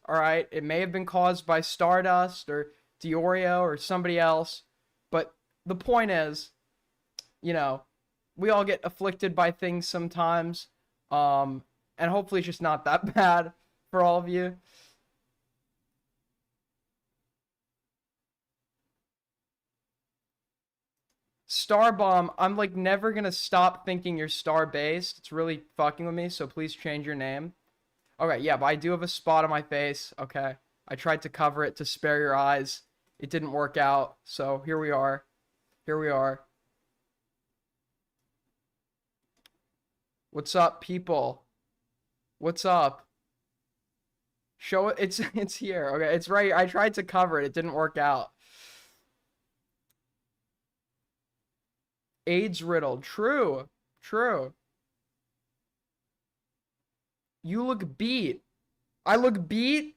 all right? It may have been caused by Stardust or Diorio or somebody else, but the point is, you know, we all get afflicted by things sometimes, and hopefully it's just not that bad for all of you. Starbomb, I'm like never gonna stop thinking you're star based. It's really fucking with me, so please change your name. Okay, yeah, but I do have a spot on my face. Okay. I tried to cover it to spare your eyes. It didn't work out, so here we are. Here we are. What's up, people? What's up? Show it. It's here. Okay, it's right. I tried to cover it. It didn't work out. AIDS riddled. True. True. You look beat. I look beat?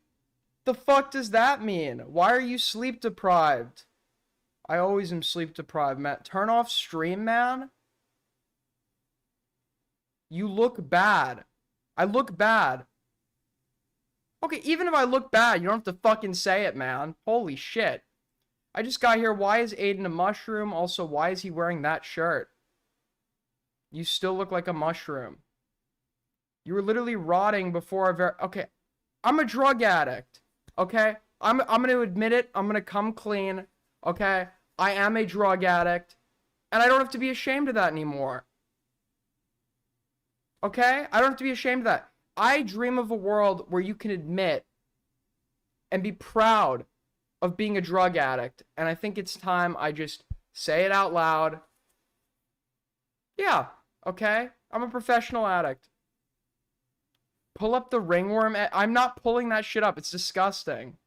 The fuck does that mean? Why are you sleep deprived? I always am sleep deprived, man. Turn off stream, man. You look bad. I look bad. Okay, even if I look bad, you don't have to fucking say it, man. Holy shit. I just got here. Why is Aiden a mushroom? Also, why is he wearing that shirt? You still look like a mushroom. You were literally rotting before a very... Okay, I'm a drug addict. Okay? I'm going to admit it. I'm going to come clean. Okay? I am a drug addict. And I don't have to be ashamed of that anymore. Okay? I don't have to be ashamed of that. I dream of a world where you can admit and be proud of being a drug addict. And I think it's time I just say it out loud. Yeah, okay? I'm a professional addict. Pull up the ringworm. I'm not pulling that shit up. It's disgusting.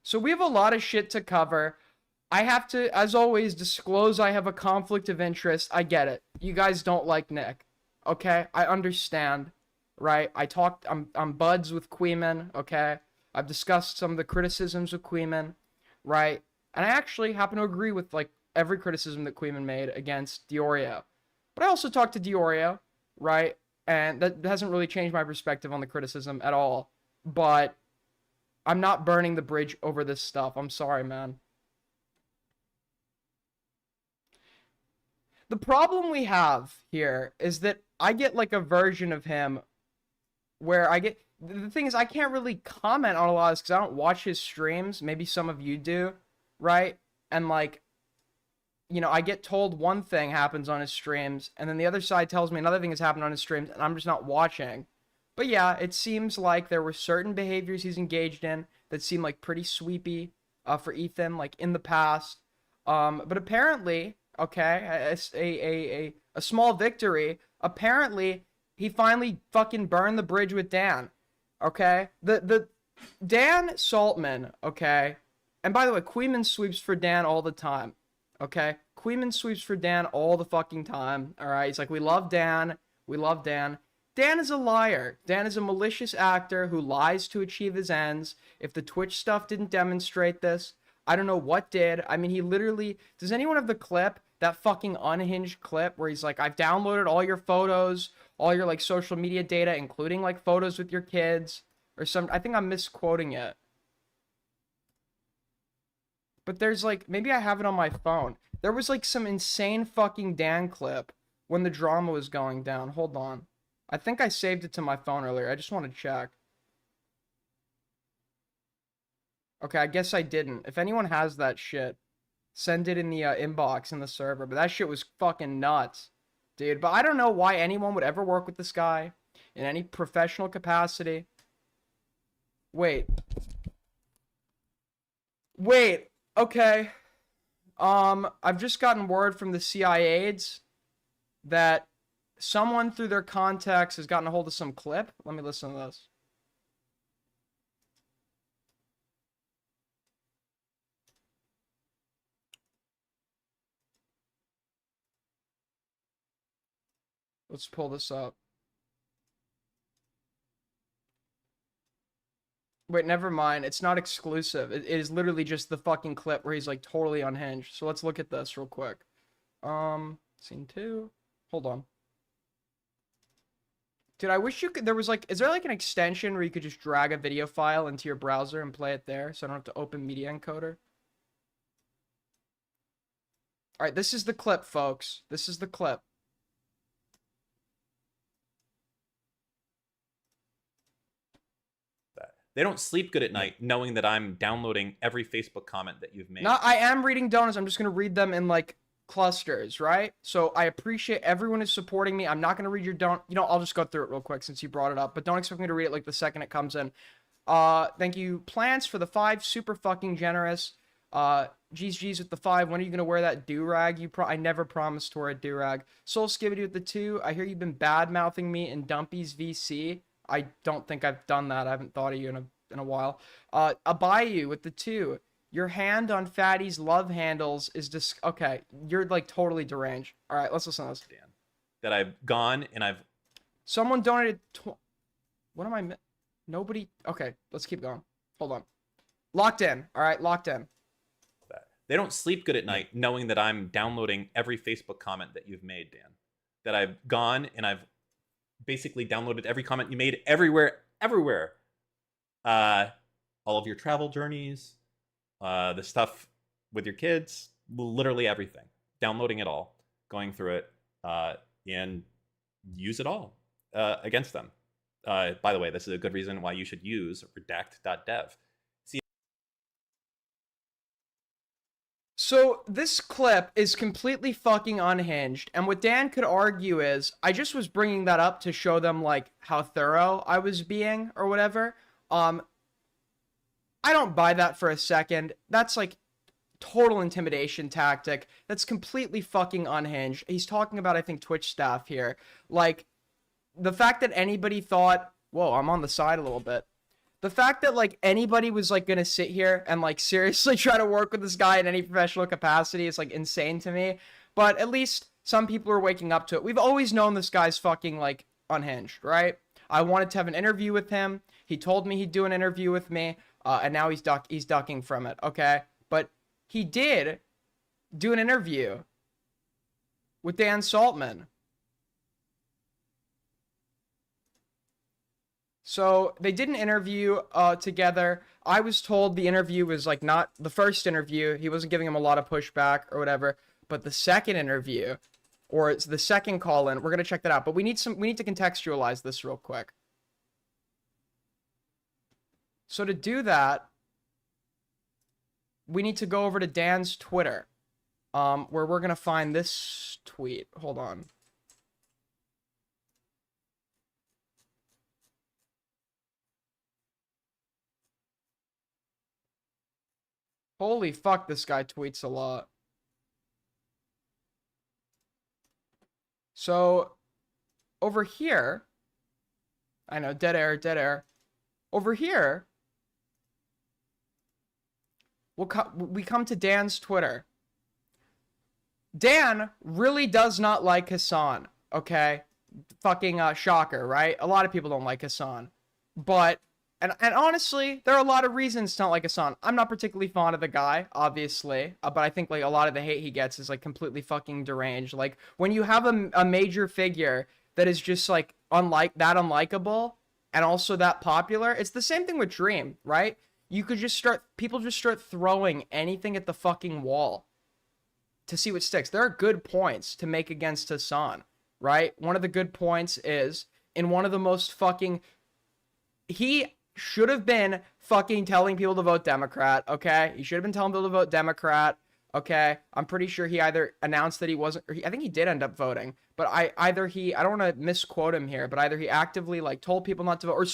So we have a lot of shit to cover. I have to, as always, disclose I have a conflict of interest. I get it. You guys don't like Nick. Okay? I understand. Right? I'm buds with Queeman. Okay? I've discussed some of the criticisms of Queeman. Right? And I actually happen to agree with, like, every criticism that Queeman made against Diorio. But I also talked to Diorio. Right? And that hasn't really changed my perspective on the criticism at all. But I'm not burning the bridge over this stuff. I'm sorry, man. The problem we have here is that I get like a version of him where I get the thing is I can't really comment on a lot of this because I don't watch his streams. Maybe some of you do, right? And like, you know, I get told one thing happens on his streams, and then the other side tells me another thing has happened on his streams, and I'm just not watching. But yeah, it seems like there were certain behaviors he's engaged in that seem like pretty sweepy for Ethan, like in the past. But apparently, okay, a small victory. Apparently, he finally fucking burned the bridge with Dan. Okay, the Dan Saltman. Okay, and by the way, Queeman sweeps for Dan all the time. Okay, Queeman sweeps for Dan all the fucking time. All right, he's like, we love Dan. We love Dan. Dan is a liar. Dan is a malicious actor who lies to achieve his ends. If the Twitch stuff didn't demonstrate this, I don't know what did. I mean, he literally... Does anyone have the clip? That fucking unhinged clip where he's like, I've downloaded all your photos, all your, like, social media data, including, like, photos with your kids. Or some... I think I'm misquoting it. But there's, like... Maybe I have it on my phone. There was, like, some insane fucking Dan clip when the drama was going down. Hold on. I think I saved it to my phone earlier. I just want to check. Okay, I guess I didn't. If anyone has that shit, send it in the inbox in the server. But that shit was fucking nuts, dude. But I don't know why anyone would ever work with this guy in any professional capacity. Wait. Wait. Okay. I've just gotten word from the CIAs that someone through their contacts has gotten a hold of some clip. Let me listen to this. Let's pull this up. Wait, never mind. It's not exclusive. It is literally just the fucking clip where he's like totally unhinged. So let's look at this real quick. Scene 2. Hold on. Dude, I wish you could, there was like, is there like an extension where you could just drag a video file into your browser and play it there so I don't have to open Media Encoder? All right, this is the clip, folks. This is the clip. They don't sleep good at night knowing that I'm downloading every Facebook comment that you've made. No, I am reading donuts. I'm just going to read them in like clusters, right? So I appreciate everyone who's supporting me. I'm not going to read your don't, you know, I'll just go through it real quick since you brought it up, but don't expect me to read it like the second it comes in. Thank you, Plants, for the 5. Super fucking generous. G's with the 5. When are you going to wear that do-rag? I never promised to wear a do-rag. Soul Skibbity with the 2. I hear you've been bad-mouthing me in Dumpy's VC. I don't think I've done that. I haven't thought of you in a while. Abayu with the 2. Your hand on Fatty's love handles is just okay. You're like totally deranged. All right, let's listen to this. Dan, that I've gone and I've. Someone donated. What am I? Nobody. Okay, let's keep going. Hold on. Locked in. All right, locked in. They don't sleep good at night knowing that I'm downloading every Facebook comment that you've made, Dan. That I've gone and I've basically downloaded every comment you made everywhere. All of your travel journeys, the stuff with your kids, literally everything. Downloading it all, going through it, and use it all against them. By the way, this is a good reason why you should use redact.dev. So this clip is completely fucking unhinged, and what Dan could argue is, I just was bringing that up to show them, like, how thorough I was being, or whatever. I don't buy that for a second. That's, like, total intimidation tactic. That's completely fucking unhinged. He's talking about, I think, Twitch staff here. Like, the fact that anybody thought, whoa, I'm on the side a little bit. The fact that, like, anybody was, like, gonna sit here and, like, seriously try to work with this guy in any professional capacity is, like, insane to me. But at least some people are waking up to it. We've always known this guy's fucking, like, unhinged, right? I wanted to have an interview with him. He told me he'd do an interview with me, and now he's ducking from it, okay? But he did do an interview with Dan Saltman. So they did an interview together. I was told the interview was like not the first interview. He wasn't giving him a lot of pushback or whatever. But the second interview, or it's the second call in, we're gonna check that out. But we need to contextualize this real quick. So to do that, we need to go over to Dan's Twitter, where we're gonna find this tweet. Hold on. Holy fuck, this guy tweets a lot. So, over here, I know, dead air. Over here, we come to Dan's Twitter. Dan really does not like Hassan, okay? Fucking shocker, right? A lot of people don't like Hassan. But And honestly, there are a lot of reasons to not like Hassan. I'm not particularly fond of the guy, obviously, but I think like a lot of the hate he gets is like completely fucking deranged. Like when you have a major figure that is just like unlikable and also that popular, it's the same thing with Dream, right? You could just people just start throwing anything at the fucking wall to see what sticks. There are good points to make against Hassan, right? One of the good points is in one of the most fucking, he should have been fucking telling people to vote Democrat, okay? He should have been telling people to vote Democrat, okay? I'm pretty sure he either announced that he wasn't, or I think he did end up voting, but I don't want to misquote him here, but either he actively, like, told people not to vote, or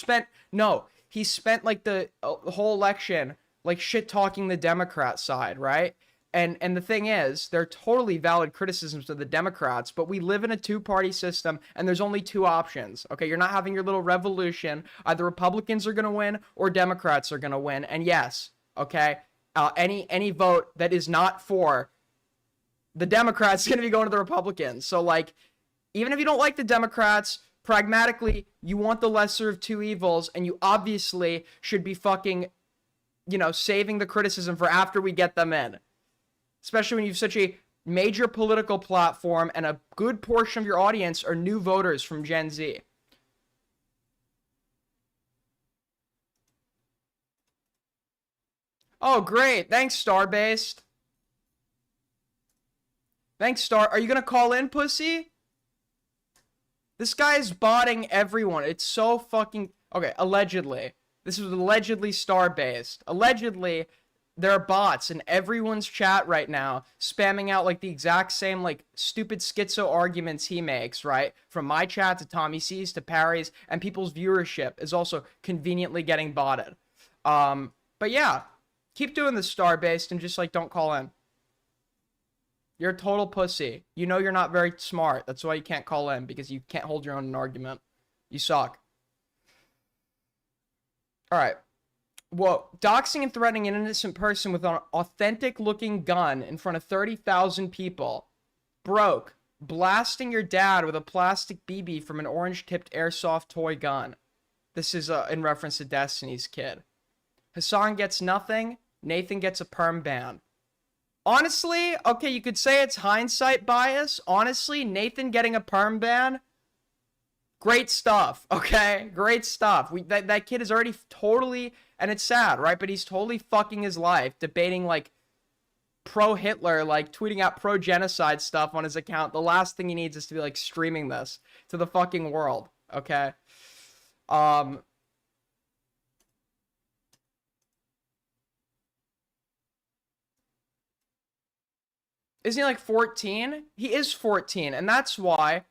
he spent, like, the whole election, like, shit-talking the Democrat side, right? And the thing is, they're totally valid criticisms of the Democrats, but we live in a two-party system, and there's only two options, okay? You're not having your little revolution. Either Republicans are going to win or Democrats are going to win. And yes, okay, any vote that is not for the Democrats is going to be going to the Republicans. So, like, even if you don't like the Democrats, pragmatically, you want the lesser of two evils, and you obviously should be fucking, you know, saving the criticism for after we get them in. Especially when you have such a major political platform, and a good portion of your audience are new voters from Gen Z. Oh, great. Thanks, Starbased. Thanks, Star. Are you gonna call in, pussy? This guy is botting everyone. It's so fucking... Okay, allegedly. This is allegedly Starbased. Allegedly, there are bots in everyone's chat right now spamming out like the exact same like stupid schizo arguments he makes, right? From my chat to Tommy C's to Parry's, and people's viewership is also conveniently getting botted. But yeah, keep doing the Starbased and just like don't call in. You're a total pussy. You know you're not very smart. That's why you can't call in, because you can't hold your own in an argument. You suck. Alright. Well, doxing and threatening an innocent person with an authentic-looking gun in front of 30,000 people. Broke. Blasting your dad with a plastic BB from an orange-tipped airsoft toy gun. This is in reference to Destiny's Kid. Hassan gets nothing. Nathan gets a perm ban. Honestly, okay, you could say it's hindsight bias. Honestly, Nathan getting a perm ban, great stuff, okay? Great stuff. That kid is already totally, and it's sad, right? But he's totally fucking his life, debating, like, pro-Hitler, like, tweeting out pro-genocide stuff on his account. The last thing he needs is to be, like, streaming this to the fucking world, okay? Isn't he like 14? He is 14, and that's why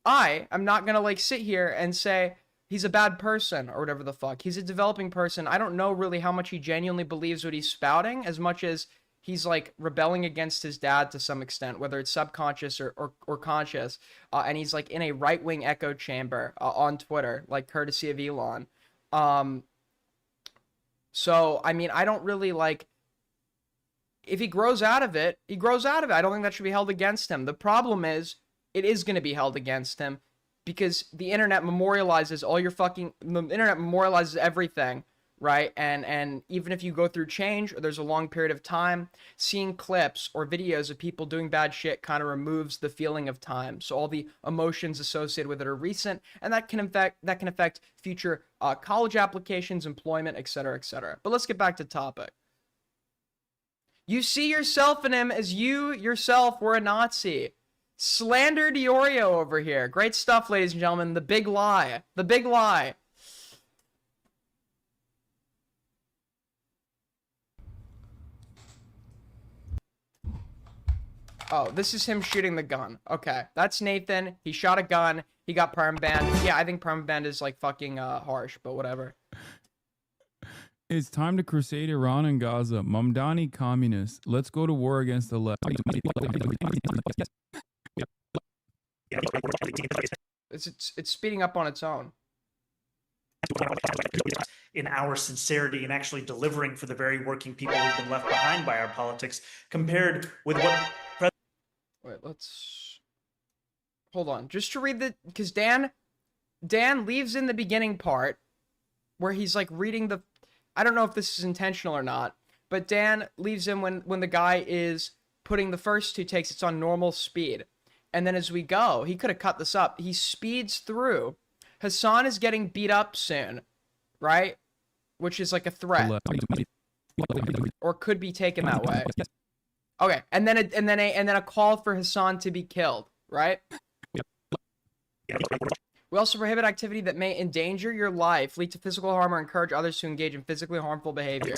I am not gonna like sit here and say he's a bad person or whatever the fuck. He's a developing person. I don't know really how much he genuinely believes what he's spouting, as much as he's like rebelling against his dad to some extent, whether it's subconscious or conscious. And he's like in a right-wing echo chamber on Twitter, like courtesy of Elon. So, I mean, I don't really like... If he grows out of it, he grows out of it. I don't think that should be held against him. The problem is, it is going to be held against him because the internet memorializes all your fucking... The internet memorializes everything, right? And even if you go through change or there's a long period of time, seeing clips or videos of people doing bad shit kind of removes the feeling of time. So all the emotions associated with it are recent, and that can affect future college applications, employment, etc., etc. But let's get back to topic. You see yourself in him as you yourself were a Nazi. Slander Diorio over here. Great stuff, ladies and gentlemen. The big lie. The big lie. Oh, this is him shooting the gun. Okay, that's Nathan. He shot a gun. He got perm banned. Yeah, I think perm banned is like fucking harsh, but whatever. It's time to crusade Iran and Gaza. Mamdani communists. Let's go to war against the left. It's speeding up on its own. In our sincerity and actually delivering for the very working people who've been left behind by our politics, compared with what... Wait, let's... Hold on. Just to read the... Because Dan leaves in the beginning part where he's like reading the... I don't know if this is intentional or not, but Dan leaves in when the guy is putting the first two takes, it's on normal speed. And then as we go, he could have cut this up. He speeds through. Hassan is getting beat up soon, right? Which is like a threat. Or could be taken that way. Okay, and then a call for Hassan to be killed, right? We also prohibit activity that may endanger your life, lead to physical harm, or encourage others to engage in physically harmful behavior.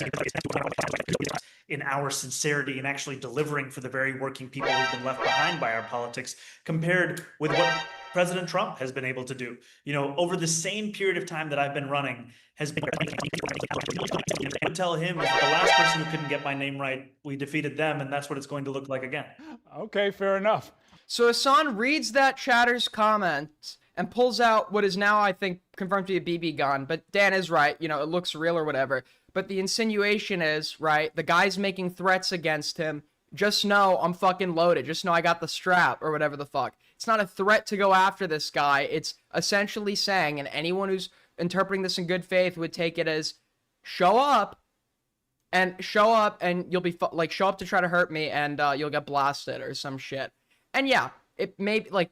In our sincerity and actually delivering for the very working people who've been left behind by our politics, compared with what President Trump has been able to do. You know, over the same period of time that I've been running, has been... I would tell him, the last person who couldn't get my name right, we defeated them, and that's what it's going to look like again. Okay, fair enough. So Hassan reads that chatter's comments and pulls out what is now, I think, confirmed to be a BB gun. But Dan is right, you know, it looks real or whatever. But the insinuation is, right, the guy's making threats against him. Just know I'm fucking loaded. Just know I got the strap or whatever the fuck. It's not a threat to go after this guy. It's essentially saying, and anyone who's interpreting this in good faith would take it as, show up, and show up and you'll be like show up to try to hurt me and you'll get blasted or some shit. And yeah, it may like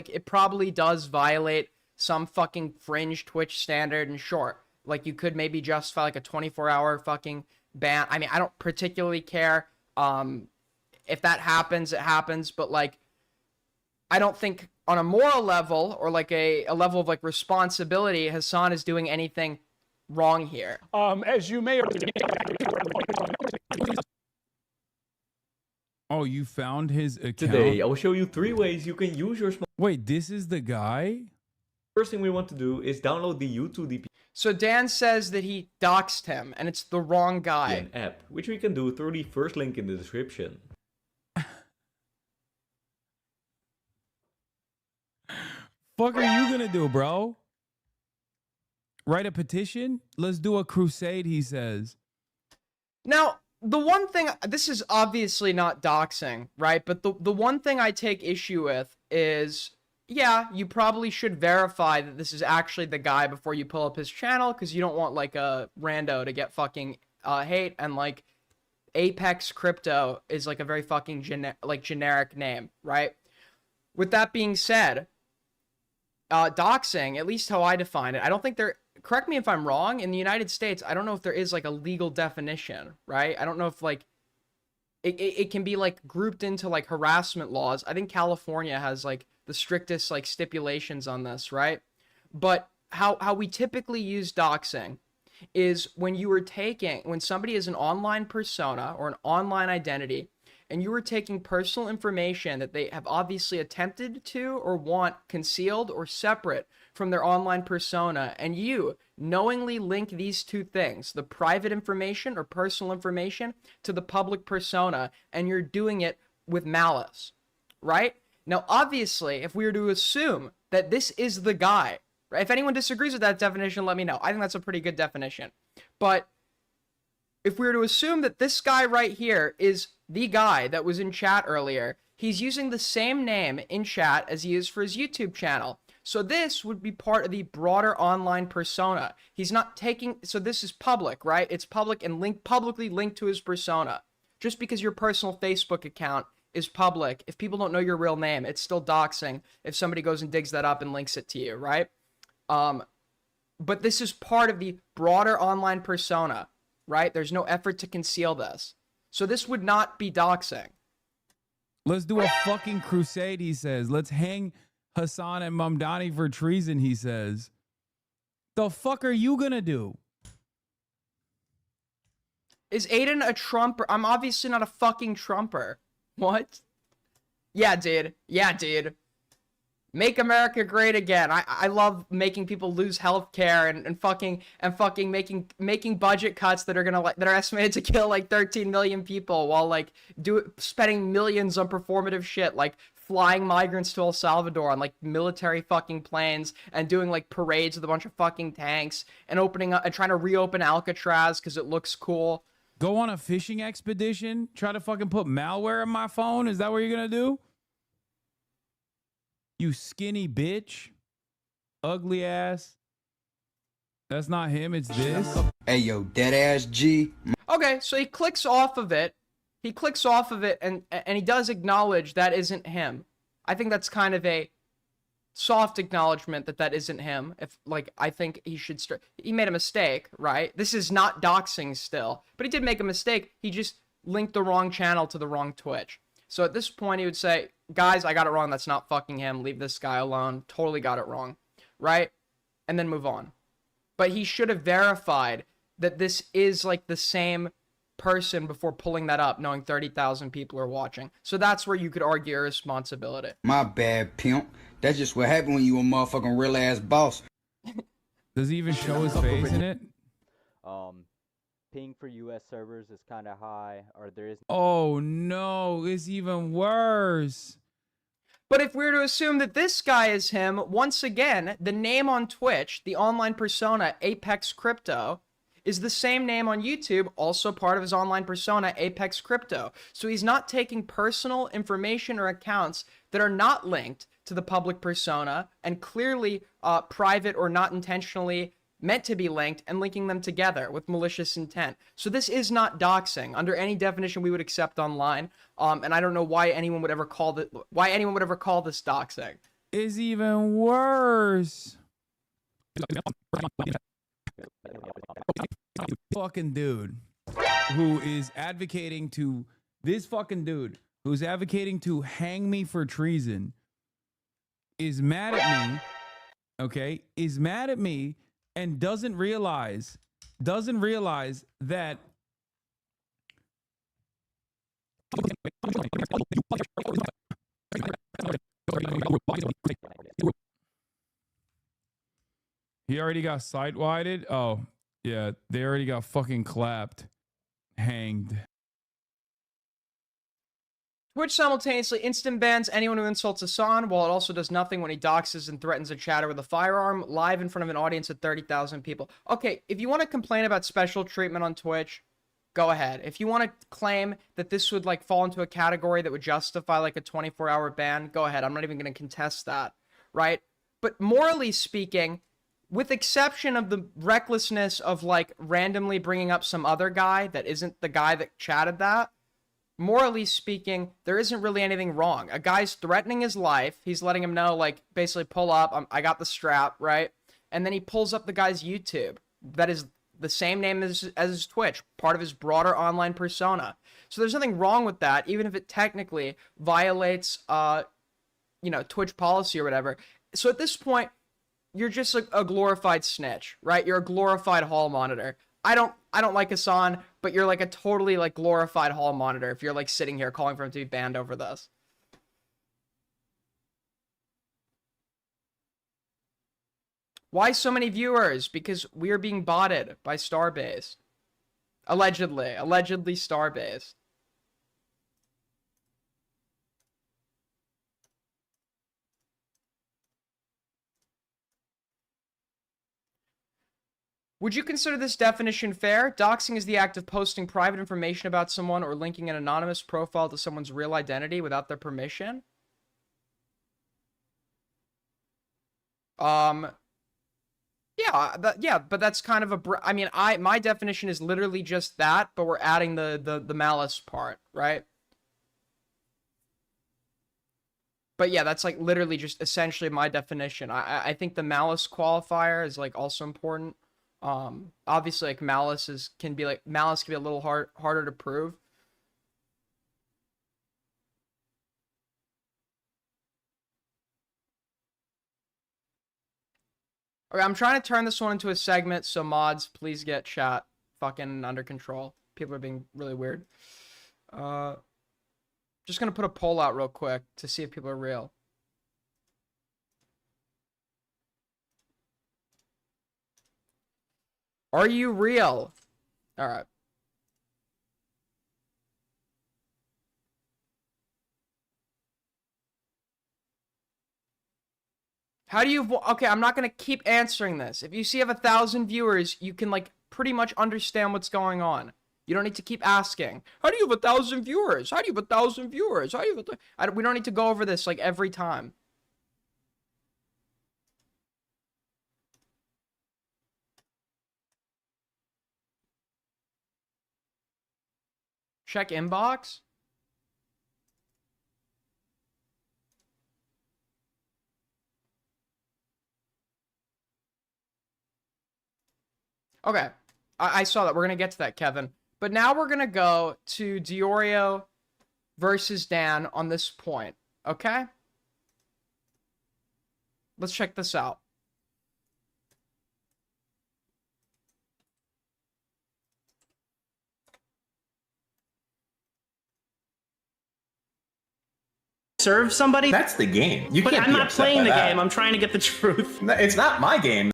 it probably does violate some fucking fringe Twitch standard, and sure, like you could maybe justify like a 24-hour fucking ban. I mean, I don't particularly care. If that happens, it happens, but like I don't think on a moral level or like a level of like responsibility, Hassan is doing anything wrong here. As you may or Oh, you found his account? Today, I will show you 3 ways you can use your smart. Wait, this is the guy? First thing we want to do is download the YouTube DP So Dan says that he doxed him, and it's the wrong guy. app, which we can do through the first link in the description. Fuck are you gonna do, bro? Write a petition? Let's do a crusade, he says. Now, the one thing, this is obviously not doxing, right? But the one thing I take issue with is, yeah, you probably should verify that this is actually the guy before you pull up his channel, because you don't want like a rando to get fucking hate, and like Apex Crypto is like a very fucking generic name, right? With that being said, doxing, at least how I define it, I don't think there, correct me if I'm wrong, in the United States, I don't know if there is like a legal definition, right? I don't know if like it can be like grouped into like harassment laws. I think California has like the strictest like stipulations on this, right? But how we typically use doxing is when somebody is an online persona or an online identity, and you are taking personal information that they have obviously attempted to or want concealed or separate from their online persona, and you knowingly link these two things, the private information or personal information, to the public persona, and you're doing it with malice, right? Now, obviously, if we were to assume that this is the guy, right? If anyone disagrees with that definition, let me know. I think that's a pretty good definition. But if we were to assume that this guy right here is the guy that was in chat earlier, he's using the same name in chat as he is for his YouTube channel. So this would be part of the broader online persona. He's not taking, so this is public, right? It's public and publicly linked to his persona. Just because your personal Facebook account is public, if people don't know your real name, it's still doxing if somebody goes and digs that up and links it to you, right? But this is part of the broader online persona, right? There's no effort to conceal this. So this would not be doxing. Let's do a fucking crusade, he says. Let's hang Hassan and Mamdani for treason, he says. The fuck are you gonna do? Is Aiden a Trumper? I'm obviously not a fucking Trumper. What? Yeah, dude. Yeah, dude. Make America great again. I love making people lose health care and fucking making budget cuts that are estimated to kill like 13 million people while like spending millions on performative shit like flying migrants to El Salvador on like military fucking planes and doing like parades with a bunch of fucking tanks and opening up and trying to reopen Alcatraz because it looks cool. Go on a fishing expedition? Try to fucking put malware in my phone? Is that what you're gonna do? You skinny bitch. Ugly ass. That's not him, it's this. Hey, yo, dead ass G. Okay, so he clicks off of it. He clicks off of it and he does acknowledge that isn't him. I think that's kind of a soft acknowledgement that isn't him. If like, I think he should start. He made a mistake, right? This is not doxing still, but he did make a mistake. He just linked the wrong channel to the wrong Twitch. So at this point, he would say, guys, I got it wrong. That's not fucking him. Leave this guy alone. Totally got it wrong. Right? And then move on. But he should have verified that this is like the same person before pulling that up, knowing 30,000 people are watching. So that's where you could argue irresponsibility. My bad, pimp. That's just what happened when you a motherfucking real ass boss. Does he even show his face in it? Ping for US servers is kind of high, or there is. Oh no, it's even worse. But if we were to assume that this guy is him, once again, the name on Twitch, the online persona Apex Crypto, is the same name on YouTube, also part of his online persona Apex Crypto. So he's not taking personal information or accounts that are not linked to the public persona and clearly private or not intentionally meant to be linked and linking them together with malicious intent. So this is not doxing under any definition we would accept online. And I don't know why anyone would ever call this doxing. Is even worse. Fucking dude who is advocating to hang me for treason is mad at me, okay? Is mad at me and doesn't realize that he already got side-wided. Oh, yeah, they already got fucking clapped, hanged. Twitch simultaneously instant bans anyone who insults Hassan, while it also does nothing when he doxes and threatens a chatter with a firearm live in front of an audience of 30,000 people. Okay, if you want to complain about special treatment on Twitch, go ahead. If you want to claim that this would like fall into a category that would justify like a 24-hour ban, go ahead. I'm not even going to contest that, right? But morally speaking, with exception of the recklessness of like randomly bringing up some other guy that isn't the guy that chatted that, morally speaking, there isn't really anything wrong. A guy's threatening his life. He's letting him know, like, basically pull up. I got the strap, right? And then he pulls up the guy's YouTube. That is the same name as his Twitch, part of his broader online persona. So there's nothing wrong with that, even if it technically violates, Twitch policy or whatever. So at this point, you're just like a glorified snitch, right? You're a glorified hall monitor. I don't like Hassan, but you're like a totally like glorified hall monitor if you're like sitting here calling for him to be banned over this. Why so many viewers? Because we're being botted by Starbase. Allegedly Starbase. Would you consider this definition fair? Doxing is the act of posting private information about someone or linking an anonymous profile to someone's real identity without their permission. Yeah, but that's kind of my definition is literally just that, but we're adding the malice part, right? But yeah, that's like literally just essentially my definition. I think the malice qualifier is like also important. Obviously like malice can be a little harder to prove. Okay, I'm trying to turn this one into a segment, so mods, please get chat fucking under control. People are being really weird. Just gonna put a poll out real quick to see if people are real. Are you real? All right. How do you... Okay, I'm not going to keep answering this. If you see you have 1,000 viewers, you can, like, pretty much understand what's going on. You don't need to keep asking. How do you have 1,000 viewers? How do you have 1,000 viewers? How do you have we don't need to go over this, like, every time. Check inbox. Okay, I saw that. We're going to get to that, Kevin. But now we're going to go to Diorio versus Dan on this point, okay? Let's check this out. Serve somebody? That's the game. You but can't I'm be not upset playing by the that. game. I'm trying to get the truth. No, it's not my game.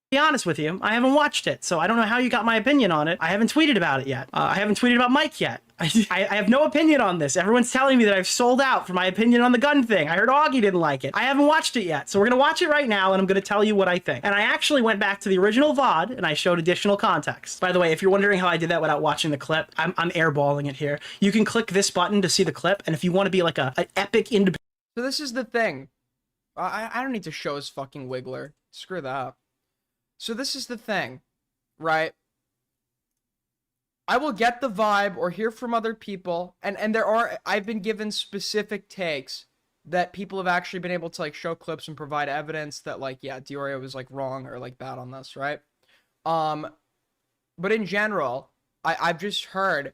To be honest with you, I haven't watched it, so I don't know how you got my opinion on it. I haven't tweeted about it yet. I haven't tweeted about Mike yet. I have no opinion on this. Everyone's telling me that I've sold out for my opinion on the gun thing. I heard Augie didn't like it. I haven't watched it yet, so we're gonna watch it right now, and I'm gonna tell you what I think. And I actually went back to the original VOD, and I showed additional context. By the way, if you're wondering how I did that without watching the clip, I'm airballing it here. You can click this button to see the clip, and if you want to be like an epic independent... So this is the thing. I don't need to show his fucking wiggler. Screw that. So this is the thing, right? I will get the vibe or hear from other people, and I've been given specific takes that people have actually been able to like show clips and provide evidence that like, yeah, Diorio was like wrong or like bad on this, right? But in general, I've just heard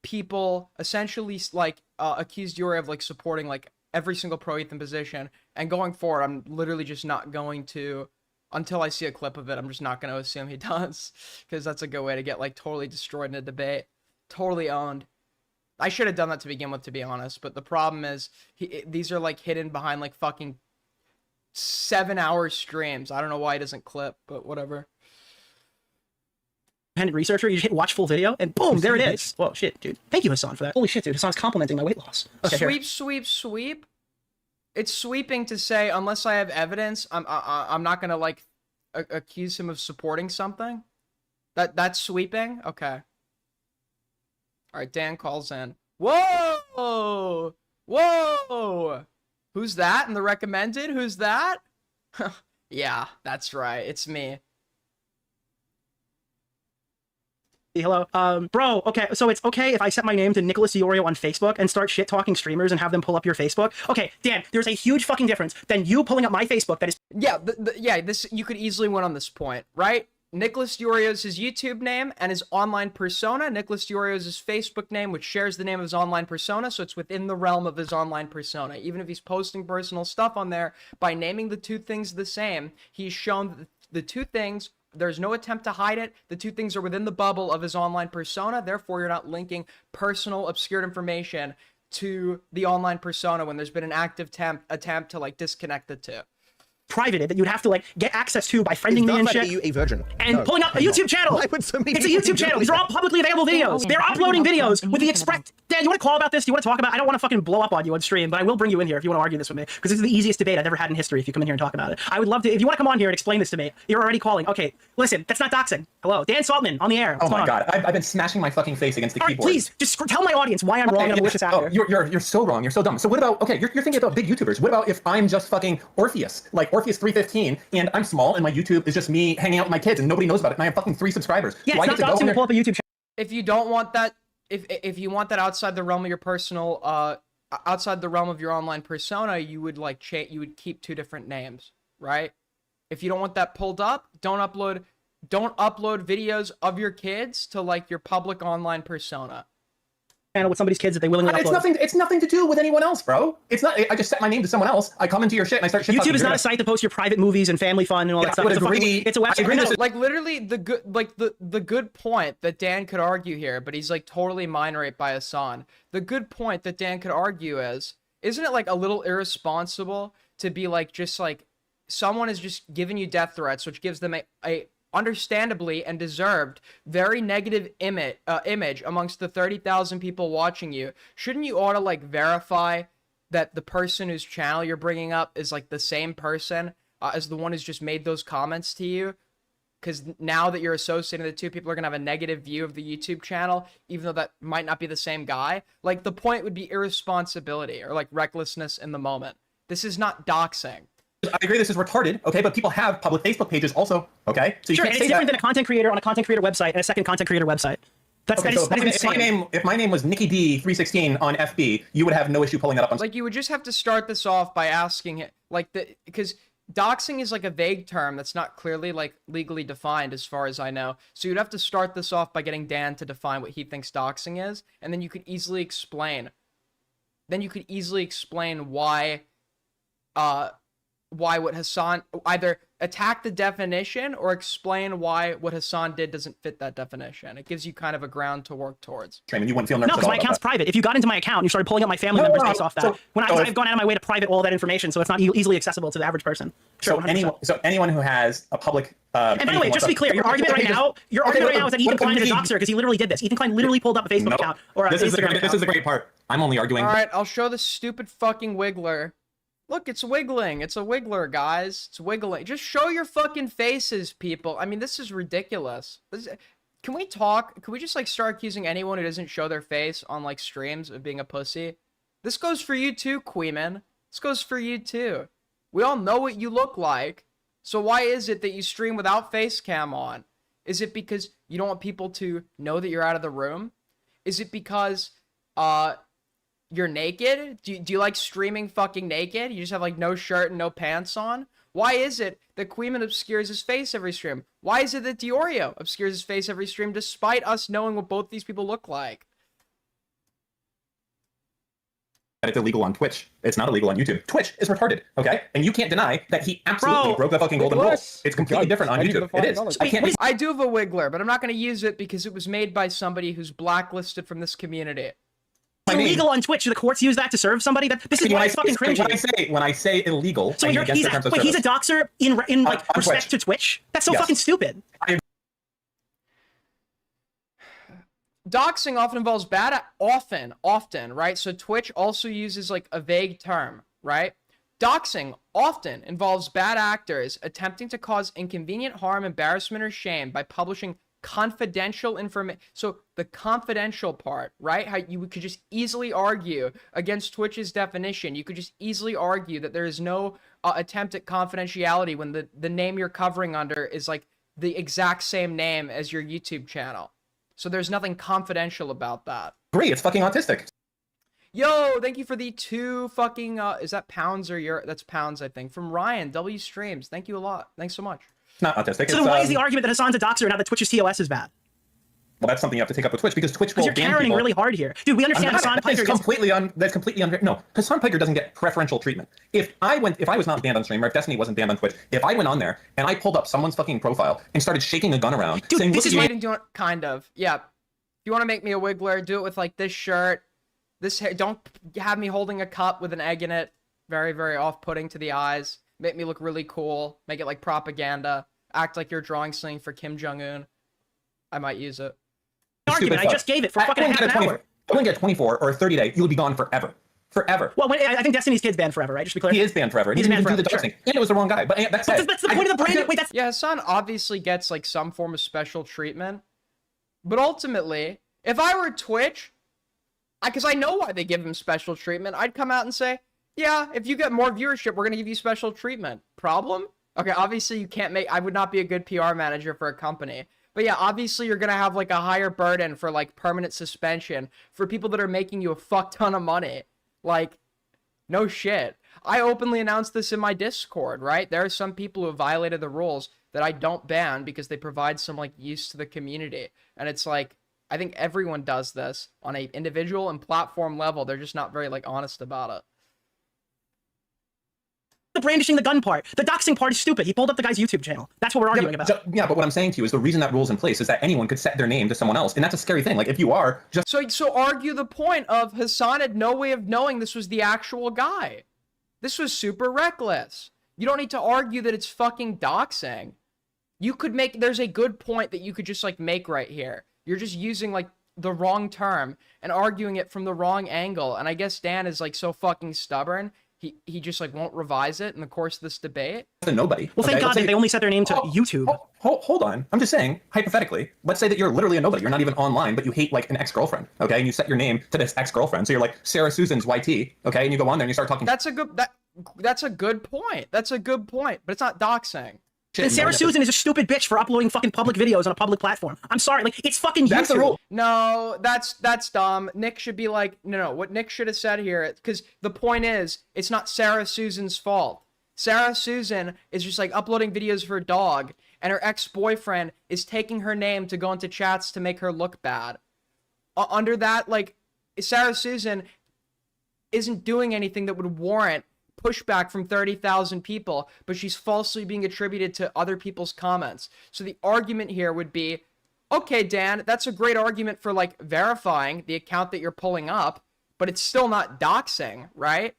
people essentially like accuse Diorio of like supporting like every single pro-Ethan position, and going forward, I'm literally just not going to, until I see a clip of it, I'm just not going to assume he does, because that's a good way to get like totally destroyed in a debate, totally owned. I should have done that to begin with, to be honest, but the problem is these are like hidden behind like fucking 7-hour streams. I don't know why he doesn't clip, but whatever. Independent researcher, you just hit watch full video, and boom, there it is. Whoa, shit, dude. Thank you, Hassan, for that. Holy shit, dude. Hassan's complimenting my weight loss. Okay, Sweep, here. sweep, sweep. It's sweeping to say, unless I have evidence, I'm not gonna like accuse him of supporting something. That's sweeping. Okay. All right, Dan calls in. Whoa, whoa. Who's that in the recommended? Who's that? Yeah, that's right. It's me. Hello. Bro, okay, so it's okay if I set my name to Nicholas Diorio on Facebook and start shit-talking streamers and have them pull up your Facebook? Okay, Dan, there's a huge fucking difference than you pulling up my Facebook that is... Yeah, yeah, this, you could easily win on this point, right? Nicholas Diorio is his YouTube name and his online persona. Nicholas Diorio is his Facebook name, which shares the name of his online persona, so it's within the realm of his online persona. Even if he's posting personal stuff on there, by naming the two things the same, he's shown that the two things, there's no attempt to hide it. The two things are within the bubble of his online persona. Therefore, you're not linking personal, obscured information to the online persona when there's been an active attempt to like disconnect the two. Privated that you'd have to like get access to by friending me and shit. a virgin. And pulling up a YouTube channel. Why would so many It's a people YouTube channel. These are all publicly available videos. They're uploading videos with the express. Dan, you want to call about this? Do you want to talk about it? I don't want to fucking blow up on you on stream, but I will bring you in here if you want to argue this with me, because this is the easiest debate I've ever had in history. If you come in here and talk about it, I would love to. If you want to come on here and explain this to me, you're already calling. Okay, listen, that's not doxing. Hello, Dan Saltman on the air. Oh my god, I've been smashing my fucking face against the all right, keyboard. please just tell my audience why I'm wrong and a malicious actor. Oh, you're so wrong. You're so dumb. So what about, okay, you're thinking about big YouTubers. What about if I'm just fucking Orpheus, like Orpheus 315, and I'm small and my YouTube is just me hanging out with my kids and nobody knows about it, and I have fucking 3 subscribers. Yeah, Do I it's get not to go doxing in to there? pull up a YouTube channel. If you don't want that, if you want that outside the realm of your personal, outside the realm of your online persona, you would like you would keep 2 different names, right? If you don't want that pulled up, don't upload videos of your kids to like your public online persona. Channel with somebody's kids that they willingly upload. It's nothing to do with anyone else, bro. It's not. I just set my name to someone else. I come into your shit and I start shit. YouTube is not a site to post your private movies and family fun and all that stuff. It's a website. I know. Like literally the good point that Dan could argue here, but he's like totally mind raped by Hassan. The good point that Dan could argue is, isn't it like a little irresponsible to be like, just like someone is just giving you death threats, which gives them a understandably and deserved very negative image amongst the 30,000 people watching you. Shouldn't you ought to like verify that the person whose channel you're bringing up is like the same person as the one who's just made those comments to you? Because now that you're associating the two, people are gonna have a negative view of the YouTube channel, even though that might not be the same guy. Like the point would be irresponsibility or like recklessness in the moment. This is not doxing. I agree this is retarded, okay, but people have public Facebook pages also, okay? So you Sure, can't and say it's different that. than a content creator on a content creator website and a second content creator website. Okay, so if my name was Nicky D316 on FB, you would have no issue pulling that up. Like you would just have to start this off by asking it, like because doxing is like a vague term that's not clearly like legally defined as far as I know. So you'd have to start this off by getting Dan to define what he thinks doxing is, and then you could easily explain. Then you could easily explain why what Hassan, either attack the definition or explain why what Hassan did doesn't fit that definition. It gives you kind of a ground to work towards. And you wouldn't feel No, nervous because my account's private. If you got into my account and you started pulling up my family members based off that, I've gone out of my way to private all that information, so it's not easily accessible to the average person. Sure, so anyone who has a public and by the way, just to be clear, your argument right now is that Ethan Klein is a doxer because he literally did this. Ethan Klein literally pulled up a Facebook account or an Instagram account. This is the great part. I'm only arguing. All right, I'll show the stupid fucking wiggler. Look, it's wiggling. It's a wiggler, guys. It's wiggling. Just show your fucking faces, people. I mean, this is ridiculous. Can we talk? Can we just, like, start accusing anyone who doesn't show their face on, like, streams of being a pussy? This goes for you, too, Queeman. This goes for you, too. We all know what you look like. So why is it that you stream without face cam on? Is it because you don't want people to know that you're out of the room? Is it because you're naked? Do you like streaming fucking naked? You just have like no shirt and no pants on? Why is it that Queeman obscures his face every stream? Why is it that Diorio obscures his face every stream despite us knowing what both these people look like? It's illegal on Twitch. It's not illegal on YouTube. Twitch is retarded, okay? And you can't deny that he absolutely broke the fucking golden rule. It's completely different on YouTube. It is. I do have a Wiggler, but I'm not going to use it because it was made by somebody who's blacklisted from this community. It's illegal on Twitch. Do the courts use that to serve somebody? This is why it's fucking cringy. When I say illegal, so he's a doxer in like respect to Twitch? That's so fucking stupid. Doxing often involves often, right? So Twitch also uses like a vague term, right? Doxing often involves bad actors attempting to cause inconvenient harm, embarrassment, or shame by publishing confidential information. So the confidential part, right? How you could just easily argue against Twitch's definition. You could just easily argue that there is no attempt at confidentiality when the name you're covering under is like the exact same name as your YouTube channel. So there's nothing confidential about that. Agree, it's fucking autistic. Yo, thank you for the 2 fucking, is that pounds or euro? That's pounds, I think. From Ryan, W Streams. Thank you a lot. Thanks so much. It's not autistic. So then why is the argument that Hassan's a doxer and now that Twitch's TOS is bad? Well, that's something you have to take up with Twitch because Twitch will ban people. You're Karening really hard here. Dude, we understand Hassan Piker that's completely unfair. No, Hassan Piker doesn't get preferential treatment. If I was not banned on stream, or if Destiny wasn't banned on Twitch, if I went on there and I pulled up someone's fucking profile and started shaking a gun around, dude, saying, this is waiting to kind of. Yeah. If you want to make me a Wiggler, do it with like this shirt, this hair. Don't have me holding a cup with an egg in it. Very, very off-putting to the eyes. Make me look really cool. Make it like propaganda. Act like you're drawing something for Kim Jong-un. I might use it. Argument. I just gave it for fucking half an hour. I wouldn't get a 24 or a 30 day. You would be gone forever. Forever. Well, I think Destiny's Kid's banned forever, right? Just to be clear. He is banned forever. He's banned forever. And it was the wrong guy. But that's the point of the brand. Wait, yeah, Hassan obviously gets like some form of special treatment. But ultimately, if I were Twitch, because I know why they give him special treatment, I'd come out and say, yeah, if you get more viewership, we're going to give you special treatment. Problem? Okay, obviously you can't I would not be a good PR manager for a company. But yeah, obviously you're going to have like a higher burden for like permanent suspension for people that are making you a fuck ton of money. Like, no shit. I openly announced this in my Discord, right? There are some people who have violated the rules that I don't ban because they provide some like use to the community. And it's like, I think everyone does this on a individual and platform level. They're just not very like honest about it. The brandishing the gun part. The doxing part is stupid. He pulled up the guy's YouTube channel. That's what we're arguing about. Yeah, but what I'm saying to you is the reason that rule's in place is that anyone could set their name to someone else. And that's a scary thing. Like, if you are just... So argue the point of Hassan had no way of knowing this was the actual guy. This was super reckless. You don't need to argue that it's fucking doxing. You could make... There's a good point that you could just, like, make right here. You're just using, like, the wrong term and arguing it from the wrong angle. And I guess Dan is, like, so fucking stubborn. He just like won't revise it in the course of this debate. Nobody. Well, thank God that they only set their name to YouTube. Hold on. I'm just saying, hypothetically, let's say that you're literally a nobody. You're not even online, but you hate like an ex-girlfriend, okay? And you set your name to this ex-girlfriend. So you're like Sarah Susan's YT, okay? And you go on there and you start talking. That's a good point. That's a good point, but it's not doxing. And Sarah Susan is a stupid bitch for uploading fucking public videos on a public platform. I'm sorry, like, it's fucking YouTube. That's the rule. No, that's dumb. Nick should be like, no, what Nick should have said here, because the point is, it's not Sarah Susan's fault. Sarah Susan is just like uploading videos for a dog, and her ex-boyfriend is taking her name to go into chats to make her look bad. Under that, like, Sarah Susan isn't doing anything that would warrant pushback from 30,000 people, but she's falsely being attributed to other people's comments. So the argument here would be, okay, Dan, that's a great argument for like verifying the account that you're pulling up, but it's still not doxing, right?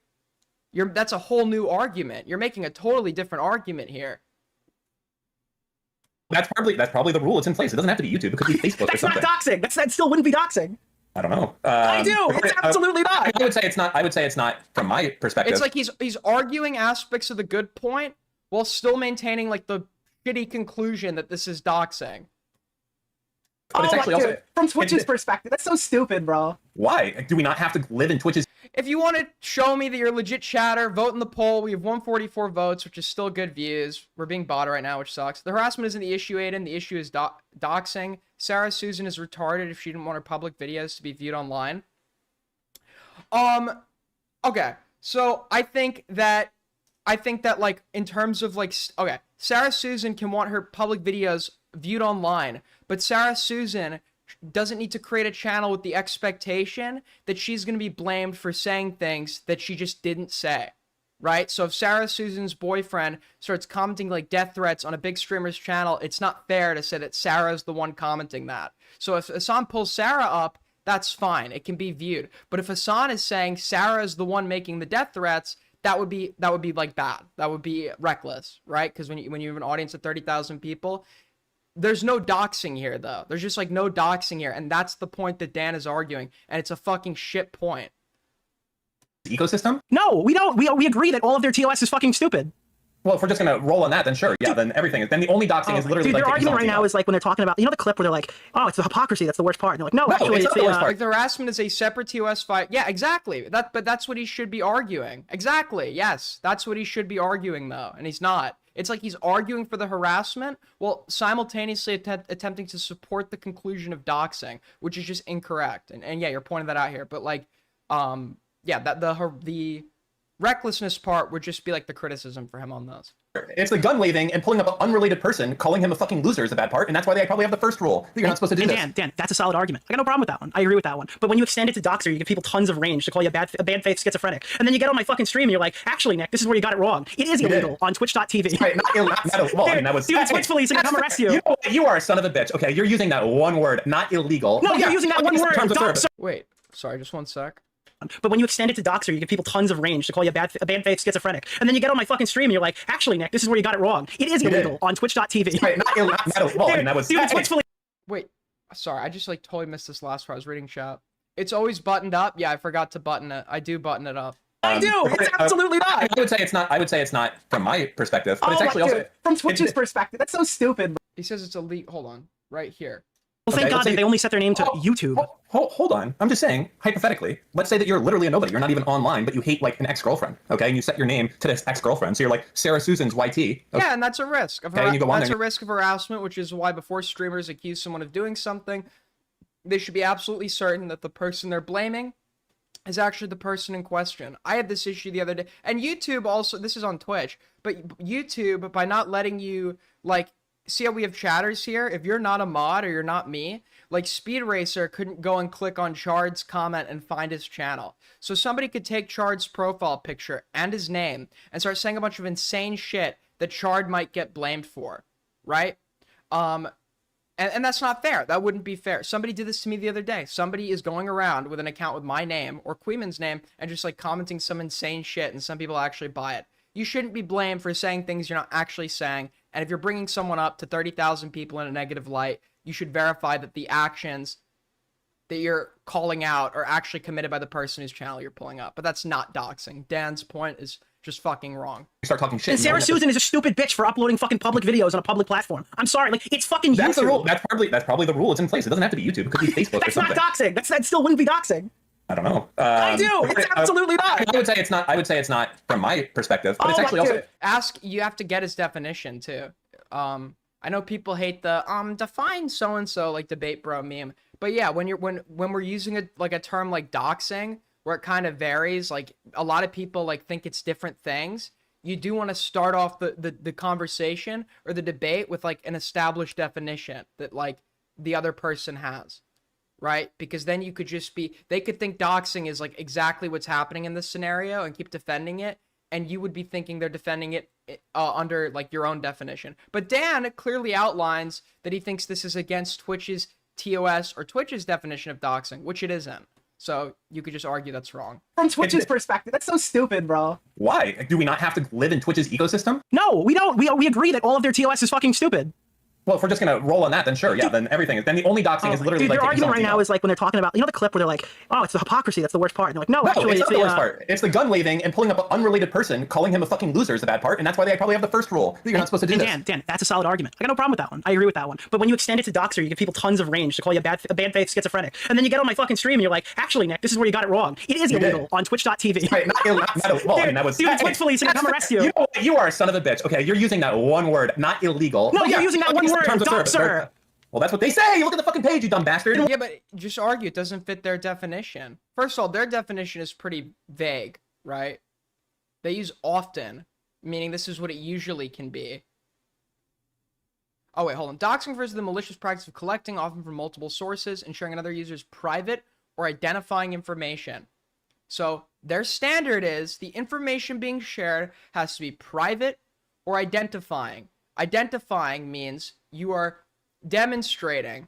That's a whole new argument. You're making a totally different argument here. That's probably the rule. It's in place. It doesn't have to be YouTube. It could be Facebook or something. That's not doxing. That still wouldn't be doxing. I don't know. I do. It's absolutely not. I would say it's not. I would say it's not from my perspective. It's like he's arguing aspects of the good point while still maintaining like the shitty conclusion that this is doxing. But it's Oh, actually dude, also from Twitch's perspective, that's so stupid, bro. why do we not have to live in Twitch's? If you want to show me that you're a legit chatter, vote in the poll. We have 144 votes, which is still good views. We're being botted right now, which sucks. The harassment isn't the issue, Aiden. The issue is doxing. Sarah Susan is retarded if she didn't want her public videos to be viewed online. Okay. So I think that like in terms of like okay, Sarah Susan can want her public videos viewed online, but Sarah Susan doesn't need to create a channel with the expectation that she's going to be blamed for saying things that she just didn't say, right? So if Sarah Susan's boyfriend starts commenting like death threats on a big streamer's channel, it's not fair to say that Sarah's the one commenting that. So if Hassan pulls Sarah up, that's fine. It can be viewed. But if Hassan is saying Sarah is the one making the death threats, that would be like bad. That would be reckless, right? Because when you have an audience of 30,000 people, there's no doxing here, though. There's just like no doxing here, and that's the point that Dan is arguing, and it's a fucking shit point. Ecosystem? No, we don't. We agree that all of their TOS is fucking stupid. Well, if we're just gonna roll on that, then sure, yeah, then everything is. Then the only doxing is literally Dude, like their the argument right exalting now of. is like when they're talking about, you know, the clip where they're like, oh, it's the hypocrisy that's the worst part. And they're like, no, No, actually, it's not the worst part. Like the harassment is a separate TOS fight. Yeah, exactly. But that's what he should be arguing. Exactly. Yes, that's what he should be arguing, though, and he's not. It's like he's arguing for the harassment while simultaneously attempting to support the conclusion of doxing, which is just incorrect. And yeah, you're pointing that out here. But like, yeah, that the recklessness part would just be like the criticism for him on those. It's the gun waving and pulling up an unrelated person, calling him a fucking loser is a bad part, and that's why they probably have the first rule that you're not supposed to do this. Dan, that's a solid argument. I got no problem with that one. I agree with that one. But when you extend it to doxer, you give people tons of range to call you a bad faith schizophrenic. And then you get on my fucking stream and you're like, actually, Nick, this is where you got it wrong. It is illegal on twitch.tv. Right, well, I mean, that was dude, Twitch police are gonna come arrest you. You know, you are a son of a bitch. Okay, you're using that one word, not illegal. No, you're using that one word. Doxer. Wait, sorry, just one sec. But when you extend it to doxer, you give people tons of range to call you a bad faith schizophrenic. And then you get on my fucking stream and you're like, actually, Nick, this is where you got it wrong. It is illegal on twitch.tv. Right, well, I mean, that was. Dude, Twitch police. Wait, sorry, I just like totally missed this last part. I was reading chat. It's always buttoned up. Yeah, I forgot to button it. I do button it up. I do. It's absolutely not. I would say it's not. I would say it's not from my perspective, but it's Oh, actually dude, also from Twitch's perspective. That's so stupid. He says it's elite. Hold on, right here. Well, thank Okay, God let's say- they only set their name to YouTube. Hold on. I'm just saying, hypothetically, let's say that you're literally a nobody. You're not even online, but you hate like an ex-girlfriend, okay? And you set your name to this ex-girlfriend. So you're like Sarah Susan's YT. Okay? Yeah, and that's a risk of Okay, and you go on that's there a risk of harassment, which is why before streamers accuse someone of doing something, they should be absolutely certain that the person they're blaming is actually the person in question. I had this issue the other day, and YouTube also. This is on Twitch, but YouTube, by not letting you like see how we have chatters here. If you're not a mod or you're not me, like Speed Racer couldn't go and click on Chard's comment and find his channel. So somebody could take Chard's profile picture and his name and start saying a bunch of insane shit that Chard might get blamed for, right? And that's not fair. That wouldn't be fair. Somebody did this to me the other day. Somebody is going around with an account with my name or Queeman's name and just like commenting some insane shit, and some people actually buy it. You shouldn't be blamed for saying things you're not actually saying. And if you're bringing someone up to 30,000 people in a negative light, you should verify that the actions that you're calling out are actually committed by the person whose channel you're pulling up. But that's not doxing. Dan's point is just fucking wrong. You start talking shit. And Sarah Susan is a stupid bitch for uploading fucking public videos on a public platform. I'm sorry, like it's fucking YouTube. That's the rule. That's probably the rule. It's in place. It doesn't have to be YouTube. It could be Facebook or That's something. not doxing. That still wouldn't be doxing. I don't know. I do. It's absolutely not. I would say it's not. I would say it's not from my perspective, but it's actually also. You have to get his definition too. I know people hate the define so and so like debate bro meme, but yeah, when we're using a term like doxing, where it kind of varies, like a lot of people like think it's different things. You do want to start off the conversation or the debate with like an established definition that like the other person has, right? Because then you could they could think doxing is like exactly what's happening in this scenario and keep defending it, and you would be thinking they're defending it under like your own definition. But Dan clearly outlines that he thinks this is against Twitch's TOS or Twitch's definition of doxing, which it isn't. So you could just argue that's wrong. From Twitch's perspective, that's so stupid, bro. Why? Do we not have to live in Twitch's ecosystem? No, we don't. We agree that all of their TOS is fucking stupid. Well, if we're just gonna roll on that, then sure, yeah, then everything is. Then the only doxing is literally dude, like their taking argument right someone's now email. is like when they're talking about, you know, the clip where they're like, oh, it's the hypocrisy that's the worst part. And they're like, no, No, actually, it's not the worst part. It's the gun waving and pulling up an unrelated person, calling him a fucking loser is the bad part, and that's why they probably have the first rule that you're not supposed to do this. Dan, that's a solid argument. I got no problem with that one. I agree with that one. But when you extend it to doxer, you give people tons of range to call you a bad faith schizophrenic, and then you get on my fucking stream and you're like, actually, Nick, this is where you got it wrong. It is illegal on Twitch.tv. Right, not well, I mean, that was Twitch police and come arrest you. You know what? You are a son of a bitch. Okay, you're using that one word, not illegal. No, But you're yeah, using that one word, terms of service. doxer. Well, that's what they say. Look at the fucking page, you dumb bastard. Yeah, but just argue it doesn't fit their definition. First of all, their definition is pretty vague, right? They use often, meaning this is what it usually can be. Oh, wait, hold on. Doxing refers to the malicious practice of collecting, often from multiple sources, and sharing another user's private or identifying information. So their standard is the information being shared has to be private or identifying. Identifying means you are demonstrating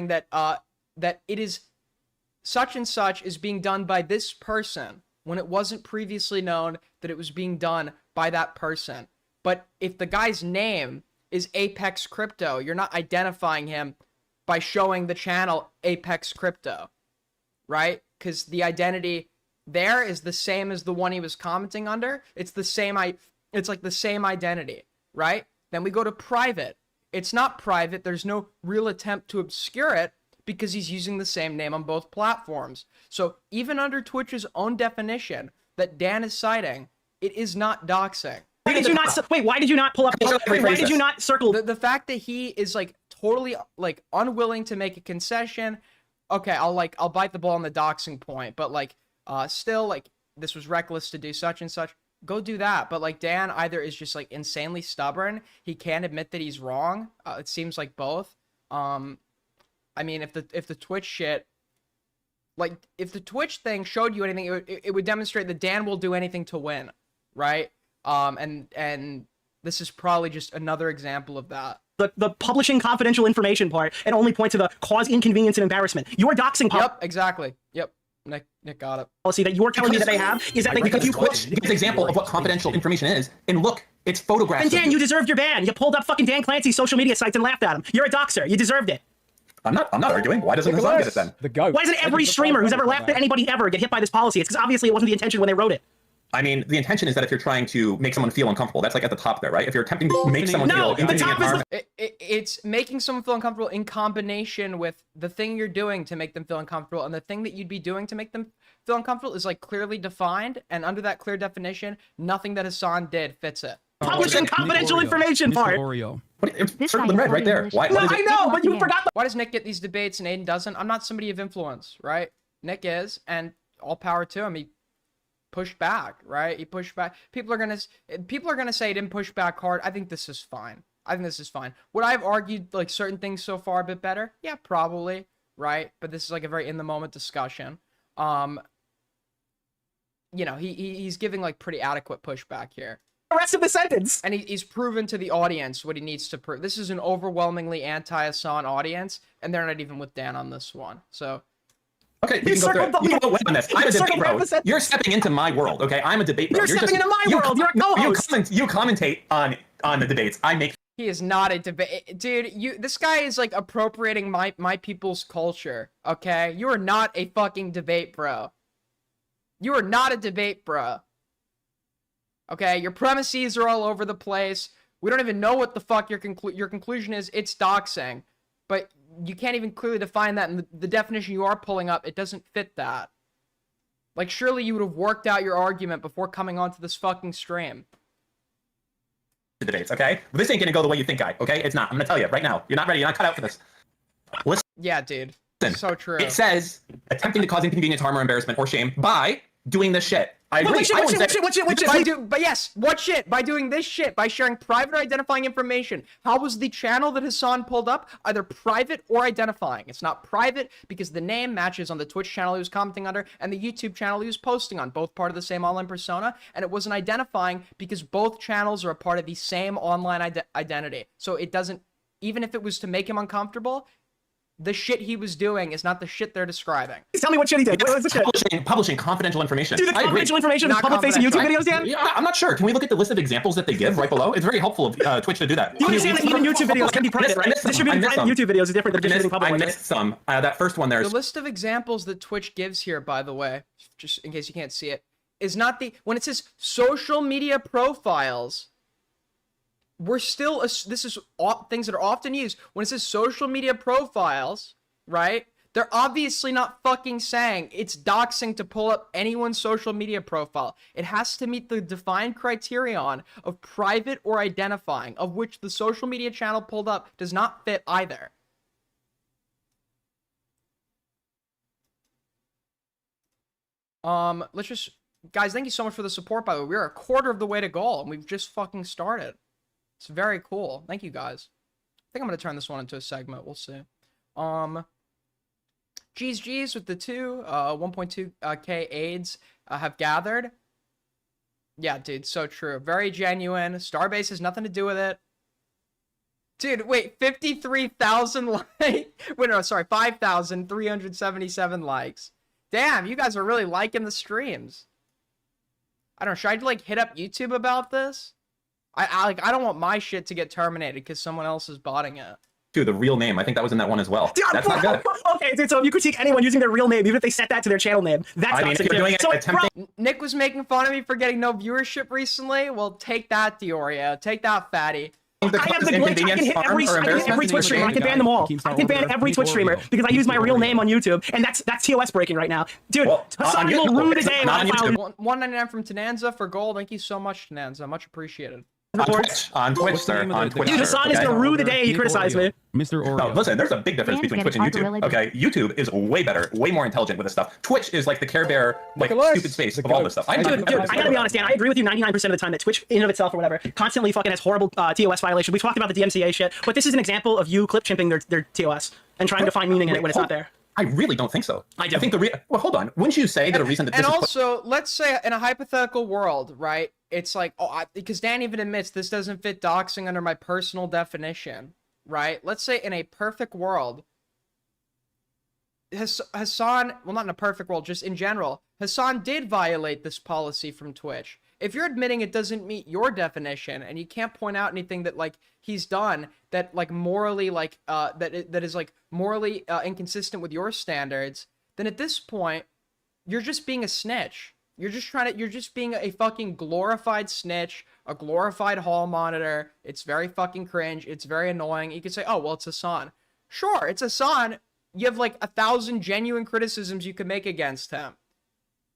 that that it is such and such is being done by this person when it wasn't previously known that it was being done by that person. But if the guy's name is Apex Crypto, you're not identifying him by showing the channel Apex Crypto, right? Because the identity there is the same as the one he was commenting under. It's the same. It's like the same identity, right? Then we go to private. It's not private. There's no real attempt to obscure it because he's using the same name on both platforms. So even under Twitch's own definition that Dan is citing, it is not doxing. Why did you not? Wait, why did you not pull up? Wait, why did you not circle? The fact that he is like totally like unwilling to make a concession. Okay, I'll bite the ball on the doxing point, but like still like this was reckless to do such and such. Go do that. But like Dan either is just like insanely stubborn. He can't admit that he's wrong. It seems like both. I mean, if the Twitch shit, like if the Twitch thing showed you anything, it would demonstrate that Dan will do anything to win, right? And this is probably just another example of that. The publishing confidential information part and only point to the cause inconvenience and embarrassment. Your doxing Yep, exactly. Yep. Nick got it. Policy that you're telling me that they have is that because Twitch gives an example of what confidential information is, and look, it's photographs. And Dan, you deserved your ban. You pulled up fucking Dan Clancy's social media sites and laughed at him. You're a doxer. You deserved it. I'm not arguing. Why doesn't Hassan get it then? The goat. Why doesn't every streamer who's ever laughed at anybody ever get hit by this policy? It's because obviously it wasn't the intention when they wrote it. I mean, the intention is that if you're trying to make someone feel uncomfortable, that's like at the top there, right? If you're attempting to make someone feel inconvenient harm, it's making someone feel uncomfortable in combination with the thing you're doing to make them feel uncomfortable, and the thing that you'd be doing to make them feel uncomfortable is like clearly defined, and under that clear definition, nothing that Hassan did fits it. Publishing confidential information part. Oreo. it's circled in red right there. Why? No, I know, but you forgot the. Why does Nick get these debates and Aiden doesn't? I'm not somebody of influence, right? Nick is, and all power to him. He pushed back, right? He pushed back. People are gonna say he didn't push back hard. I think this is fine. Would I have argued like certain things so far a bit better? Yeah, probably, right? But this is like a very in the moment discussion. You know, he's giving like pretty adequate pushback here. The rest of the sentence. And he's proven to the audience what he needs to prove. This is an overwhelmingly anti-Hassan audience, and they're not even with Dan on this one. So. Okay, you can go through it. You can go on this. I'm a debate bro. You're stepping into my world, okay? I'm a debate bro. You're stepping into my world. You're a co-host. You commentate on the debates. I make. He is not a debate, dude. This guy is like appropriating my people's culture. Okay, you are not a fucking debate bro. You are not a debate bro. Okay, your premises are all over the place. We don't even know what the fuck your conclusion is. It's doxing, but you can't even clearly define that, and the definition you are pulling up, it doesn't fit that. Like, surely you would have worked out your argument before coming onto this fucking stream. The debates, okay? But this ain't gonna go the way you think, guy. Okay, it's not. I'm gonna tell you right now. You're not ready. You're not cut out for this. Listen. Yeah, dude. So true. It says attempting to cause inconvenience, harm, or embarrassment or shame by doing this shit. I agree. What shit? By doing this shit, by sharing private or identifying information. How was the channel that Hassan pulled up either private or identifying? It's not private because the name matches on the Twitch channel he was commenting under and the YouTube channel he was posting on, both part of the same online persona, and it wasn't identifying because both channels are a part of the same online identity. So it doesn't, even if it was to make him uncomfortable, the shit he was doing is not the shit they're describing. Tell me what shit he did. What's the shit? Publishing confidential information. Dude, the I agree. confidential information of Not public-facing YouTube confidential. videos, Dan? Yeah, I'm not sure. Can we look at the list of examples that they give right below? It's very helpful of Twitch to do that. You understand that even YouTube videos can be private, right? Distributing private YouTube videos is different than distributing public I ones. missed some. That first one there The is list of examples that Twitch gives here, by the way, just in case you can't see it, is not the when it says social media profiles. We're still this is things that are often used when it says social media profiles, right? They're obviously not fucking saying it's doxing to pull up anyone's social media profile. It has to meet the defined criterion of private or identifying, of which the social media channel pulled up does not fit either. Let's just, guys, thank you so much for the support, by the way. We're a quarter of the way to goal, and we've just fucking started. It's very cool. Thank you, guys. I think I'm gonna turn this one into a segment. We'll see. G's with the 1.2k AIDS have gathered. Yeah, dude, so true. Very genuine. Starbase has nothing to do with it. Dude, wait, 53,000 likes. Wait, no, sorry, 5,377 likes. Damn, you guys are really liking the streams. I don't know, should I like hit up YouTube about this? I don't want my shit to get terminated because someone else is botting it. Dude, the real name. I think that was in that one as well. Dude, That's not good. Okay, dude, so if you critique anyone using their real name, even if they set that to their channel name, that's I mean, if you're doing it attempting. Nick was making fun of me for getting no viewership recently. Well, take that, Diorio. Take that, fatty. I have the glitch. I can hit every Twitch streamer. I can ban them all. I can ban every Twitch streamer because I use my real name on YouTube, and that's TOS breaking right now, dude. Hassan will rue the day when I file. $1.99 from Tananza for gold. Thank you so much, Tananza. Much appreciated. On Twitch, sir. On Twitch. Dude, Hassan is gonna rue the day he criticized me. Mr. Oreo. No, listen, there's a big difference between Twitch and YouTube. Okay, YouTube is way better, way more intelligent with this stuff. Twitch is like the Care Bear, like stupid space of all this stuff. Dude, I gotta be honest, Dan. I agree with you 99% of the time that Twitch, in and of itself or whatever, constantly fucking has horrible TOS violations. We talked about the DMCA shit, but this is an example of you clip chimping their TOS and trying to find meaning in it when it's not there. I really don't think so. I do. I think well, hold on. Wouldn't you say that a reason that this and is also, let's say in a hypothetical world, right? It's like, because Dan even admits this doesn't fit doxing under my personal definition, right? Let's say in a perfect world, Hassan, well, not in a perfect world, just in general, Hassan did violate this policy from Twitch. If you're admitting it doesn't meet your definition and you can't point out anything that like he's done that like morally like that is like morally inconsistent with your standards, then at this point you're just being a snitch. You're just being a fucking glorified snitch, a glorified hall monitor. It's very fucking cringe. It's very annoying. You could say, oh, well, it's Hassan. Sure, it's Hassan. You have like 1,000 genuine criticisms you could make against him.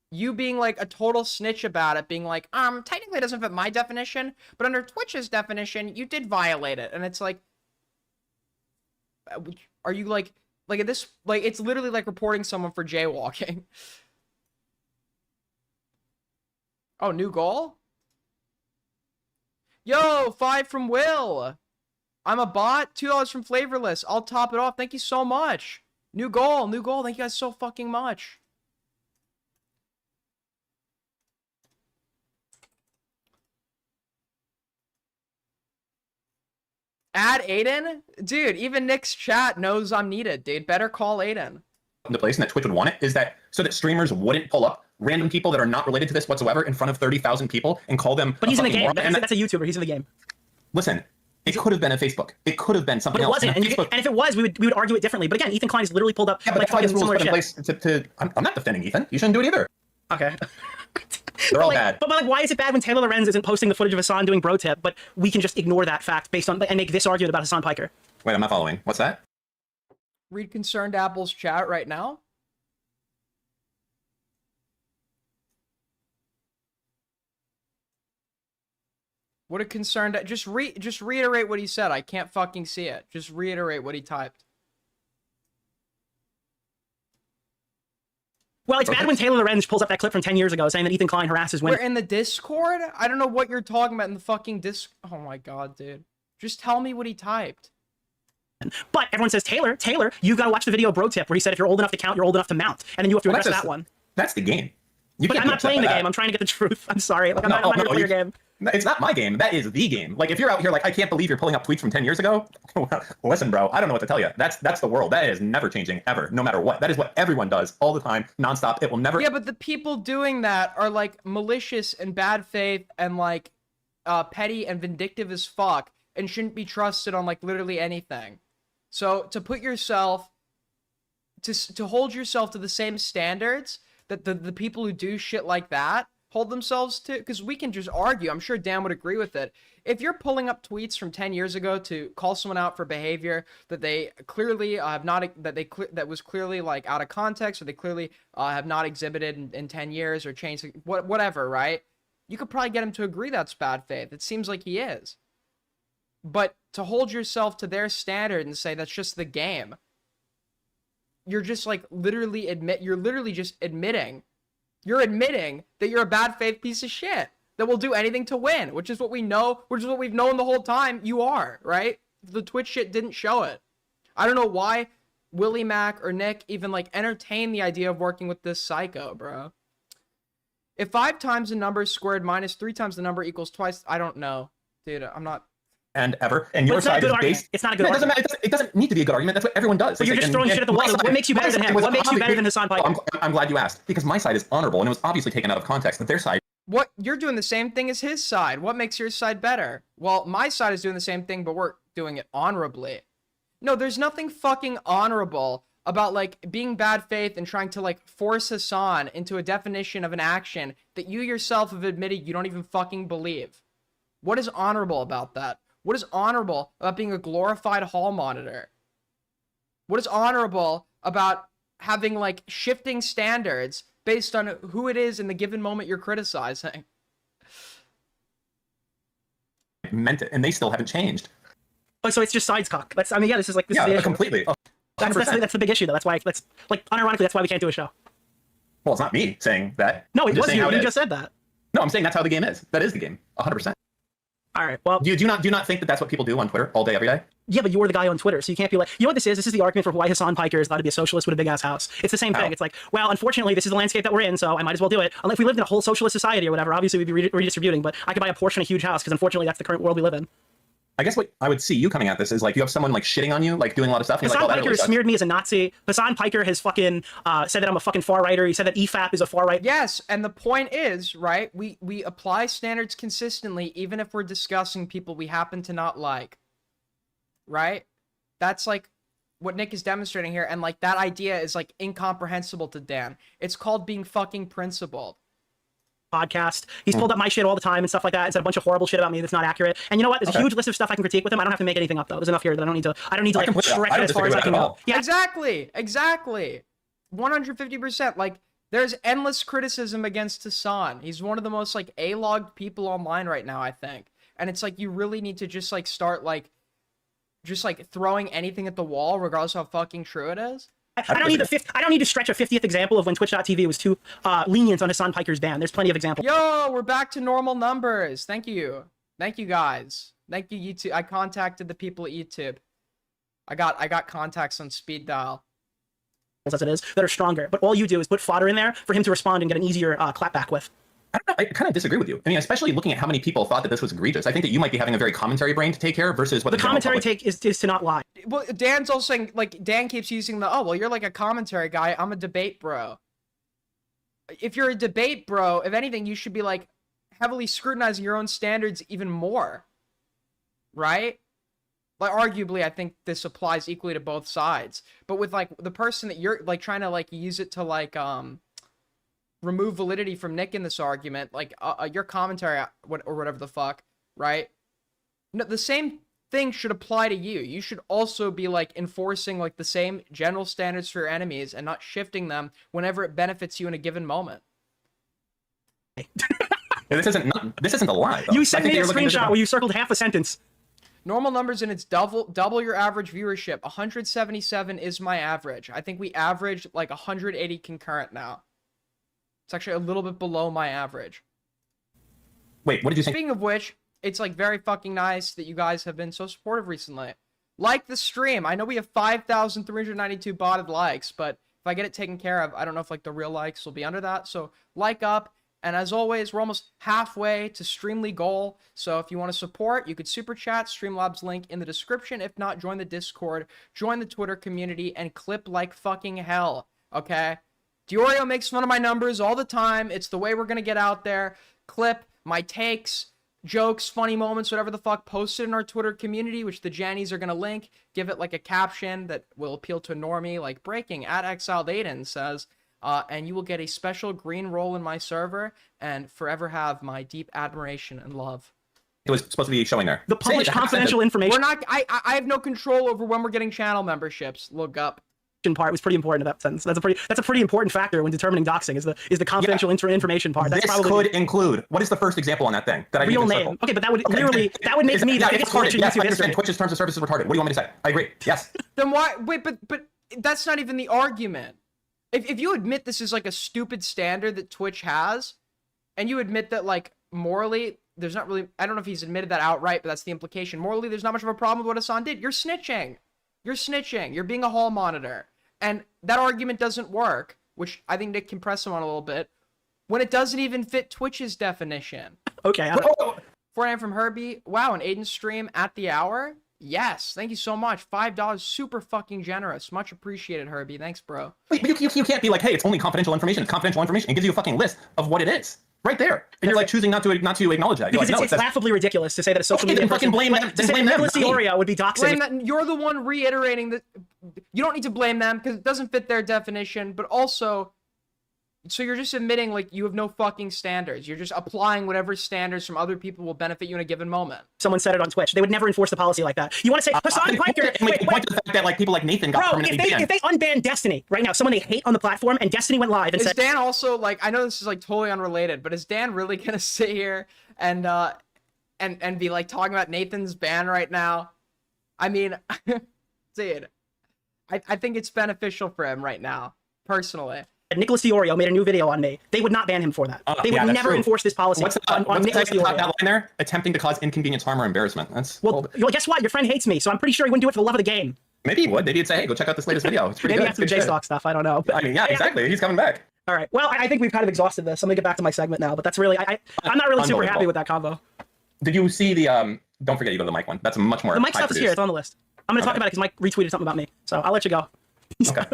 You being like a total snitch about it, being like, technically it doesn't fit my definition, but under Twitch's definition, you did violate it. And it's like, are you like at this, like, it's literally like reporting someone for jaywalking. Oh, new goal? Yo, 5 from Will. I'm a bot. $2 from Flavorless. I'll top it off. Thank you so much. New goal. New goal. Thank you guys so fucking much. Add Aiden? Dude, even Nick's chat knows I'm needed, dude. Better call Aiden. The place and that Twitch would want it is that so that streamers wouldn't pull up random people that are not related to this whatsoever in front of 30,000 people and call them. But he's in the game. That's a YouTuber. He's in the game. Listen, it could have been a Facebook. It could have been something else. But it wasn't. And if it was, we would argue it differently. But again, Ethan Klein has literally pulled up like fucking similar shit. I'm not defending Ethan. You shouldn't do it either. Okay. They're all bad. But like, why is it bad when Taylor Lorenz isn't posting the footage of Hassan doing bro tip, but we can just ignore that fact based on and make this argument about Hassan Piker? Wait, I'm not following. What's that? Read Concerned Apple's chat right now. What a concerned... Just reiterate what he said. I can't fucking see it. Just reiterate what he typed. Well, it's bad when Taylor Lorenz pulls up that clip from 10 years ago saying that Ethan Klein harasses women. We're in the Discord? I don't know what you're talking about in the fucking Oh my god, dude. Just tell me what he typed. But everyone says, Taylor, you gotta watch the video bro tip where he said if you're old enough to count, you're old enough to mount. And then you have to address that one. That's the game. But I'm not playing the game. I'm trying to get the truth. I'm sorry. Like, I'm not here to play your game. It's not my game. That is the game. Like, if you're out here like, I can't believe you're pulling up tweets from 10 years ago. Listen, bro, I don't know what to tell you. That's the world. That is never changing ever, no matter what. That is what everyone does all the time, nonstop. It will never. Yeah, but the people doing that are like malicious and bad faith and like petty and vindictive as fuck and shouldn't be trusted on like literally anything. So to put yourself to hold yourself to the same standards that the people who do shit like that hold themselves to, because we can just argue. I'm sure Dan would agree with it. If you're pulling up tweets from 10 years ago to call someone out for behavior that they clearly have not, that was clearly like out of context, or they clearly have not exhibited in 10 years or changed, whatever, right? You could probably get him to agree that's bad faith. It seems like he is. But to hold yourself to their standard and say that's just the game, you're just like you're literally just admitting that you're a bad faith piece of shit that will do anything to win, which is what we know, which is what we've known the whole time you are, right? The Twitch shit didn't show it. I don't know why Willie Mac or Nick even like entertain the idea of working with this psycho, bro. If 5 times the number squared minus 3 times the number equals twice, I don't know. Dude, I'm not... And ever. And your side is based... It's not a good argument. argument. It doesn't need to be a good argument. That's what everyone does. But you're just throwing shit at the wall. What makes you better than him? What makes you better than Hassan Piker? I'm glad you asked, because my side is honorable, and it was obviously taken out of context, but their side... What? You're doing the same thing as his side. What makes your side better? Well, my side is doing the same thing, but we're doing it honorably. No, there's nothing fucking honorable about, like, being bad faith and trying to, like, force Hassan into a definition of an action that you yourself have admitted you don't even fucking believe. What is honorable about that? What is honorable about being a glorified hall monitor? What is honorable about having, like, shifting standards based on who it is in the given moment you're criticizing? Meant it, and they still haven't changed. Oh, so it's just sides cock. This is the issue. Completely. That's the big issue, though. That's why, like, unironically, that's why we can't do a show. Well, it's not me saying that. No, it I'm was you. You is. just said that. No, I'm saying that's how the game is. That is the game. 100%. All right, well... Do you not think that that's what people do on Twitter all day, every day? Yeah, but you were the guy on Twitter, so you can't be like... You know what this is? This is the argument for why Hassan Piker is allowed to be a socialist with a big-ass house. It's the same thing. It's like, well, unfortunately, this is the landscape that we're in, so I might as well do it. Unless we lived in a whole socialist society or whatever, obviously we'd be redistributing, but I could buy a Porsche and a huge house, because unfortunately that's the current world we live in. I guess what I would see you coming at this is like you have someone like shitting on you, like doing a lot of stuff. And Hassan like, Piker has smeared me as a Nazi. Hassan Piker has fucking said that I'm a fucking far righter. He said that EFAP is a far right. Yes, and the point is, right, we apply standards consistently even if we're discussing people we happen to not like. Right? That's like what Nick is demonstrating here, and like that idea is like incomprehensible to Dan. It's called being fucking principled. Podcast. He's pulled up my shit all the time and stuff like that and said a bunch of horrible shit about me that's not accurate. And you know what? There's a huge list of stuff I can critique with him. I don't have to make anything up though. There's enough here that I don't need to like stretch it as far as I can go. Yeah, exactly. 150%. Like there's endless criticism against Hassan. He's one of the most like A-logged people online right now, I think. And it's like you really need to just like start like just like throwing anything at the wall regardless of how fucking true it is. I don't need to stretch a 50th example of when Twitch.tv was too lenient on Hassan Piker's ban. There's plenty of examples. Yo, we're back to normal numbers. Thank you, guys. Thank you, YouTube. I contacted the people at YouTube. I got contacts on speed dial. As it is, that are stronger. But all you do is put fodder in there for him to respond and get an easier clapback with. I don't know. I kind of disagree with you. I mean, especially looking at how many people thought that this was egregious. I think that you might be having a very commentary brain to take care of versus what the commentary take is to not lie. Well, Dan's also saying, like, Dan keeps using well, you're like a commentary guy. I'm a debate bro. If you're a debate bro, if anything, you should be, like, heavily scrutinizing your own standards even more. Right? Like, arguably, I think this applies equally to both sides. But with, like, the person that you're, like, trying to, like, use it to, like, remove validity from Nick in this argument, like your commentary or whatever the fuck, right? No, the same thing should apply to you. You should also be like enforcing like the same general standards for your enemies and not shifting them whenever it benefits you in a given moment. This isn't a lie, though. You sent me a screenshot where you circled half a sentence. Normal numbers, and it's double your average viewership. 177 is my average. I think we average like 180 concurrent now. It's actually a little bit below my average. Wait, what did you say? Speaking of which, it's like very fucking nice that you guys have been so supportive recently. Like the stream. I know we have 5,392 botted likes, but if I get it taken care of, I don't know if like the real likes will be under that. So like up And as always, we're almost halfway to Streamly goal. So if you want to support, you could super chat. Streamlabs link in the description. If not, join the Discord, join the Twitter community, and clip like fucking hell. Okay? Diorio makes fun of my numbers all the time. It's the way we're gonna get out there. Clip my takes, jokes, funny moments, whatever the fuck, post it in our Twitter community, which the Jannies are gonna link. Give it like a caption that will appeal to a normie, like breaking at Exiled Aiden says. And you will get a special green role in my server and forever have my deep admiration and love. It was supposed to be showing there. The published confidential information We're not. I have no control over when we're getting channel memberships. Look up. part was pretty important in that sentence. That's a pretty important factor when determining doxing. Is the confidential information part. That's this probably could include. What is the first example on that thing? That I real didn't name. circle? Okay, but that would literally that would make me the biggest glitch in Yes, I YouTube understand. history. Twitch's terms of service is retarded. What do you want me to say? I agree. Yes. Then why? Wait, but that's not even the argument. If you admit this is like a stupid standard that Twitch has, and you admit that like morally there's not really, I don't know if he's admitted that outright, but that's the implication. Morally, there's not much of a problem with what Hassan did. You're snitching. You're snitching. You're being a hall monitor. And that argument doesn't work, which I think Nick can press him on a little bit, when it doesn't even fit Twitch's definition. Okay. 4 from Herbie. Wow, an Aiden stream at the hour? Yes, thank you so much. $5, super fucking generous. Much appreciated, Herbie. Thanks, bro. Wait, but you can't be like, hey, it's only confidential information. It's confidential information. It gives you a fucking list of what it is. Right there. And you're like choosing not to acknowledge that. You're Because like, no, it's laughably ridiculous to say that a social okay, media then fucking blame them. Then blame them. Nicholas Diorio would be doxing. Blame that. You're the one reiterating that. You don't need to blame them because it doesn't fit their definition, but also, so you're just admitting like you have no fucking standards. You're just applying whatever standards from other people will benefit you in a given moment. Someone said it on Twitch. They would never enforce the policy like that. You want to say Hassan Piker? Point to the fact that like people like Nathan got permanently banned. If they unban Destiny right now, someone they hate on the platform, and Destiny went live and Is said, Dan also like? I know this is like totally unrelated, but is Dan really gonna sit here and be like talking about Nathan's ban right now? I mean, dude, I think it's beneficial for him right now, personally. Nicholas Diorio made a new video on me, they would not ban him for that. They would never enforce this policy on Nicholas Diorio. That line there? Attempting to cause inconvenience, harm, or embarrassment. That's well, guess what? Your friend hates me, so I'm pretty sure he wouldn't do it for the love of the game. Maybe he would. Maybe he'd say, hey, go check out this latest video. It's pretty Maybe good. that's some J-Stock stuff. I don't know. I mean, yeah, exactly. He's coming back. All right. Well, I think we've kind of exhausted this. I'm gonna get back to my segment now, but that's really, I'm not really super happy with that combo. Did you see the, don't forget you go to the mic one. That's much more The mic stuff is here. It's on the list. I'm gonna talk about it because Mike retweeted something about me, so I'll let you go. Okay.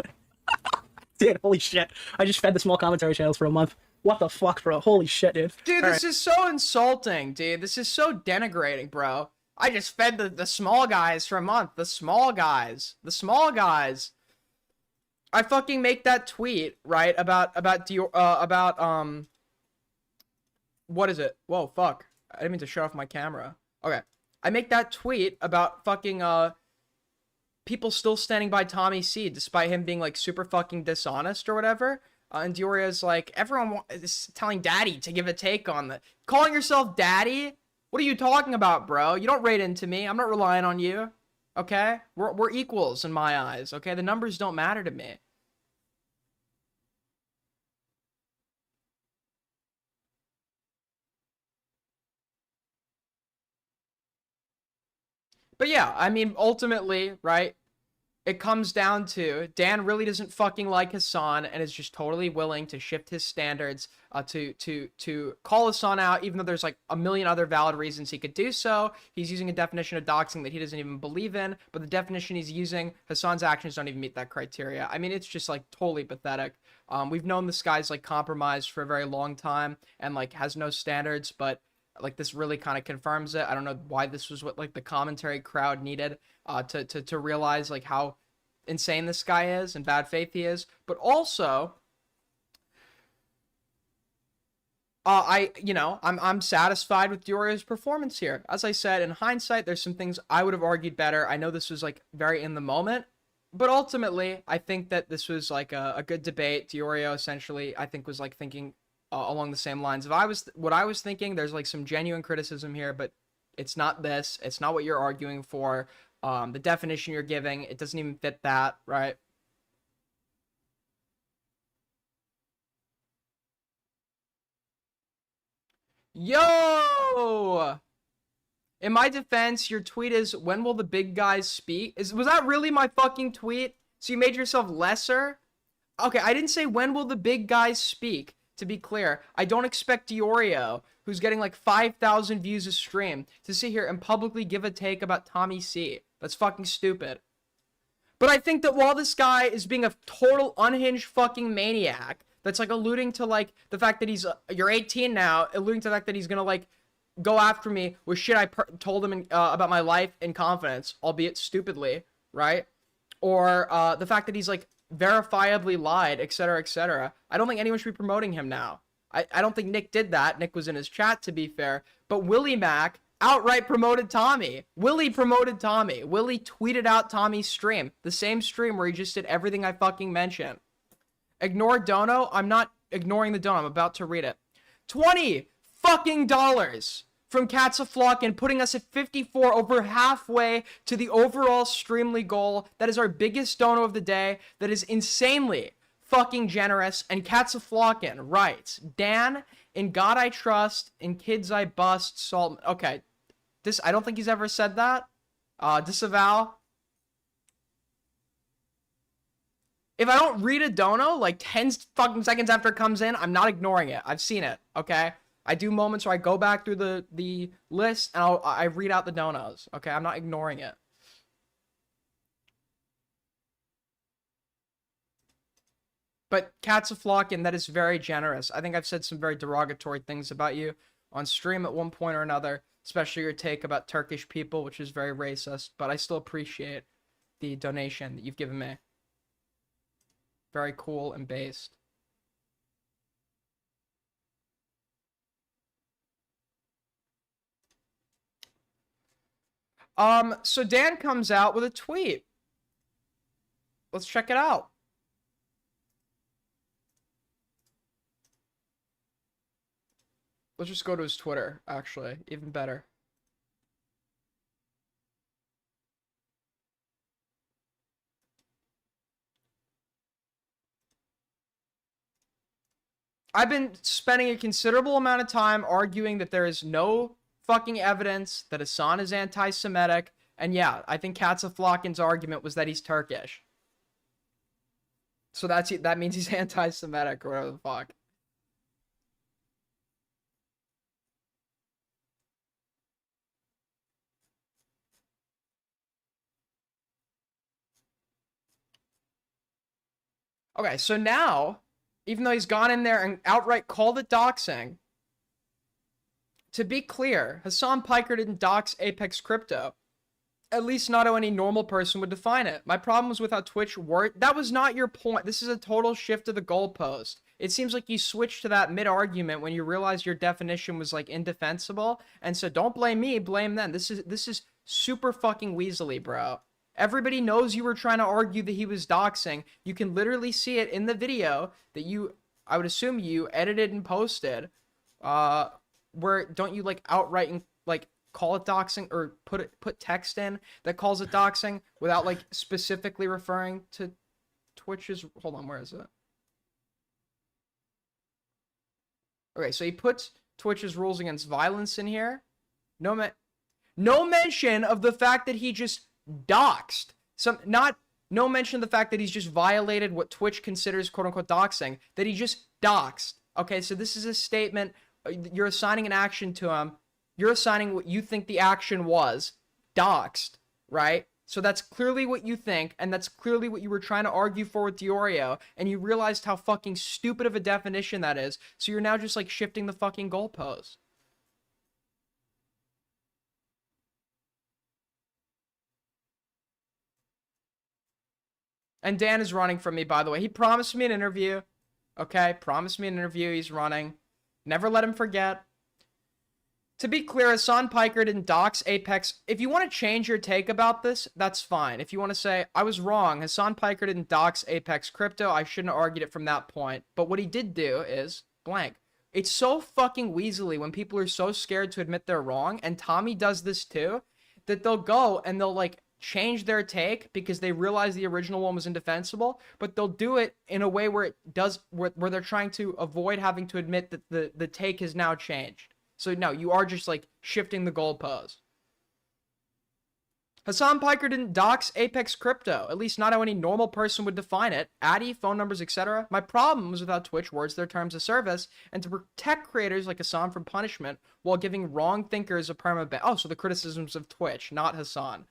Dude, holy shit. I just fed the small commentary channels for a month. What the fuck, bro? Holy shit, dude. Dude, this is so insulting, dude. This is so denigrating, bro. I just fed the small guys for a month. The small guys. The small guys. I fucking make that tweet, right? About what is it? Whoa, fuck. I didn't mean to shut off my camera. Okay. I make that tweet about fucking, people still standing by Tommy C despite him being like super fucking dishonest or whatever. And Dioria's like, everyone is telling Daddy to give a take on that. Calling yourself Daddy? What are you talking about, bro? You don't rate into me. I'm not relying on you. Okay? We're equals in my eyes. Okay? The numbers don't matter to me. But yeah, I mean, ultimately, right? It comes down to Dan really doesn't fucking like Hassan and is just totally willing to shift his standards to call Hassan out, even though there's like a million other valid reasons he could do so. He's using a definition of doxing that he doesn't even believe in, but the definition he's using, Hassan's actions don't even meet that criteria. I mean, it's just like totally pathetic. We've known this guy's like compromised for a very long time and like has no standards, but like this really kind of confirms it. I don't know why this was what like the commentary crowd needed to realize like how insane this guy is and bad faith he is. But also, I'm satisfied with Diorio's performance here. As I said, in hindsight, there's some things I would have argued better. I know this was like very in the moment, but ultimately, I think that this was like a good debate. Diorio essentially, I think, was like thinking along the same lines. If I was what I was thinking, there's like some genuine criticism here, but it's not this. It's not what you're arguing for. The definition you're giving, it doesn't even fit that, right? Yo! In my defense, your tweet is, when will the big guys speak? Was that really my fucking tweet? So you made yourself lesser? Okay, I didn't say when will the big guys speak. to be clear, I don't expect Diorio, who's getting like 5,000 views a stream, to sit here and publicly give a take about Tommy C. That's fucking stupid. But I think that while this guy is being a total unhinged fucking maniac, that's like alluding to like the fact that he's, you're 18 now, alluding to the fact that he's gonna like go after me with shit I told him about my life in confidence, albeit stupidly, right? Or the fact that he's like verifiably lied, etc., etc. I don't think anyone should be promoting him now. I don't think Nick did that. Nick was in his chat, to be fair. But Willie Mac outright promoted Tommy. Willie promoted Tommy. Willie tweeted out Tommy's stream. The same stream where he just did everything I fucking mentioned. Ignore Dono. I'm not ignoring the Dono. I'm about to read it. $20 fucking dollars from Katzaflock, putting us at 54, over halfway to the overall Streamly goal. That is our biggest dono of the day. That is insanely fucking generous. And Katzaflock writes, Dan, in God I trust, in kids I bust, salt. Okay, this, I don't think he's ever said that. Disavow. If I don't read a dono like 10 fucking seconds after it comes in, I'm not ignoring it. I've seen it, okay? I do moments where I go back through the list and I read out the donos. Okay, I'm not ignoring it. But Katzaflock, that is very generous. I think I've said some very derogatory things about you on stream at one point or another, especially your take about Turkish people, which is very racist. But I still appreciate the donation that you've given me. Very cool and based. So Dan comes out with a tweet. Let's check it out. Let's just go to his Twitter, actually. Even better. I've been spending a considerable amount of time arguing that there is no fucking evidence that Hassan is anti-Semitic, and yeah, I think Katzaflockin's argument was that he's Turkish. So that means he's anti-Semitic or whatever the fuck. Okay, so now, even though he's gone in there and outright called it doxing, to be clear, Hassan Piker didn't dox Apex Crypto. At least not how any normal person would define it. My problem was with how Twitch worked. That was not your point. This is a total shift of the goalpost. It seems like you switched to that mid-argument when you realized your definition was like indefensible. And so don't blame me, blame them. This is super fucking weaselly, bro. Everybody knows you were trying to argue that he was doxing. You can literally see it in the video that I would assume you edited and posted. Where don't you like outright and like call it doxing or put text in that calls it doxing without like specifically referring to Twitch's, hold on, where is it? Okay, so he puts Twitch's rules against violence in here. No mention of the fact that he just doxed. No mention of the fact that he's just violated what Twitch considers quote unquote doxing, that he just doxed. Okay, so this is a statement. You're assigning an action to him. You're assigning what you think the action was. Doxed, right? So that's clearly what you think, and that's clearly what you were trying to argue for with Diorio, and you realized how fucking stupid of a definition that is, so you're now just like shifting the fucking goalpost. And Dan is running from me, by the way. He promised me an interview. Okay, promised me an interview. He's running. Never let him forget. To be clear, Hassan Piker didn't dox Apex. If you want to change your take about this, that's fine. If you want to say, I was wrong, Hassan Piker didn't dox Apex Crypto, I shouldn't have argued it from that point. But what he did do is, blank. It's so fucking weaselly when people are so scared to admit they're wrong, and Tommy does this too, that they'll go and they'll like change their take because they realize the original one was indefensible, but they'll do it in a way where it does where they're trying to avoid having to admit that the take has now changed. So no, you are just like shifting the goalpost. Hassan Piker didn't dox Apex Crypto, at least not how any normal person would define it. Addy, phone numbers, etc. My problem was without Twitch words their terms of service, and to protect creators like Hassan from punishment while giving wrong thinkers a perma ban. Oh, so the criticisms of Twitch, not Hassan.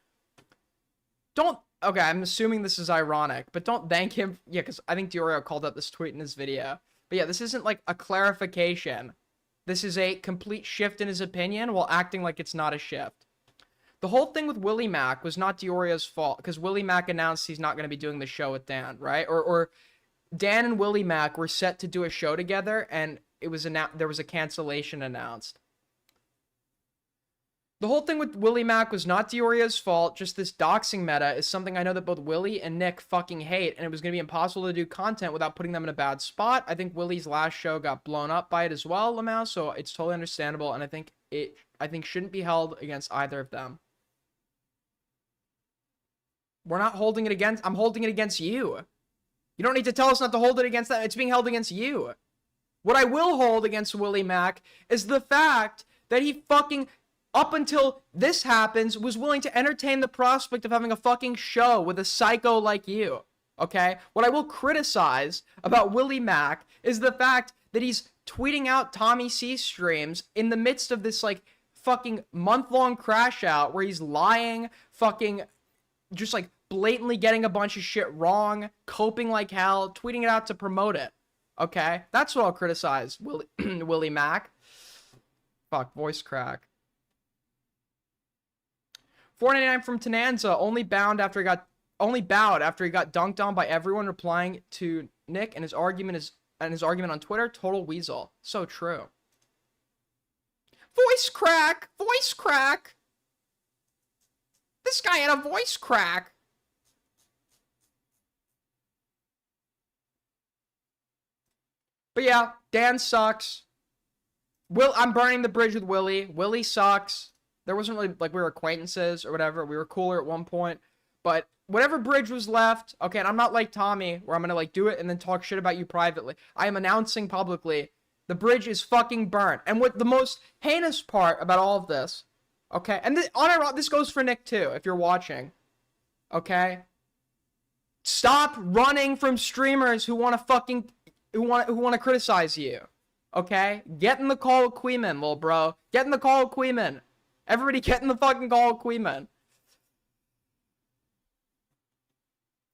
Okay, I'm assuming this is ironic, but don't thank him. Yeah, because I think Diorio called out this tweet in his video. But yeah, this isn't like a clarification. This is a complete shift in his opinion while acting like it's not a shift. The whole thing with Willie Mack was not Diorio's fault, because Willie Mack announced he's not going to be doing the show with Dan, right? Or Dan and Willie Mack were set to do a show together, and it was there was a cancellation announced. The whole thing with Willie Mack was not Diorio's fault, just this doxing meta is something I know that both Willie and Nick fucking hate, and it was going to be impossible to do content without putting them in a bad spot. I think Willie's last show got blown up by it as well, Lamau, so it's totally understandable, and I think shouldn't be held against either of them. We're not holding it against... I'm holding it against you. You don't need to tell us not to hold it against them. It's being held against you. What I will hold against Willie Mack is the fact that he fucking, up until this happens, was willing to entertain the prospect of having a fucking show with a psycho like you. Okay? What I will criticize about Willie Mack is the fact that he's tweeting out Tommy C streams in the midst of this, like, fucking month-long crash out where he's lying, fucking... just like blatantly getting a bunch of shit wrong, coping like hell, tweeting it out to promote it. Okay? That's what I'll criticize Willie Mack. Fuck, voice crack. 499 from Tenanza, only bowed after he got dunked on by everyone replying to Nick and his argument on Twitter, total weasel. So true. Voice crack! Voice crack! This guy had a voice crack. But yeah, Dan sucks. I'm burning the bridge with Willie. Willie sucks. There wasn't really, like, we were acquaintances or whatever. We were cooler at one point. But whatever bridge was left, okay, and I'm not like Tommy, where I'm gonna, like, do it and then talk shit about you privately. I am announcing publicly, the bridge is fucking burnt. And what the most heinous part about all of this, okay, and this goes for Nick too, if you're watching, okay? Stop running from streamers who want to criticize you, okay? Get in the call of Queeman, little bro. Get in the call of Queeman. Everybody get in the fucking call of Queeman.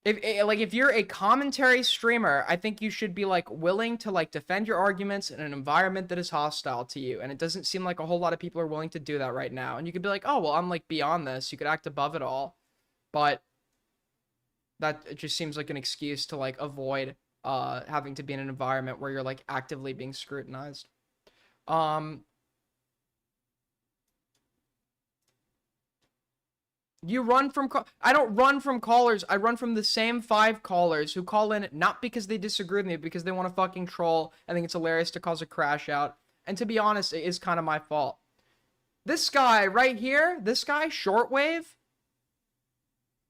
If you're a commentary streamer, I think you should be, like, willing to, like, defend your arguments in an environment that is hostile to you. And it doesn't seem like a whole lot of people are willing to do that right now. And you could be like, oh, well, I'm, like, beyond this. You could act above it all. But it just seems like an excuse to, like, avoid having to be in an environment where you're, like, actively being scrutinized. You run from... I don't run from callers. I run from the same 5 callers who call in not because they disagree with me, because they want to fucking troll. I think it's hilarious to cause a crash out. And to be honest, it is kind of my fault. This guy right here, this guy, Shortwave.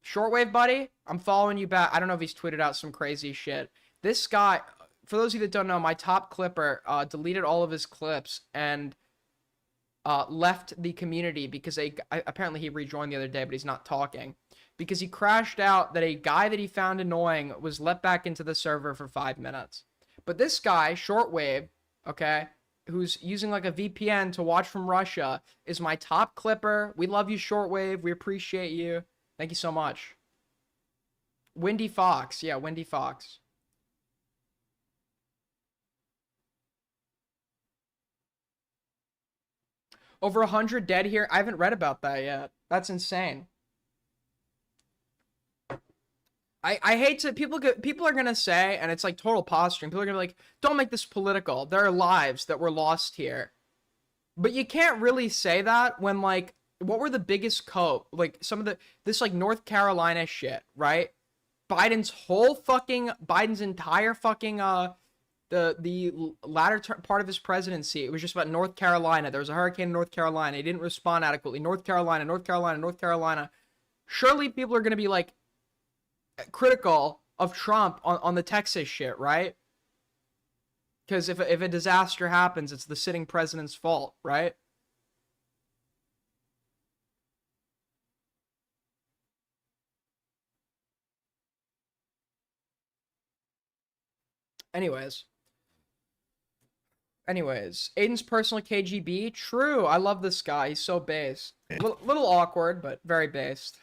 Shortwave, buddy, I'm following you back. I don't know if he's tweeted out some crazy shit. This guy, for those of you that don't know, my top clipper deleted all of his clips and... left the community because apparently he rejoined the other day, but he's not talking. Because he crashed out that a guy that he found annoying was let back into the server for 5 minutes. But this guy, Shortwave, okay, who's using like a VPN to watch from Russia, is my top clipper. We love you, Shortwave. We appreciate you. Thank you so much. Windy Fox. Yeah, Windy Fox. Over 100 dead here. I haven't read about that yet. That's insane. I hate to... People are going to say, and it's like total posturing, people are going to be like, don't make this political. There are lives that were lost here. But you can't really say that when, like, what were the biggest like, some of this, like, North Carolina shit, right? Biden's entire fucking, the latter part of his presidency, it was just about North Carolina. There was a hurricane in North Carolina. He didn't respond adequately. North Carolina. Surely people are going to be, like, critical of Trump on the Texas shit, right? Because if a disaster happens, it's the sitting president's fault, right? Anyways, Aiden's personal KGB. True, I love this guy. He's so based. Little awkward, but very based.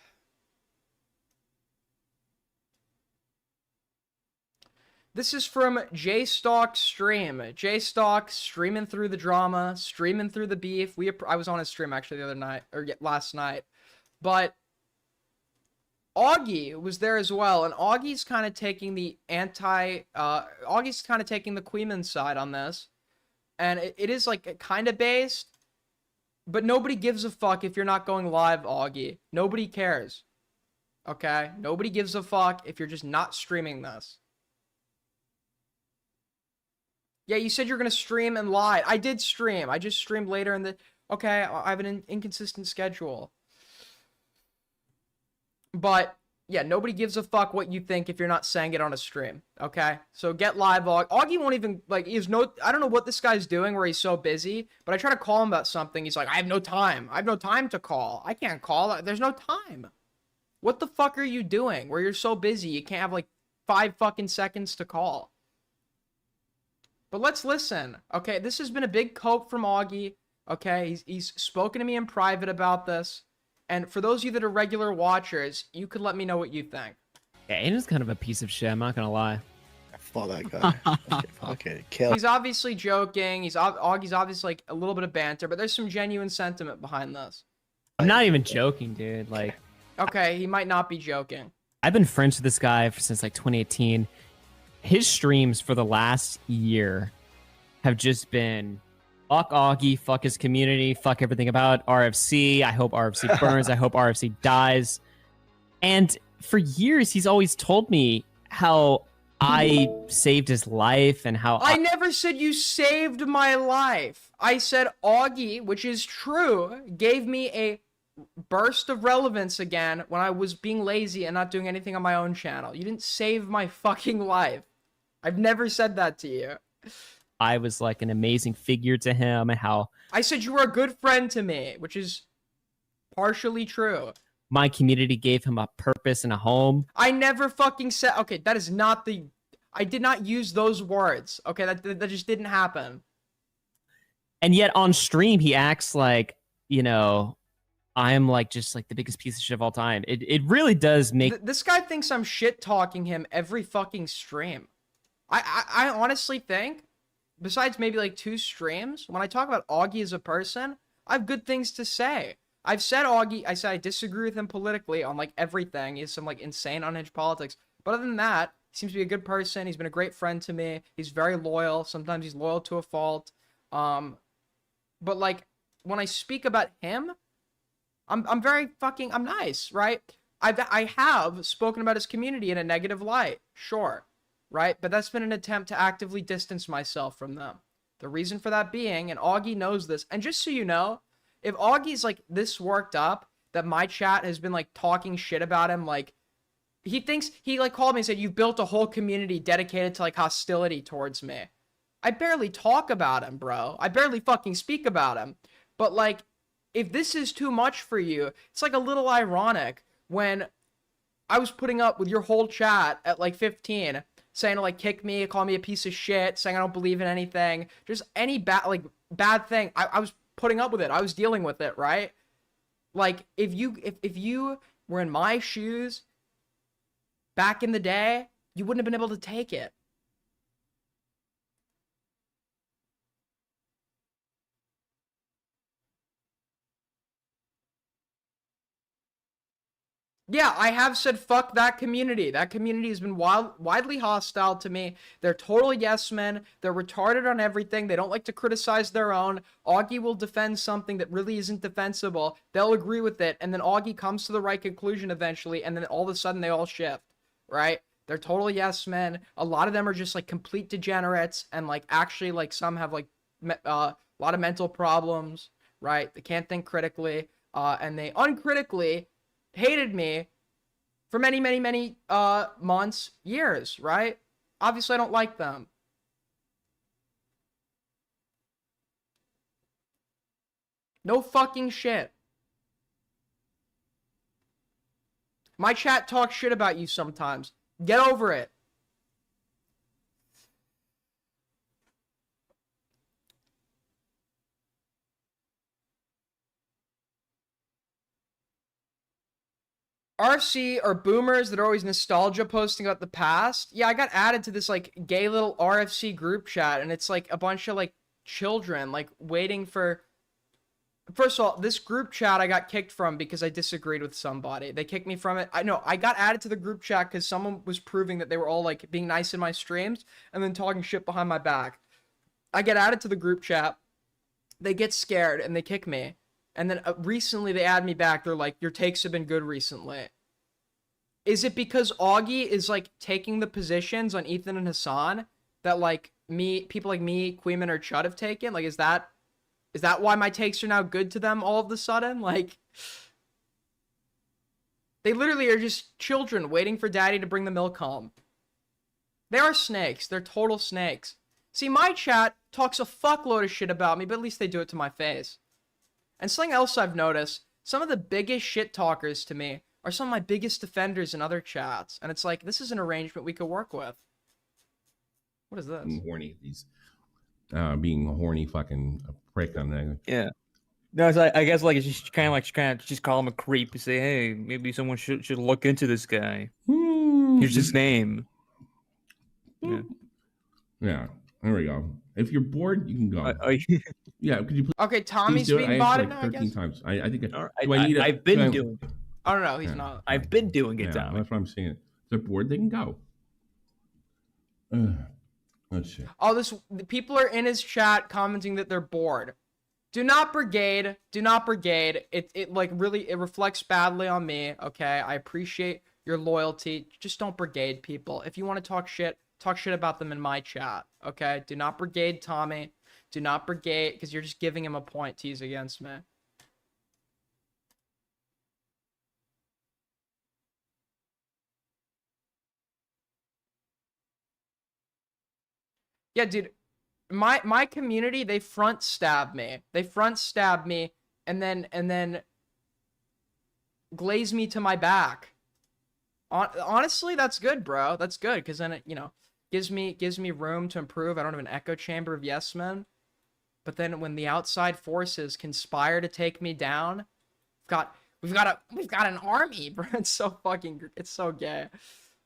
This is from JStalkStream. JStalk streaming through the drama, streaming through the beef. I was on his stream actually the other night, or last night. But Augie was there as well, and Augie's kind of taking the Augie's kind of taking the Queeman side on this. And it is like kind of based, but nobody gives a fuck if you're not going live, Augie. Nobody cares. Okay? Nobody gives a fuck if you're just not streaming this. Yeah, you said you're going to stream and lie. I did stream. I just streamed later in the... Okay, I have an inconsistent schedule. But, yeah, nobody gives a fuck what you think if you're not saying it on a stream. Okay? So get live, Augie won't even... Like, he has no... I don't know what this guy's doing where he's so busy, but I try to call him about something. He's like, I have no time. I have no time to call. I can't call. There's no time. What the fuck are you doing where you're so busy you can't have, like, 5 fucking seconds to call? But let's listen, okay? This has been a big cope from Augie, okay? He's spoken to me in private about this. And for those of you that are regular watchers, you could let me know what you think. Yeah, Aiden's kind of a piece of shit, I'm not gonna lie. I follow that guy. Fucking kill. He's obviously joking. Augie's obviously like a little bit of banter, but there's some genuine sentiment behind this. I'm not even joking, dude. Like, okay, he might not be joking. I've been friends with this guy since like 2018. His streams for the last year have just been fuck Augie, fuck his community, fuck everything about RFC. I hope RFC burns. I hope RFC dies. And for years, he's always told me how I saved his life and how I never said you saved my life. I said Augie, which is true, gave me a burst of relevance again when I was being lazy and not doing anything on my own channel. You didn't save my fucking life. I've never said that to you. I was like an amazing figure to him and how I said you were a good friend to me, which is partially true. My community gave him a purpose and a home. I never fucking said... Okay, that is not the... I did not use those words. Okay, that just didn't happen. And yet on stream, he acts like, you know, I'm like just like the biggest piece of shit of all time. It really does make... This guy thinks I'm shit-talking him every fucking stream. I honestly think, besides maybe like 2 streams, when I talk about Augie as a person, I have good things to say. I've said Augie, I said I disagree with him politically on like everything. He has some like insane unhinged politics. But other than that, he seems to be a good person. He's been a great friend to me. He's very loyal. Sometimes he's loyal to a fault. But like when I speak about him, I'm very fucking, I'm nice, right? I have spoken about his community in a negative light, sure. Right? But that's been an attempt to actively distance myself from them. The reason for that being, and Augie knows this, and just so you know, if Augie's like this worked up, that my chat has been like talking shit about him, like, he thinks, he like called me and said, you've built a whole community dedicated to like hostility towards me. I barely talk about him, bro. I barely fucking speak about him. But like, if this is too much for you, it's like a little ironic when I was putting up with your whole chat at like 15, saying to like kick me, call me a piece of shit, saying I don't believe in anything, just any bad thing. I was putting up with it. I was dealing with it, right? Like if you were in my shoes back in the day, you wouldn't have been able to take it. Yeah, I have said fuck that community. That community has been widely hostile to me. They're total yes men. They're retarded on everything. They don't like to criticize their own. Augie will defend something that really isn't defensible. They'll agree with it, and then Augie comes to the right conclusion eventually, and then all of a sudden they all shift, right? They're total yes men. A lot of them are just like complete degenerates, and like actually like some have like a lot of mental problems, right? They can't think critically, and they uncritically hated me for many months, years, right? Obviously I don't like them. No fucking shit. My chat talks shit about you sometimes. Get over it. RFC are boomers that are always nostalgia posting about the past. Yeah, I got added to this like gay little RFC group chat, and it's like a bunch of like children like waiting for. First of all, this group chat I got kicked from because I disagreed with somebody. They kicked me from it. I know I got added to the group chat because someone was proving that they were all like being nice in my streams and then talking shit behind my back. I get added to the group chat. They get scared and they kick me. And then recently they add me back. They're like, your takes have been good recently. Is it because Augie is like taking the positions on Ethan and Hassan that like people like me, Queeman, or Chud have taken? Like, is that why my takes are now good to them all of a sudden? Like, they literally are just children waiting for daddy to bring the milk home. They are snakes. They're total snakes. See, my chat talks a fuckload of shit about me, but at least they do it to my face. And something else I've noticed, some of the biggest shit talkers to me are some of my biggest defenders in other chats. And it's like, this is an arrangement we could work with. What is this? I'm horny. He's being a horny fucking prick on that. Yeah. No, it's like, I guess like it's just kind of just call him a creep and say, hey, maybe someone should look into this guy. Here's his name. Yeah. Yeah. There we go. If you're bored, you can go. Yeah. Could you please? Okay, Tommy's do it? being I botted asked now, like I 13 guess. times. I think. I've been doing it. Oh, no, he's not. I've been doing it, Yeah, Tommy. that's what I'm saying. If they're bored, they can go. Let's see. Oh, the people are in his chat commenting that they're bored. Do not brigade. Do not brigade. It like really, it reflects badly on me, okay? I appreciate your loyalty. Just don't brigade people. If you want to talk shit about them in my chat, okay? Do not brigade Tommy. Do not brigade, because you're just giving him a point to use against me. Yeah, dude. My community, they front stab me. They front stab me and then glaze me to my back. Honestly, that's good, bro. That's good, because then it, gives me room to improve. I don't have an echo chamber of yes men. But then when the outside forces conspire to take me down, we've got an army, bro. It's so gay.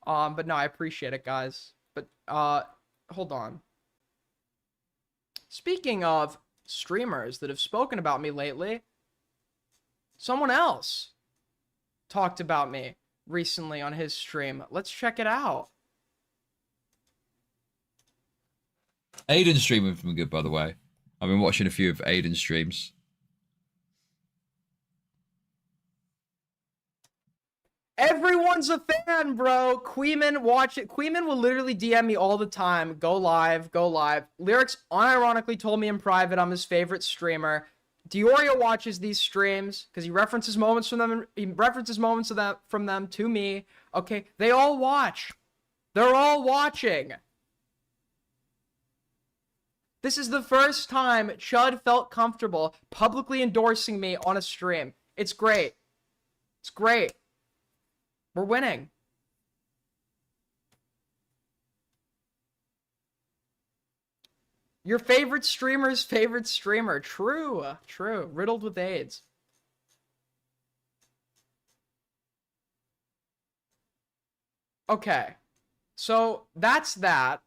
But no, I appreciate it, guys. But hold on. Speaking of streamers that have spoken about me lately, someone else talked about me recently on his stream. Let's check it out. Aiden's stream has been good, by the way. I've been watching a few of Aiden's streams. Everyone's a fan, bro. Queeman, watch it. Queeman will literally DM me all the time. Go live, go live. Lyrics unironically told me in private I'm his favorite streamer. Diorio watches these streams because he references moments from them. He references moments of that from them to me. Okay, they all watch. They're all watching. This is the first time Chud felt comfortable publicly endorsing me on a stream. It's great. It's great. We're winning. Your favorite streamer's favorite streamer. True. True. Riddled with AIDS. Okay. So that's that.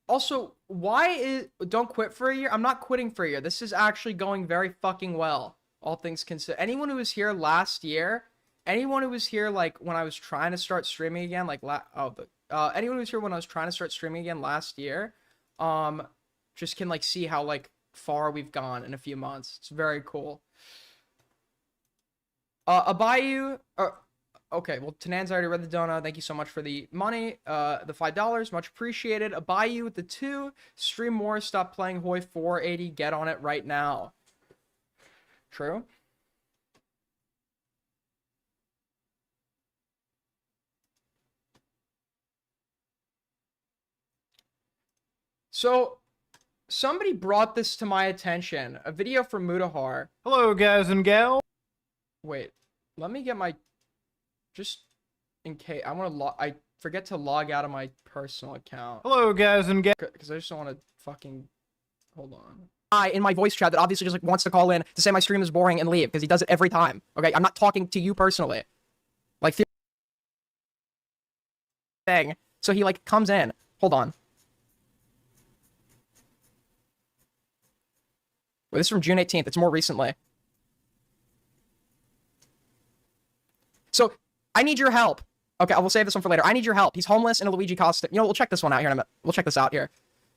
Also, don't quit for a year? I'm not quitting for a year. This is actually going very fucking well, all things considered. Anyone who was here last year, anyone who was here like when I was trying to start streaming again, anyone who was here when I was trying to start streaming again last year, just can like see how like far we've gone in a few months. It's very cool. Abayu, okay, well, Tanan's already read the donut. Thank you so much for the money. The $5, much appreciated. Abayu with the 2. Stream more, stop playing Hoi 480. Get on it right now. True. So, somebody brought this to my attention. A video from Mutahar. Hello, guys and gal. Wait, let me get my... Just in case, I forget to log out of my personal account. Hello, guys and gals. Because I just don't want to fucking... Hold on. guy in my voice chat that obviously just like wants to call in to say my stream is boring and leave because he does it every time. Okay, I'm not talking to you personally. Like thing. So he like comes in. Hold on. Wait, this is from June 18th. It's more recently. So I need your help. Okay, I will save this one for later. I need your help. He's homeless in a Luigi costume. You know, we'll check this one out here in a minute. We'll check this out here.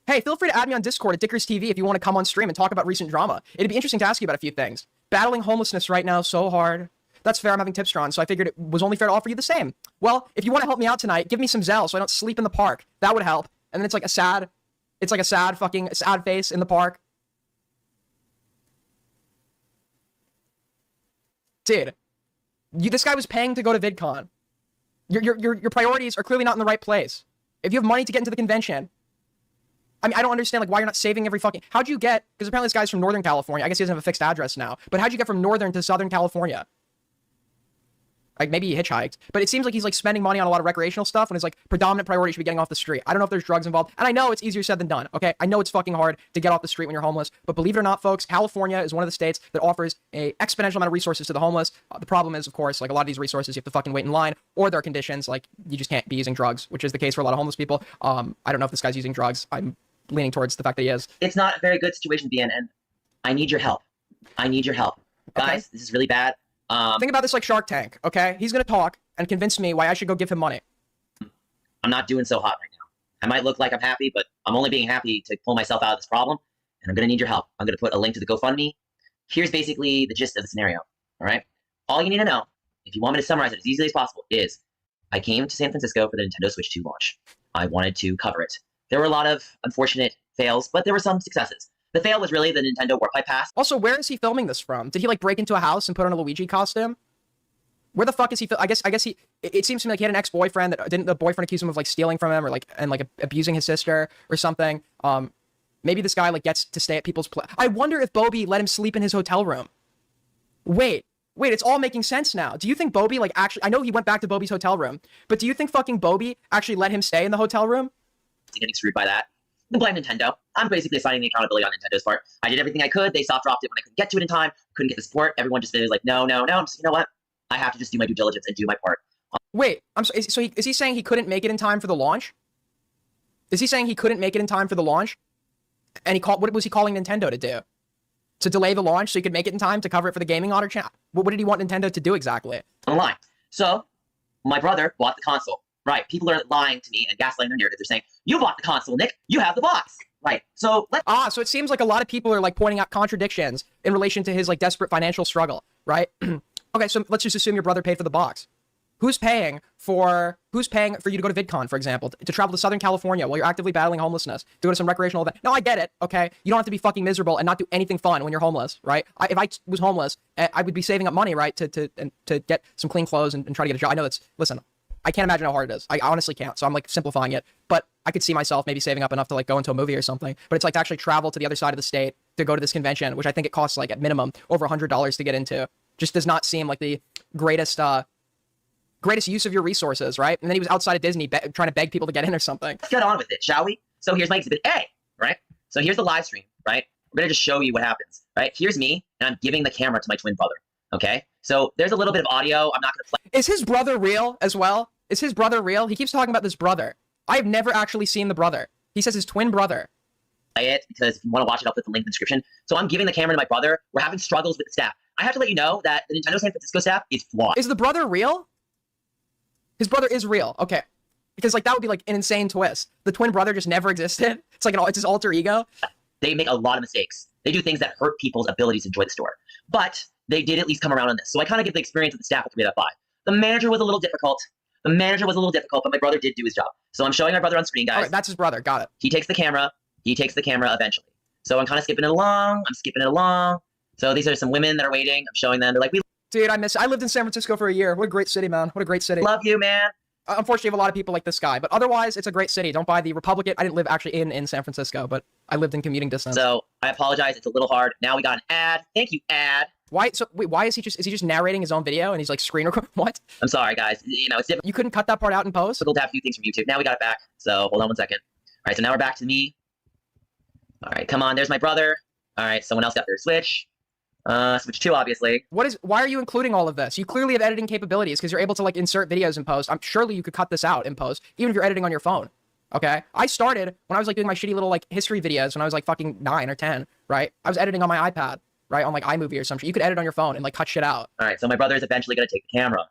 Hey, feel free to add me on Discord at Dickers TV if you want to come on stream and talk about recent drama. It'd be interesting to ask you about a few things. Battling homelessness right now so hard. That's fair. I'm having tips drawn, so I figured it was only fair to offer you the same. Well, if you want to help me out tonight, give me some Zell so I don't sleep in the park. That would help. And then it's like a sad fucking sad face in the park. Dude, this guy was paying to go to VidCon. Your priorities are clearly not in the right place. If you have money to get into the convention, I mean, I don't understand like why you're not saving every fucking. How'd you get? Because apparently this guy's from Northern California. I guess he doesn't have a fixed address now. But how'd you get from Northern to Southern California? Like maybe he hitchhiked, but it seems like he's like spending money on a lot of recreational stuff when his like predominant priority should be getting off the street. I don't know if there's drugs involved, and I know it's easier said than done. Okay, I know it's fucking hard to get off the street when you're homeless, but believe it or not, folks, California is one of the states that offers a exponential amount of resources to the homeless. The problem is, of course, like a lot of these resources, you have to fucking wait in line, or there are conditions like you just can't be using drugs, which is the case for a lot of homeless people. I don't know if this guy's using drugs. I'm leaning towards the fact that he is. It's not a very good situation to be in, and I need your help. I need your help, guys. This is really bad. Think about this like Shark Tank, okay? He's gonna talk and convince me why I should go give him money. I'm not doing so hot right now. I might look like I'm happy, but I'm only being happy to pull myself out of this problem, and I'm gonna need your help. I'm gonna put a link to the GoFundMe. Here's basically the gist of the scenario, all right? All you need to know, if you want me to summarize it as easily as possible, is I came to San Francisco for the Nintendo Switch 2 launch. I wanted to cover it. There were a lot of unfortunate fails, but there were some successes. The fail was really the Nintendo Warp Pipe Pass. Also, where is he filming this from? Did he like break into a house and put on a Luigi costume? Where the fuck is he? I guess he. It seems to me like he had an ex-boyfriend that didn't the boyfriend accuse him of like stealing from him or like abusing his sister or something. Maybe this guy like gets to stay at people's place. I wonder if Bobby let him sleep in his hotel room. Wait, it's all making sense now. Do you think Bobby like actually? I know he went back to Bobby's hotel room, but do you think fucking Bobby actually let him stay in the hotel room? Getting screwed by that. You can blame Nintendo. I'm basically assigning the accountability on Nintendo's part. I did everything I could. They soft dropped it when I couldn't get to it in time. Couldn't get the support. Everyone just was like, no. I'm just, you know what? I have to just do my due diligence and do my part. Wait, I'm sorry. Is he saying he couldn't make it in time for the launch? Is he saying he couldn't make it in time for the launch? And what was he calling Nintendo to do? To delay the launch so he could make it in time to cover it for the Gaming Otter channel? What did he want Nintendo to do exactly? Online. So, my brother bought the console. Right. People are lying to me and gaslighting their narrative. They're saying, you bought the console, Nick. You have the box. Right. So so it seems like a lot of people are like pointing out contradictions in relation to his like desperate financial struggle, right? Okay, so let's just assume your brother paid for the box. Who's paying for you to go to VidCon, for example, to travel to Southern California while you're actively battling homelessness, to go to some recreational event? No, I get it, okay? You don't have to be fucking miserable and not do anything fun when you're homeless, right? If I was homeless, I would be saving up money, right, to get some clean clothes and try to get a job. I know listen, I can't imagine how hard it is. I honestly can't, so I'm like simplifying it. But I could see myself maybe saving up enough to like go into a movie or something. But it's like to actually travel to the other side of the state to go to this convention, which I think it costs like at minimum over $100 to get into. Just does not seem like the greatest use of your resources, right? And then he was outside of Disney trying to beg people to get in or something. Let's get on with it, shall we? So here's my exhibit A, right? So here's the live stream, right? We're gonna just show you what happens, right? Here's me, and I'm giving the camera to my twin brother, okay? So there's a little bit of audio. I'm not gonna play. Is his brother real as well? Is his brother real? He keeps talking about this brother. I have never actually seen the brother. He says his twin brother. Play it because if you want to watch it, I'll put the link in the description. So I'm giving the camera to my brother. We're having struggles with the staff. I have to let you know that the Nintendo San Francisco staff is flawed. Is the brother real? His brother is real. Okay. Because like that would be like an insane twist. The twin brother just never existed. It's like it's his alter ego. They make a lot of mistakes. They do things that hurt people's abilities to enjoy the store. But they did at least come around on this. So I kind of give the experience of the staff a 3 out of 5. The manager was a little difficult. But my brother did do his job. So I'm showing my brother on screen, guys. All right, that's his brother. Got it. He takes the camera eventually. So I'm kind of skipping it along. So these are some women that are waiting. I'm showing them. They're like, dude, I lived in San Francisco for a year. What a great city, man. What a great city. Love you, man. Unfortunately, I have a lot of people like this guy. But otherwise, it's a great city. Don't buy the Republican. I didn't live actually in San Francisco, but I lived in commuting distance. So I apologize. It's a little hard. Now we got an ad. Thank you, ad. Why is he just narrating his own video and he's like screen record? What? I'm sorry, guys. You know, it's different. You couldn't cut that part out in post? We'll have a few things from YouTube. Now we got it back. So hold on one second. All right, so now we're back to me. All right, come on. There's my brother. All right, someone else got their Switch. Switch 2, obviously. Why are you including all of this? You clearly have editing capabilities because you're able to like insert videos in post. Surely you could cut this out in post, even if you're editing on your phone. Okay? I started when I was like doing my shitty little like history videos when I was like fucking 9 or 10, right? I was editing on my iPad, right? On like iMovie or some shit. You could edit on your phone and like cut shit out. All right, so my brother is eventually going to take the camera.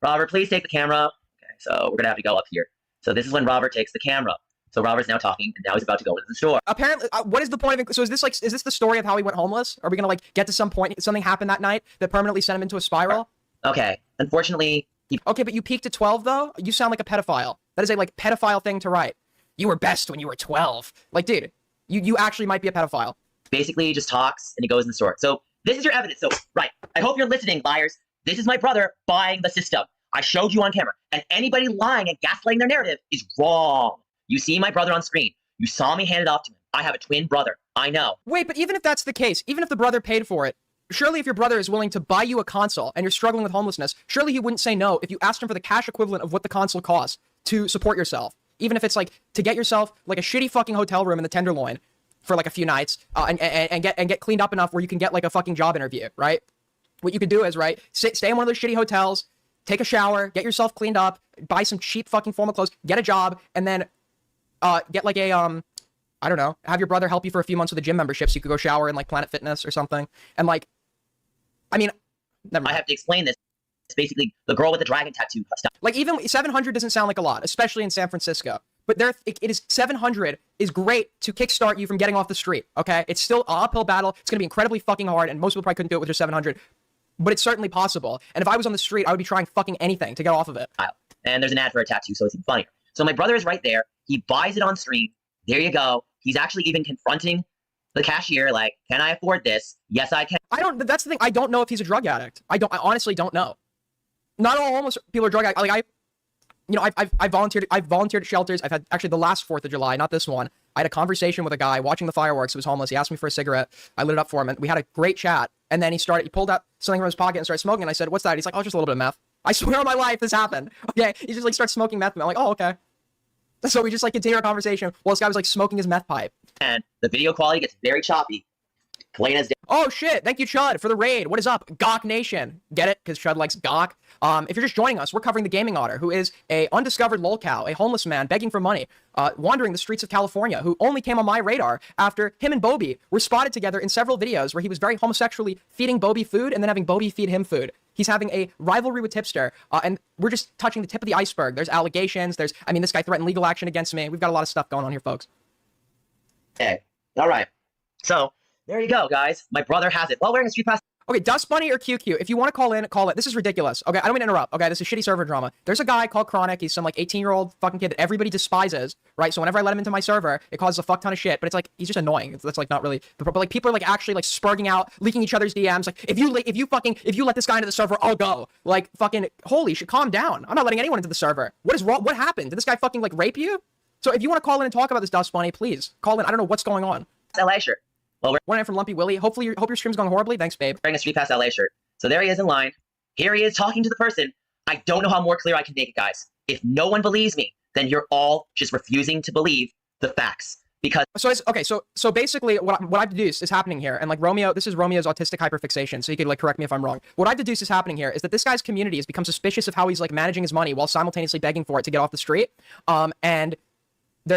Robert, please take the camera. Okay, so we're going to have to go up here. So this is when Robert takes the camera. So Robert's now talking, and now he's about to go into the store. Apparently, what is the point of it? So is this the story of how he went homeless? Are we gonna like get to some point, something happened that night that permanently sent him into a spiral? Okay, unfortunately, Okay, but you peaked at 12 though? You sound like a pedophile. That is a like pedophile thing to write. You were best when you were 12. Like, dude, you actually might be a pedophile. Basically, he just talks, and he goes in the store. So this is your evidence. So, right, I hope you're listening, liars. This is my brother buying the system. I showed you on camera, and anybody lying and gaslighting their narrative is wrong. You see my brother on screen. You saw me hand it off to him. I have a twin brother. I know. Wait, but even if that's the case, even if the brother paid for it, surely if your brother is willing to buy you a console and you're struggling with homelessness, surely he wouldn't say no if you asked him for the cash equivalent of what the console costs to support yourself. Even if it's like to get yourself like a shitty fucking hotel room in the Tenderloin for like a few nights and get cleaned up enough where you can get like a fucking job interview, right? What you could do is, right, stay in one of those shitty hotels, take a shower, get yourself cleaned up, buy some cheap fucking formal clothes, get a job, and then get like a, I don't know, have your brother help you for a few months with a gym membership so you could go shower in like Planet Fitness or something. And like, I mean, never mind. I have to explain this. It's basically the girl with the dragon tattoo stuff. Like even 700 doesn't sound like a lot, especially in San Francisco. But it is 700 is great to kickstart you from getting off the street. Okay, it's still an uphill battle. It's gonna be incredibly fucking hard, and most people probably couldn't do it with their 700. But it's certainly possible. And if I was on the street, I would be trying fucking anything to get off of it. And there's an ad for a tattoo, so it's even funnier. So my brother is right there. He buys it on stream. There you go. He's actually even confronting the cashier, like, can I afford this? Yes, I can. That's the thing. I don't know if he's a drug addict. I honestly don't know. Not all homeless people are drug addicts. Like I've volunteered at shelters. I've had actually the last 4th of July, not this one. I had a conversation with a guy watching the fireworks who was homeless. He asked me for a cigarette. I lit it up for him and we had a great chat. And then he pulled out something from his pocket and started smoking. And I said, what's that? He's like, oh, just a little bit of meth. I swear on my life this happened. Okay. He just like starts smoking meth. And I'm like, oh, okay. So we just like continue our conversation while this guy was like smoking his meth pipe. And the video quality gets very choppy. Plain as day. Oh shit, thank you Chud for the raid. What is up? Gawk Nation. Get it? Because Chud likes Gawk. If you're just joining us, we're covering the Gaming Otter, who is a undiscovered lolcow, a homeless man begging for money, wandering the streets of California, who only came on my radar after him and Bobby were spotted together in several videos where he was very homosexually feeding Bobby food and then having Bobby feed him food. He's having a rivalry with Tipster, and we're just touching the tip of the iceberg. There's allegations. This guy threatened legal action against me. We've got a lot of stuff going on here, folks. Okay. All right. So there you go, guys. My brother has it while wearing a street pass. Okay, Dust Bunny or QQ, if you want to call in, call it. This is ridiculous. Okay, I don't mean to interrupt. Okay, this is shitty server drama. There's a guy called Chronic. He's some like 18-year-old fucking kid that everybody despises, right? So whenever I let him into my server, it causes a fuck ton of shit. But it's like he's just annoying. That's like not really. But like people are like actually like spurging out, leaking each other's DMs. Like if you let this guy into the server, I'll go. Like fucking holy shit, calm down. I'm not letting anyone into the server. What is wrong? What happened? Did this guy fucking like rape you? So if you want to call in and talk about this, Dust Bunny, please call in. I don't know what's going on. LA shirt. Well, we're one in from Lumpy Willie. Hope your stream's going horribly. Thanks, babe. Wearing a Street Pass LA shirt. So there he is in line. Here he is talking to the person. I don't know how more clear I can make it, guys. If no one believes me, then you're all just refusing to believe the facts. Because so basically what I've deduced is happening here, and like Romeo, this is Romeo's autistic hyperfixation, so he could like correct me if I'm wrong. What I've deduced is happening here is that this guy's community has become suspicious of how he's like managing his money while simultaneously begging for it to get off the street. And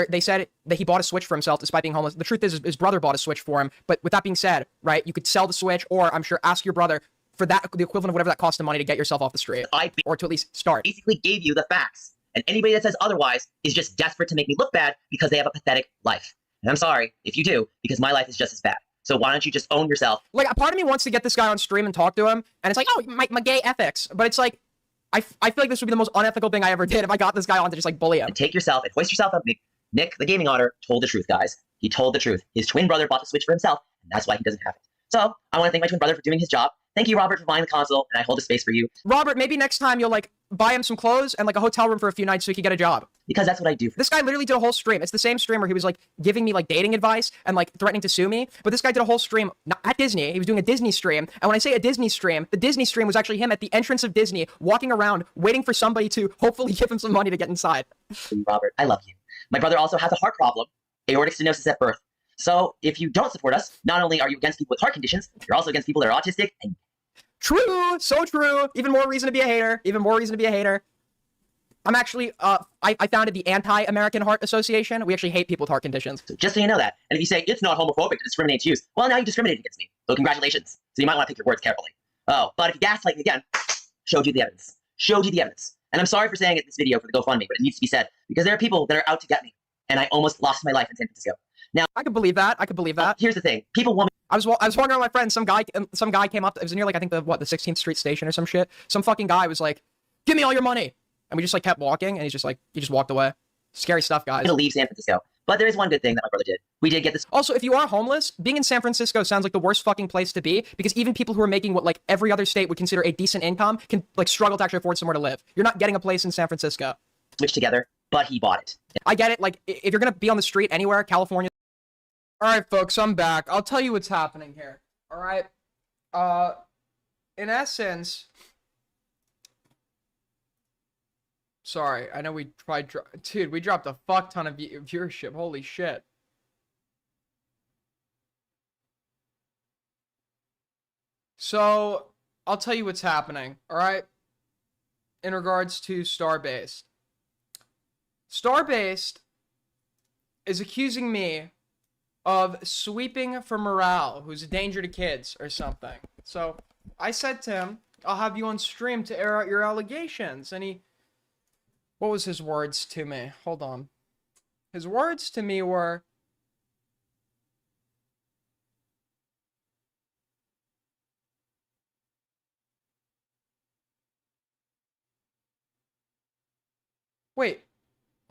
they said that he bought a Switch for himself despite being homeless. The truth is his brother bought a Switch for him. But with that being said, right, you could sell the Switch, or I'm sure ask your brother for that, the equivalent of whatever that costs of money to get yourself off the street, or to at least start. Basically gave you the facts. And anybody that says otherwise is just desperate to make me look bad because they have a pathetic life. And I'm sorry if you do, because my life is just as bad. So why don't you just own yourself? Like a part of me wants to get this guy on stream and talk to him, and it's like, oh, my gay ethics. But it's like, I feel like this would be the most unethical thing I ever did if I got this guy on to just like bully him. And take yourself and hoist yourself up. Nick, the Gaming Otter, told the truth, guys. He told the truth. His twin brother bought the Switch for himself, and that's why he doesn't have it. So I want to thank my twin brother for doing his job. Thank you, Robert, for buying the console, and I hold a space for you. Robert, maybe next time you'll like buy him some clothes and like a hotel room for a few nights so he can get a job. Because that's what I do. This guy literally did a whole stream. It's the same stream where he was like giving me like dating advice and like threatening to sue me. But this guy did a whole stream at Disney. He was doing a Disney stream. And when I say a Disney stream, the Disney stream was actually him at the entrance of Disney, walking around, waiting for somebody to hopefully give him some money to get inside. Robert, I love you. My brother also has a heart problem, aortic stenosis at birth. So if you don't support us, not only are you against people with heart conditions, you're also against people that are autistic. And true, so true. Even more reason to be a hater. Even more reason to be a hater. I'm actually, I founded the Anti-American Heart Association. We actually hate people with heart conditions. So just so you know that. And if you say it's not homophobic to discriminate Jews, well, now you discriminated against me. So congratulations. So you might want to pick your words carefully. Oh, but if you gaslight me again, showed you the evidence. Showed you the evidence. And I'm sorry for saying it in this video for the GoFundMe, but it needs to be said because there are people that are out to get me. And I almost lost my life in San Francisco. Now, I could believe that. I could believe that. Here's the thing. People want me. I was walking around with my friend. Some guy came up. It was near like I think the 16th Street station or some shit. Some fucking guy was like, "Give me all your money," and we just like kept walking, and he just walked away. Scary stuff, guys. To leave San Francisco, but there is one good thing that my brother did. We did get this. Also, if you are homeless, being in San Francisco sounds like the worst fucking place to be because even people who are making what like every other state would consider a decent income can like struggle to actually afford somewhere to live. You're not getting a place in San Francisco. Switch together, but he bought it. I get it. Like if you're gonna be on the street anywhere, California. All right, folks, I'm back. I'll tell you what's happening here. All right. In essence, sorry, I know we tried, dude, we dropped a fuck ton of viewership. Holy shit. So, I'll tell you what's happening, all right? In regards to Starbased. Starbased is accusing me of sweeping for morale, who's a danger to kids or something. So I said to him, I'll have you on stream to air out your allegations. And he, what was his words to me? Hold on. His words to me were, wait,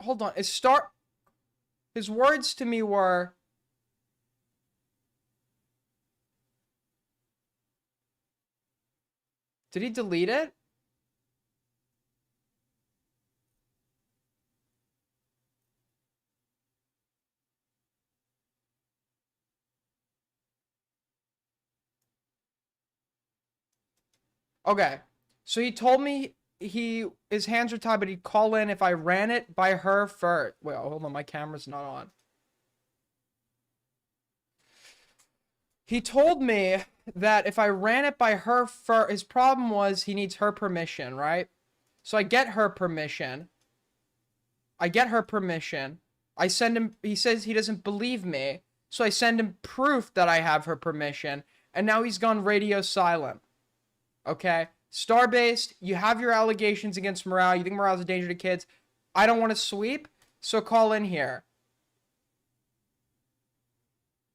hold on. His words to me were, did he delete it? Okay. So he told me his hands are tied, but he'd call in if I ran it by her first. Wait, hold on, my camera's not on. He told me that if I ran it by her first, his problem was he needs her permission, right? So I get her permission. I send him, he says he doesn't believe me. So I send him proof that I have her permission. And now he's gone radio silent. Okay? Starbased, you have your allegations against morale. You think morale's a danger to kids. I don't want to sweep, so call in here.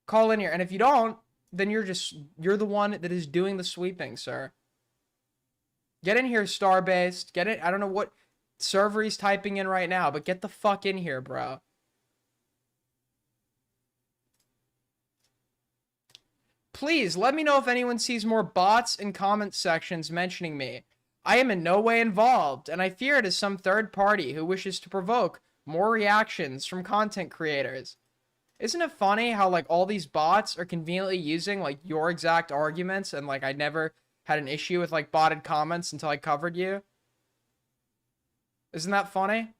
Call in here. And if you don't, then you're the one that is doing the sweeping, sir. Get in here, Starbased. Get it. I don't know what server he's typing in right now, but get the fuck in here, bro. Please, let me know if anyone sees more bots in comment sections mentioning me. I am in no way involved, and I fear it is some third party who wishes to provoke more reactions from content creators. Isn't it funny how, like, all these bots are conveniently using, like, your exact arguments, and, like, I never had an issue with, like, botted comments until I covered you? Isn't that funny?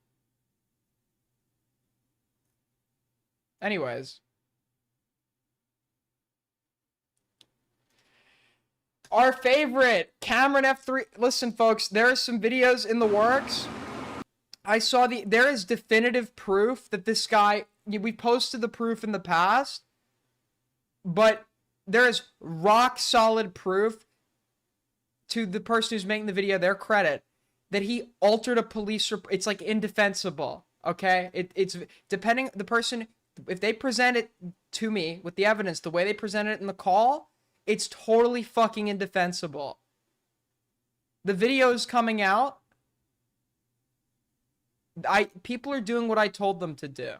Anyways. Our favorite, Cameron F3. Listen, folks, there are some videos in the works. I saw there is definitive proof that this guy, we posted the proof in the past, but there is rock solid proof to the person who's making the video, their credit, that he altered a police report. It's like indefensible, okay? It's depending, the person, if they present it to me with the evidence, the way they present it in the call, it's totally fucking indefensible. The video is coming out. People are doing what I told them to do.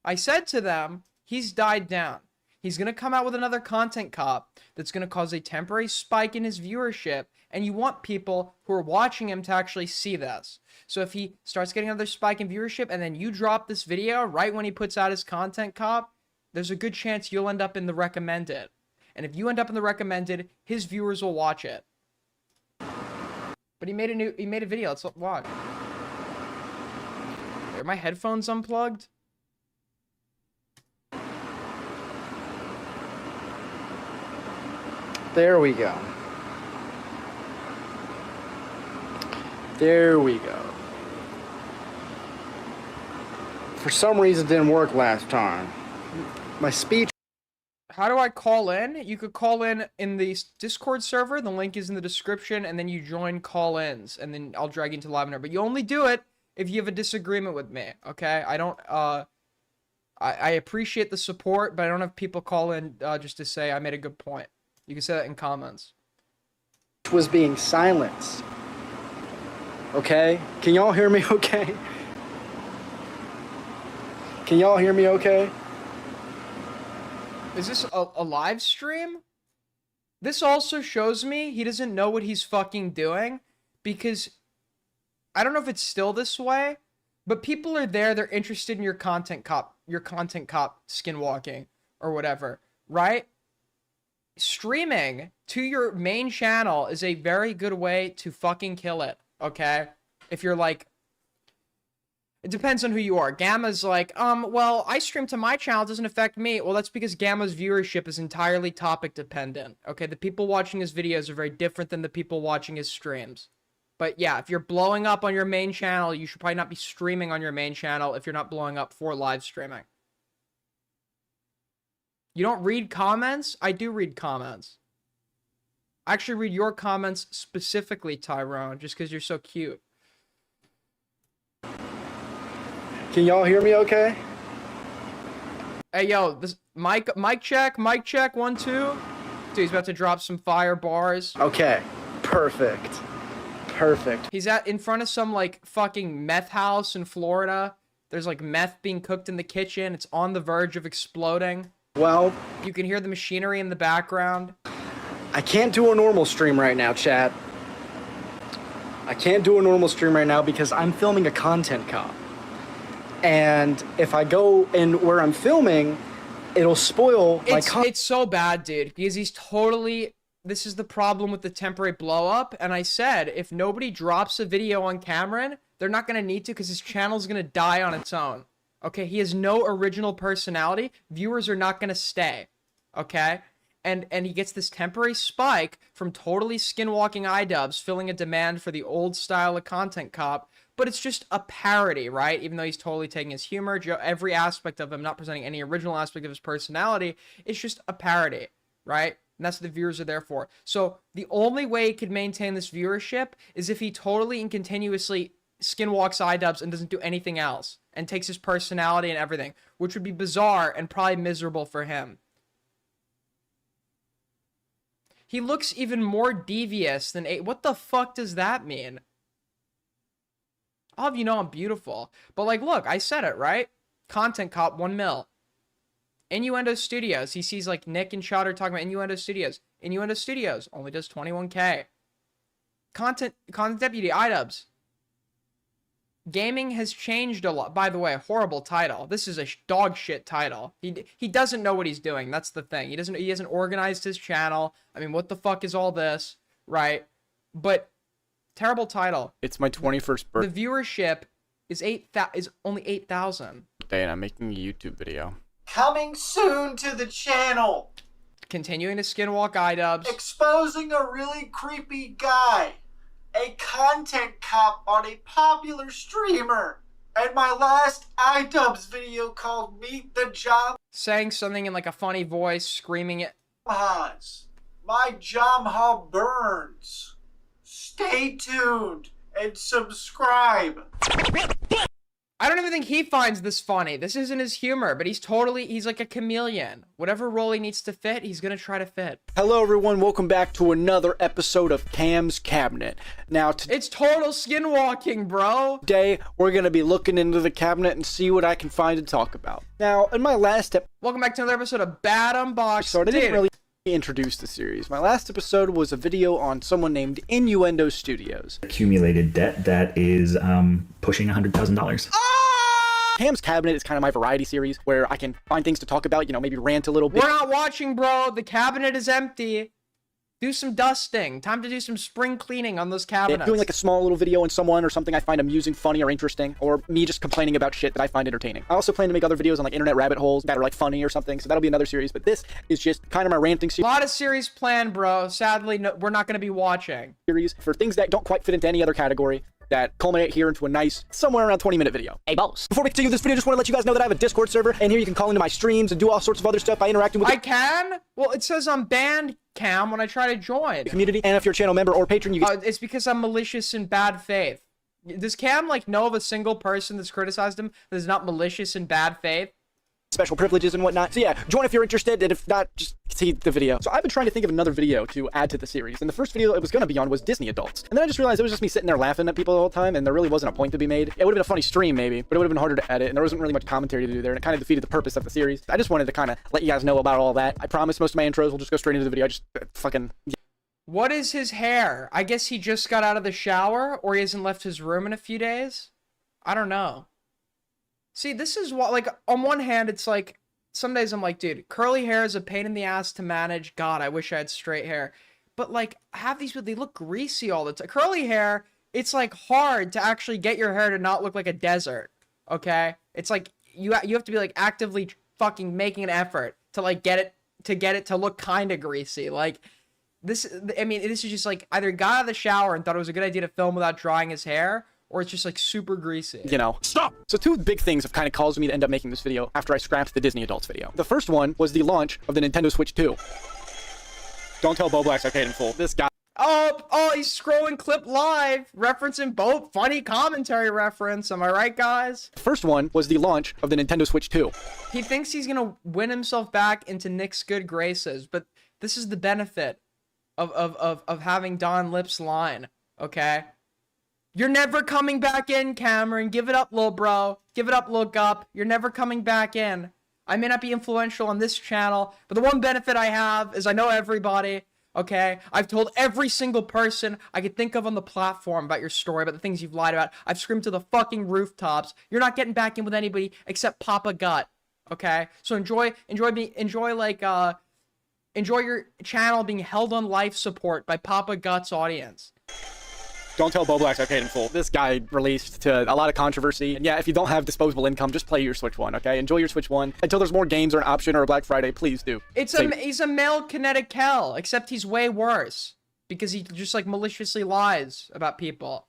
I said to them, he's died down. He's going to come out with another content cop that's going to cause a temporary spike in his viewership, and you want people who are watching him to actually see this. So if he starts getting another spike in viewership and then you drop this video right when he puts out his content cop, there's a good chance you'll end up in the recommended. And if you end up in the recommended, his viewers will watch it. But he made a video. Let's watch. Are my headphones unplugged? There we go. There we go. For some reason, it didn't work last time. My speech. How do I call in? You could call in the Discord server. The link is in the description, and then you join call-ins, and then I'll drag you into live internet. But you only do it if you have a disagreement with me, okay? I don't, I appreciate the support, but I don't have people call in just to say I made a good point. You can say that in comments. Was being silenced. Okay? Can y'all hear me okay? Can y'all hear me okay? Is this a live stream? This also shows me he doesn't know what he's fucking doing, because I don't know if it's still this way, but people are there, they're interested in your content cop skinwalking or whatever, right? Streaming to your main channel is a very good way to fucking kill it, okay? If you're like, it depends on who you are. Gamma's like, well, I stream to my channel, it doesn't affect me. Well, that's because Gamma's viewership is entirely topic dependent, okay? The people watching his videos are very different than the people watching his streams. But yeah, if you're blowing up on your main channel, you should probably not be streaming on your main channel if you're not blowing up for live streaming. You don't read comments? I do read comments. I actually read your comments specifically, Tyrone, just because you're so cute. Can y'all hear me okay? Hey, yo, this mic check, 1, 2. Dude, he's about to drop some fire bars. Okay, perfect. Perfect. He's in front of some, like, fucking meth house in Florida. There's, like, meth being cooked in the kitchen. It's on the verge of exploding. Well, you can hear the machinery in the background. I can't do a normal stream right now, chat. I can't do a normal stream right now because I'm filming a content cop. And if I go in where I'm filming, it'll spoil my content. It's so bad, dude, because he's totally... This is the problem with the temporary blow up. And I said, if nobody drops a video on Cameron, they're not going to need to because his channel's going to die on its own. Okay, he has no original personality. Viewers are not going to stay. Okay? And he gets this temporary spike from totally skinwalking iDubbbz, filling a demand for the old style of content cop. But it's just a parody, right? Even though he's totally taking his humor, every aspect of him, not presenting any original aspect of his personality, it's just a parody, right? And that's what the viewers are there for. So the only way he could maintain this viewership is if he totally and continuously skinwalks iDubbbz and doesn't do anything else and takes his personality and everything, which would be bizarre and probably miserable for him. He looks even more devious than what the fuck does that mean? I'll have you know I'm beautiful. But like, look, I said it, right? Content cop, 1 mil. Innuendo Studios. He sees like Nick and Chowder talking about Innuendo Studios. Innuendo Studios only does 21K. Content Deputy, iDubbbz. Gaming has changed a lot. By the way, horrible title. This is a dog shit title. He doesn't know what he's doing. That's the thing. He hasn't organized his channel. I mean, what the fuck is all this, right? But terrible title. It's my 21st birthday. The viewership is only 8,000. And I'm making a YouTube video. Coming soon to the channel. Continuing to skinwalk iDubbbz. Exposing a really creepy guy. A content cop on a popular streamer. And my last iDubbbz video called Meet the Jam. Saying something in like a funny voice, screaming it. My Jamha burns. Stay tuned and subscribe. I don't even think he finds this funny. This isn't his humor, but he's like a chameleon. Whatever role he needs to fit, he's gonna try to fit. Hello everyone, welcome back to another episode of Cam's Cabinet. Now, it's total skinwalking, bro. Today, we're gonna be looking into the cabinet and see what I can find to talk about. Now, in my last welcome back to another episode of Bad Unboxed. So I didn't really introduce the series. My last episode was a video on someone named Innuendo Studios. Accumulated debt that is pushing $100,000. Cam's Cabinet is kind of my variety series where I can find things to talk about, you know, maybe rant a little bit. We're not watching, bro. The cabinet is empty. Do some dusting. Time to do some spring cleaning on those cabinets. Doing like a small little video on someone or something I find amusing, funny, or interesting, or me just complaining about shit that I find entertaining. I also plan to make other videos on like internet rabbit holes that are like funny or something, so that'll be another series, but this is just kind of my ranting series. A lot of series planned, bro. Sadly, no, we're not going to be watching. Series for things that don't quite fit into any other category that culminate here into a nice, somewhere around 20-minute video. Hey, boss. Before we continue this video, just want to let you guys know that I have a Discord server, and here you can call into my streams and do all sorts of other stuff by interacting with I can? Well, it says I'm banned, Cam, when I try to join. the community, and if you're a channel member or patron, you get It's because I'm malicious in bad faith. Does Cam, like, know of a single person that's criticized him that is not malicious in bad faith? special privileges and whatnot. So yeah, join if you're interested, and if not, just see the video. So I've been trying to think of another video to add to the series, and the first video it was going to be on was Disney adults. And then I just realized it was just me sitting there laughing at people the whole time, and there really wasn't a point to be made. It would have been a funny stream maybe, but it would have been harder to edit, and there wasn't really much commentary to do there, and it kind of defeated the purpose of the series. I just wanted to kind of let you guys know about all that. I promise most of my intros will just go straight into the video. I just fucking... What is his hair? I guess he just got out of the shower, or he hasn't left his room in a few days? I don't know. See, this is what, like, on one hand, it's like, some days I'm like, dude, curly hair is a pain in the ass to manage. God, I wish I had straight hair. But, like, have these, they look greasy all the time. Curly hair, it's, like, hard to actually get your hair to not look like a desert, okay? It's like, you have to be, like, actively fucking making an effort to, like, get it to look kind of greasy. Like, this is just, like, either got out of the shower and thought it was a good idea to film without drying his hair, or it's just, like, super greasy. You know. Stop! So two big things have kind of caused me to end up making this video after I scrapped the Disney Adults video. The first one was the launch of the Nintendo Switch 2. Don't tell Bo Black's Arcade in full. This guy... Oh, he's scrolling clip live, referencing Bo, funny commentary reference. Am I right, guys? The first one was the launch of the Nintendo Switch 2. He thinks he's gonna win himself back into Nick's good graces, but this is the benefit of having Don Lip's line, okay? You're never coming back in, Cameron. Give it up, little bro. Give it up, little gup. You're never coming back in. I may not be influential on this channel, but the one benefit I have is I know everybody, okay? I've told every single person I could think of on the platform about your story, about the things you've lied about. I've screamed to the fucking rooftops. You're not getting back in with anybody except Papa Gut, okay? So enjoy your channel being held on life support by Papa Gut's audience. Don't tell Bo Black's Arcade in full. This guy released to a lot of controversy. And yeah, if you don't have disposable income, just play your Switch 1, okay? Enjoy your Switch 1. Until there's more games or an option or a Black Friday, please do. He's a male kinetic Kel, except he's way worse. Because he just, like, maliciously lies about people.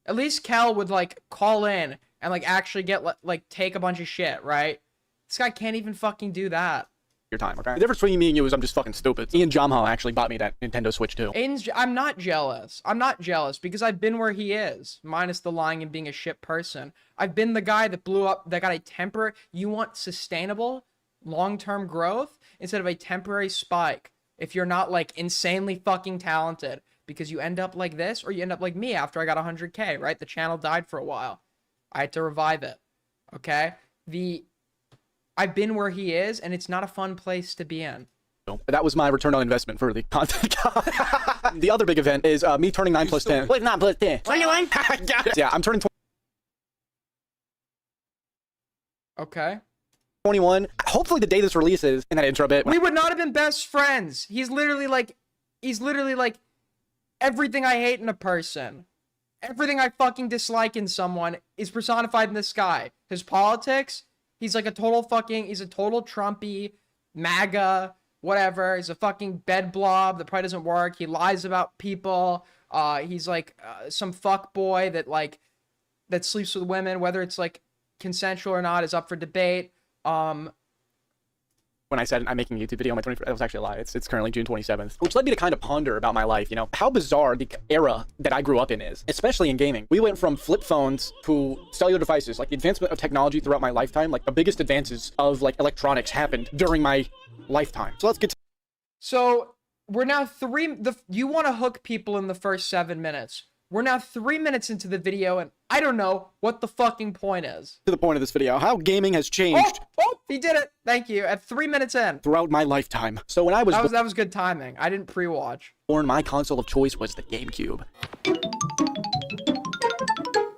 At least Kel would, like, call in and, like, actually get, like, take a bunch of shit, right? This guy can't even fucking do that. Your time, okay? The difference between me and you is I'm just fucking stupid. Ian Jomha actually bought me that Nintendo Switch 2. I'm not jealous. I'm not jealous because I've been where he is, minus the lying and being a shit person. I've been the guy that blew up, that got a temporary... You want sustainable, long-term growth instead of a temporary spike if you're not, like, insanely fucking talented, because you end up like this or you end up like me after I got 100K, right? The channel died for a while. I had to revive it, okay? I've been where he is, and it's not a fun place to be in. That was my return on investment for the content. The other big event is me turning 9 plus 10. Wait, 9 plus 10. 21? Yeah, I'm turning 21. Hopefully the day this releases, in that intro bit. We would not have been best friends. He's literally like everything I hate in a person. Everything I fucking dislike in someone is personified in this guy. His politics... He's like he's a total Trumpy, MAGA, whatever. He's a fucking bed blob that probably doesn't work. He lies about people. He's like some fuck boy that sleeps with women, whether it's like consensual or not is up for debate. When I said I'm making a YouTube video on my 21st, that was actually a lie. It's currently June 27th, which led me to kind of ponder about my life, you know, how bizarre the era that I grew up in is, especially in gaming. We went from flip phones to cellular devices. Like, the advancement of technology throughout my lifetime, like the biggest advances of like electronics happened during my lifetime. So let's get to... So we're now you want to hook people in the first 7 minutes. We're now 3 minutes into the video, and I don't know what the fucking point is. To the point of this video, how gaming has changed. Oh, he did it. Thank you. At 3 minutes in. Throughout my lifetime. So when I was... That was good timing. I didn't pre-watch. My console of choice was the GameCube.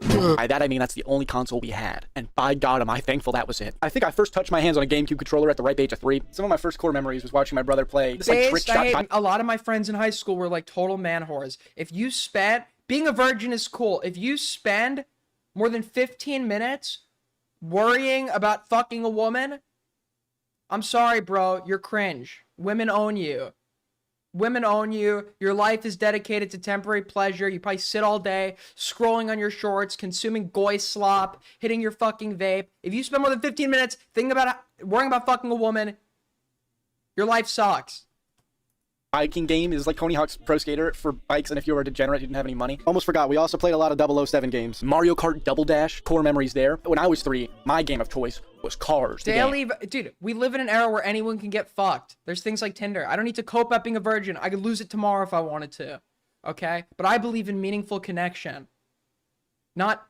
By that I mean that's the only console we had, and by God am I thankful that was it. I think I first touched my hands on a GameCube controller at the ripe age of 3. Some of my first core memories was watching my brother play this like trick shot. A lot of my friends in high school were like total man whores. If you spend, being a virgin is cool. If you spend more than 15 minutes worrying about fucking a woman, I'm sorry, bro, you're cringe. Women own you. Women own you. Your life is dedicated to temporary pleasure. You probably sit all day scrolling on your shorts, consuming goy slop, hitting your fucking vape. If you spend more than 15 minutes thinking about worrying about fucking a woman, your life sucks. Biking game is like Tony Hawk's Pro Skater for bikes, and if you were a degenerate, you didn't have any money. Almost forgot, we also played a lot of 007 games. Mario Kart Double Dash, core memories there. When I was 3, my game of choice was Cars. Dude, we live in an era where anyone can get fucked. There's things like Tinder. I don't need to cope up being a virgin. I could lose it tomorrow if I wanted to. Okay? But I believe in meaningful connection. Not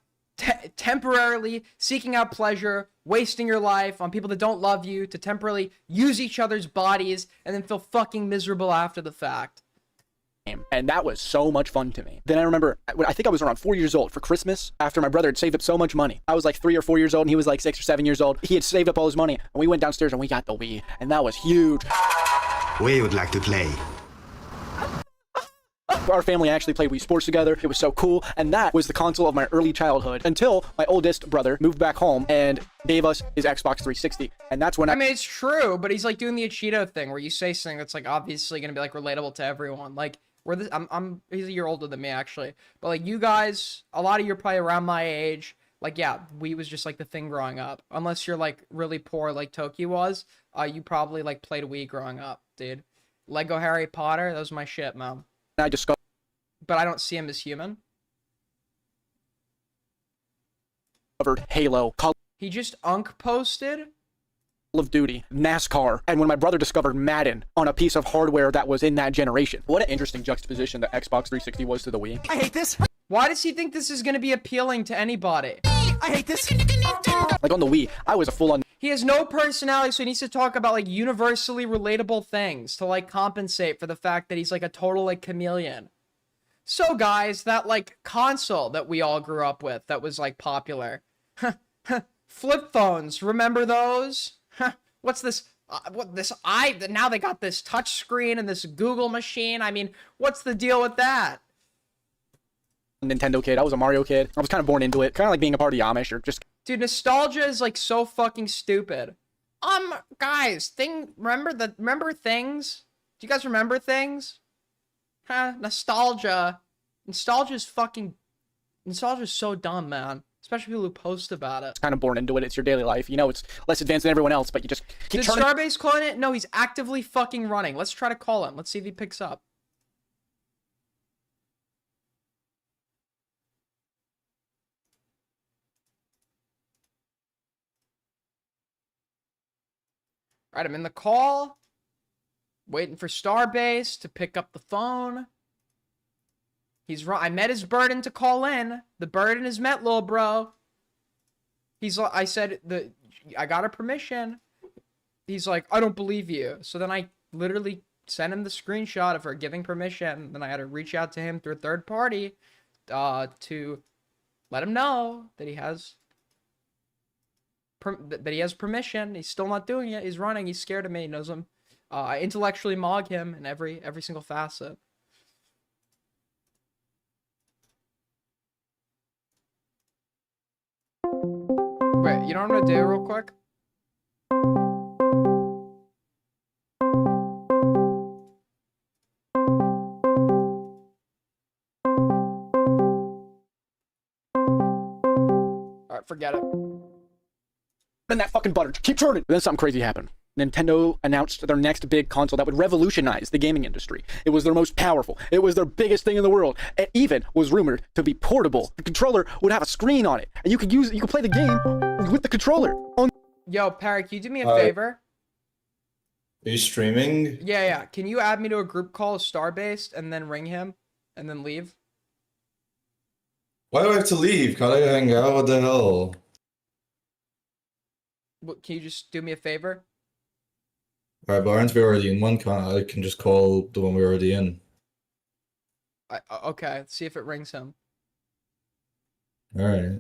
temporarily seeking out pleasure, wasting your life on people that don't love you, to temporarily use each other's bodies and then feel fucking miserable after the fact. And that was so much fun to me. Then I remember, I think I was around 4 years old for Christmas, after my brother had saved up so much money. I was like 3 or 4 years old and he was like 6 or 7 years old. He had saved up all his money and we went downstairs and we got the Wii, and that was huge. We would like to play. Our family actually played Wii Sports together. It was so cool, and that was the console of my early childhood until my oldest brother moved back home and gave us his Xbox 360, and that's when I mean, it's true, but he's like doing the Cheeto thing where you say something that's like obviously gonna be like relatable to everyone. Like he's a year older than me actually, but like you guys, a lot of you are probably around my age. Like yeah, Wii was just like the thing growing up. Unless you're like really poor like Toki was, you probably like played Wii growing up, dude. Lego Harry Potter, that was my shit, man. I discovered, but I don't see him as human. Halo, Call He just posted of Duty, NASCAR, and when my brother discovered Madden on a piece of hardware that was in that generation. What an interesting juxtaposition the Xbox 360 was to the Wii. I hate this. Why does he think this is going to be appealing to anybody? I hate this. Like on the Wii, I was a full-on... He has no personality, so he needs to talk about like universally relatable things to like compensate for the fact that he's like a total like chameleon. So guys, that like console that we all grew up with that was like popular. Flip phones, remember those? What's this? Now they got this touch screen and this Google machine. I mean, what's the deal with that? Nintendo kid. I was a Mario kid. I was kind of born into it. Kind of like being a part of the Amish or just... Dude, nostalgia is like so fucking stupid. Guys, remember things? Do you guys remember things? Nostalgia. Nostalgia is so dumb, man. Especially people who post about it. Kind of born into it. It's your daily life. You know, it's less advanced than everyone else, but you just keep turning... Did Starbase calling it? No, he's actively fucking running. Let's try to call him. Let's see if he picks up. All right, I'm in the call. Waiting for Starbase to pick up the phone. I met his burden to call in. The burden is met, little bro. I said I got her permission. He's like, I don't believe you. So then I literally sent him the screenshot of her giving permission. Then I had to reach out to him through a third party to let him know that he has permission. He's still not doing it. He's running. He's scared of me. He knows him. I intellectually mog him in every single facet. Wait, you know what I'm gonna do real quick? Alright, forget it. And that fucking butter. Keep turning. Then something crazy happened. Nintendo announced their next big console that would revolutionize the gaming industry. It was their most powerful. It was their biggest thing in the world. It even was rumored to be portable. The controller would have a screen on it, and you could play the game with the controller. Yo, Parrot, can you do me a favor? Are you streaming? Yeah. Can you add me to a group call with Starbase and then ring him and then leave? Why do I have to leave? Can't I hang out? What the hell? Can you just do me a favor? Alright, but aren't we already in one? I can just call the one we're already in. Okay, let's see if it rings him. All right.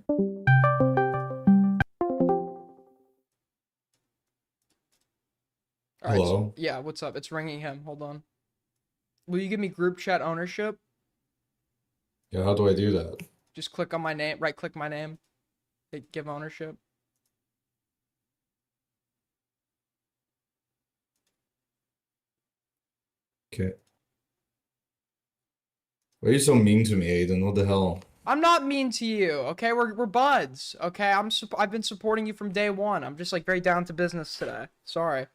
All right, Hello. yeah, what's up? It's ringing him. Hold on. Will you give me group chat ownership? Yeah, how do I do that? Just click on my name, right click my name. Hit give ownership. Okay. Why are you so mean to me, Aiden? What the hell? I'm not mean to you, okay? We're buds, okay? I've been supporting you from day one. I'm just like very down to business today. Sorry.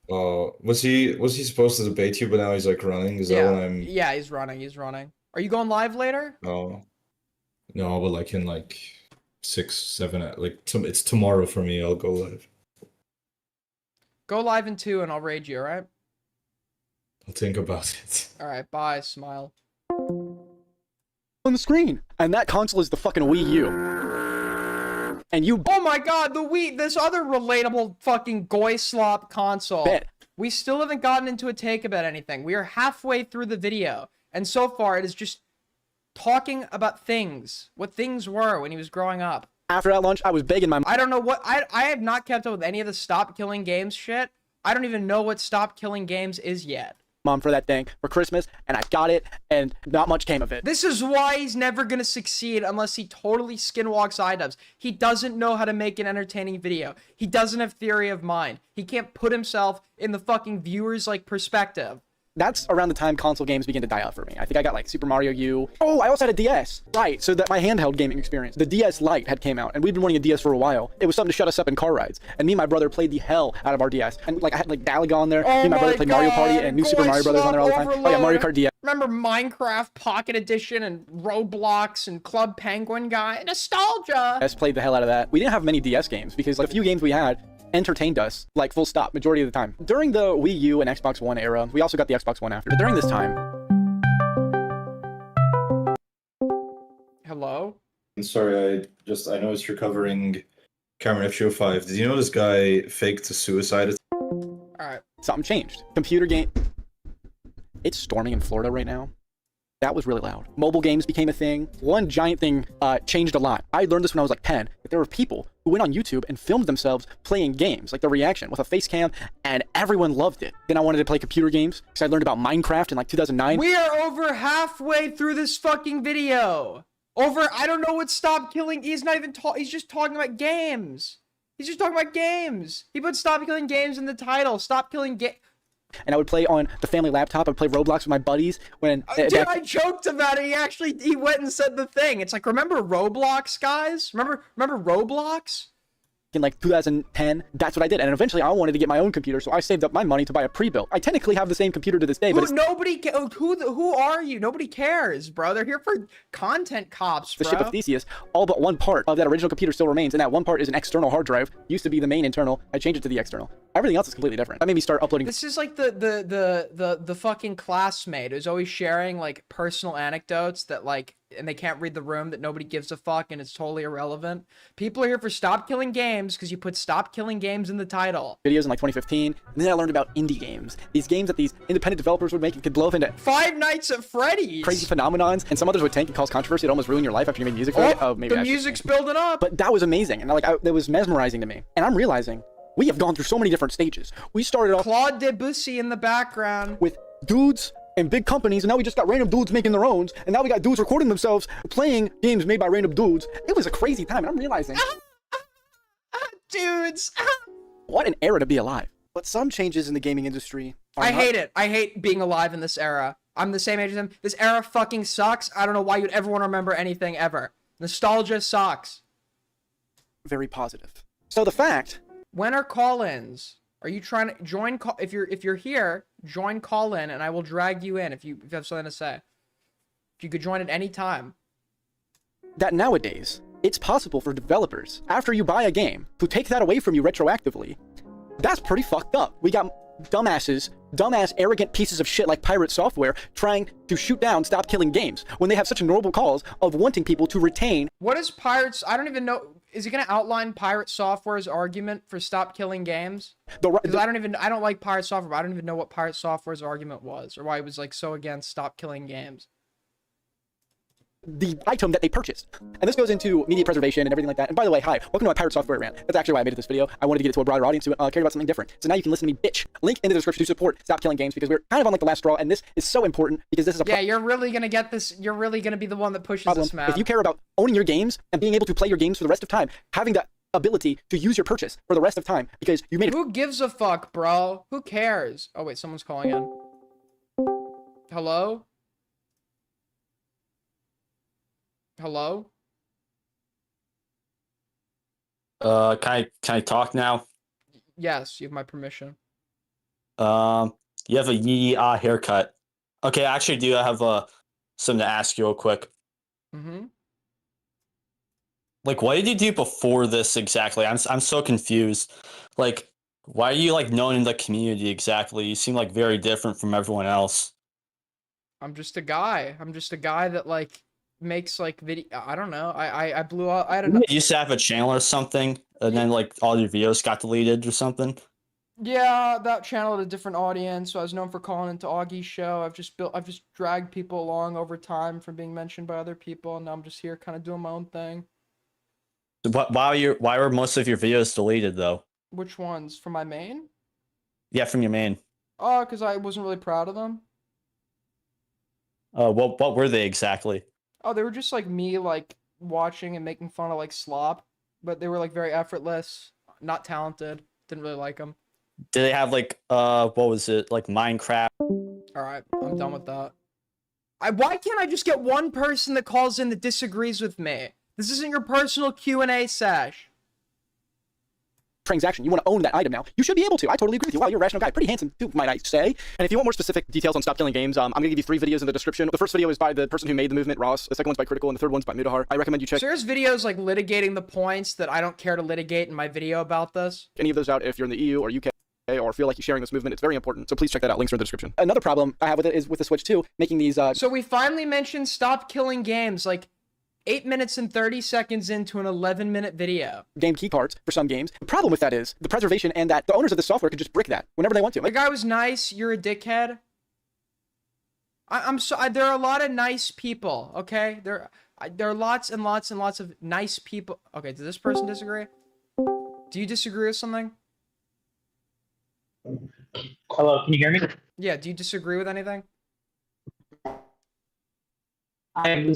Was he supposed to debate you, but now he's like running? Is that Yeah, what I'm? yeah, he's running. He's running. Are you going live later? No, no, but like in like 6, 7, it's tomorrow for me. I'll go live. Go live in 2 and I'll raid you, alright? I'll think about it. Alright, bye, smile. On the screen, and that console is the fucking Wii U. And you. Oh my god, the Wii, this other relatable fucking goy slop console. Bet. We still haven't gotten into a take about anything. We are halfway through the video, and so far it is just talking about things, what things were when he was growing up. After that lunch, I was begging my. I don't know what I have not kept up with any of the Stop Killing Games shit. I don't even know what Stop Killing Games is yet. Mom for that thing for Christmas, and I got it, and not much came of it. This is why he's never gonna succeed unless he totally skinwalks iDubbbz. He doesn't know how to make an entertaining video. He doesn't have theory of mind. He can't put himself in the fucking viewer's like perspective. That's around the time console games begin to die out for me. I think I got like Super Mario U. Oh, I also had a DS. Right, so that my handheld gaming experience. The DS Lite had came out, and we've been wanting a DS for a while. It was something to shut us up in car rides. And me and my brother played the hell out of our DS. And like I had like Galaga on there. Me and my brother played Mario Party and New Super Mario Brothers on there all the time. Oh yeah, Mario Kart DS. Remember Minecraft Pocket Edition and Roblox and Club Penguin guy? Nostalgia! DS played the hell out of that. We didn't have many DS games because like, the few games we had entertained us, like full stop, majority of the time. During the Wii U and Xbox One era, we also got the Xbox One after. But during this time... Hello? I'm sorry, I noticed you're covering Cameron FGO 5. Did you know this guy faked a suicide? Alright. Something changed. Computer game... It's storming in Florida right now. That was really loud. Mobile games became a thing. One giant thing changed a lot. I learned this when I was like 10. That there were people who went on YouTube and filmed themselves playing games, like the reaction with a face cam, and everyone loved it. Then I wanted to play computer games because I learned about Minecraft in like 2009. We are over halfway through this fucking video. I don't know what Stop Killing, he's not even he's just talking about games. He's just talking about games. He put Stop Killing Games in the title. Stop Killing And I would play on the family laptop. I would play Roblox with my buddies. When dude, I joked about it. He went and said the thing. It's like, remember Roblox, guys? Remember Roblox? In like 2010, that's what I did. And eventually I wanted to get my own computer, so I saved up my money to buy a pre-built. I technically have the same computer to this day, but who are you? Nobody cares, bro. They're here for content cops, bro. The ship of Theseus, all but one part of that original computer still remains, and that one part is an external hard drive. Used to be the main internal. I changed it to the external. Everything else is completely different. That made me start uploading. This is like the fucking classmate who's always sharing like personal anecdotes that like, and they can't read the room, that nobody gives a fuck and it's totally irrelevant. People are here for Stop Killing Games because you put Stop Killing Games in the title. Videos in like 2015, and then I learned about indie games. These games that these independent developers would make and could blow up into Five Nights at Freddy's. Crazy phenomenons, and some others would tank and cause controversy. It almost ruin your life after you made music for it. Oh, maybe the music's building up. But that was amazing, and that was mesmerizing to me. And I'm realizing we have gone through so many different stages. We started off Claude Debussy in the background with dudes and big companies, and now we just got random dudes making their own, and now we got dudes recording themselves playing games made by random dudes. It was a crazy time, and I'm realizing dudes, what an era to be alive. But some changes in the gaming industry I hate it. I hate being alive in this era. I'm the same age as him. This era fucking sucks. I don't know why you'd ever want to remember anything ever. Nostalgia sucks. Very positive. So the fact, when are call-ins? Are you trying to join if you're here, join call in and I will drag you in if you have something to say. You could join at any time. That nowadays, it's possible for developers, after you buy a game, to take that away from you retroactively. That's pretty fucked up. We got dumbass, arrogant pieces of shit like Pirate Software trying to shoot down Stop Killing Games when they have such a noble cause of wanting people to retain. What is Pirates? I don't even know. Is he going to outline Pirate Software's argument for Stop Killing Games? Because I don't like Pirate Software, but I don't even know what Pirate Software's argument was or why he was like so against Stop Killing Games. the item that they purchased. And this goes into media preservation and everything like that. And by the way, hi, welcome to my Pirate Software rant. That's actually why I made this video. I wanted to get it to a broader audience who cared about something different. So now you can listen to me bitch. Link in the description to support Stop Killing Games, because we're kind of on like the last straw, and this is so important because this is a yeah, you're really gonna get this. You're really gonna be the one that pushes problem. this, man. If you care about owning your games and being able to play your games for the rest of time, having the ability to use your purchase for the rest of time because you made it. Who gives a fuck, bro? Who cares? Oh wait, someone's calling in. Hello? Hello? Can I talk now? Yes, you have my permission. You have a yee haircut. Okay, actually, do I have something to ask you real quick? Mm-hmm. Like, what did you do before this exactly? I'm so confused. Like, why are you like known in the community exactly? You seem like very different from everyone else. I'm just a guy. I'm just a guy that like makes like video. I don't know. I blew up. I don't know. You used to have a channel or something, and then like all your videos got deleted or something. Yeah, that channel had a different audience. So I was known for calling into Augie's show. I've just dragged people along over time from being mentioned by other people, and now I'm just here kind of doing my own thing. Why were most of your videos deleted though? Which ones? From my main? Yeah, from your main. Oh, because I wasn't really proud of them. What were they exactly? Oh, they were just like me like watching and making fun of like slop, but they were like very effortless, not talented. Didn't really like them. Did they have like what was it, like Minecraft? All right, I'm done with that. Why can't I just get one person that calls in that disagrees with me? This isn't your personal Q&A sesh. Transaction. You want to own that item now. You should be able to. I totally agree with you. Wow, you're a rational guy. Pretty handsome too, might I say. And if you want more specific details on Stop Killing Games, I'm going to give you 3 videos in the description. The first video is by the person who made the movement, Ross. The second one's by Critical, and the third one's by Mudahar. I recommend you check. So there's videos like litigating the points that I don't care to litigate in my video about this. Any of those out if you're in the EU or UK or feel like you're sharing this movement. It's very important. So please check that out. Links are in the description. Another problem I have with it is with the Switch 2, making these... So we finally mentioned Stop Killing Games, like 8 minutes and 30 seconds into an 11-minute video. Game key cards for some games. The problem with that is the preservation, and that the owners of the software could just brick that whenever they want to. The guy was nice. You're a dickhead. I'm so... there are a lot of nice people, okay? There are lots and lots and lots of nice people. Okay, does this person disagree? Do you disagree with something? Hello, can you hear me? Yeah, do you disagree with anything? I don't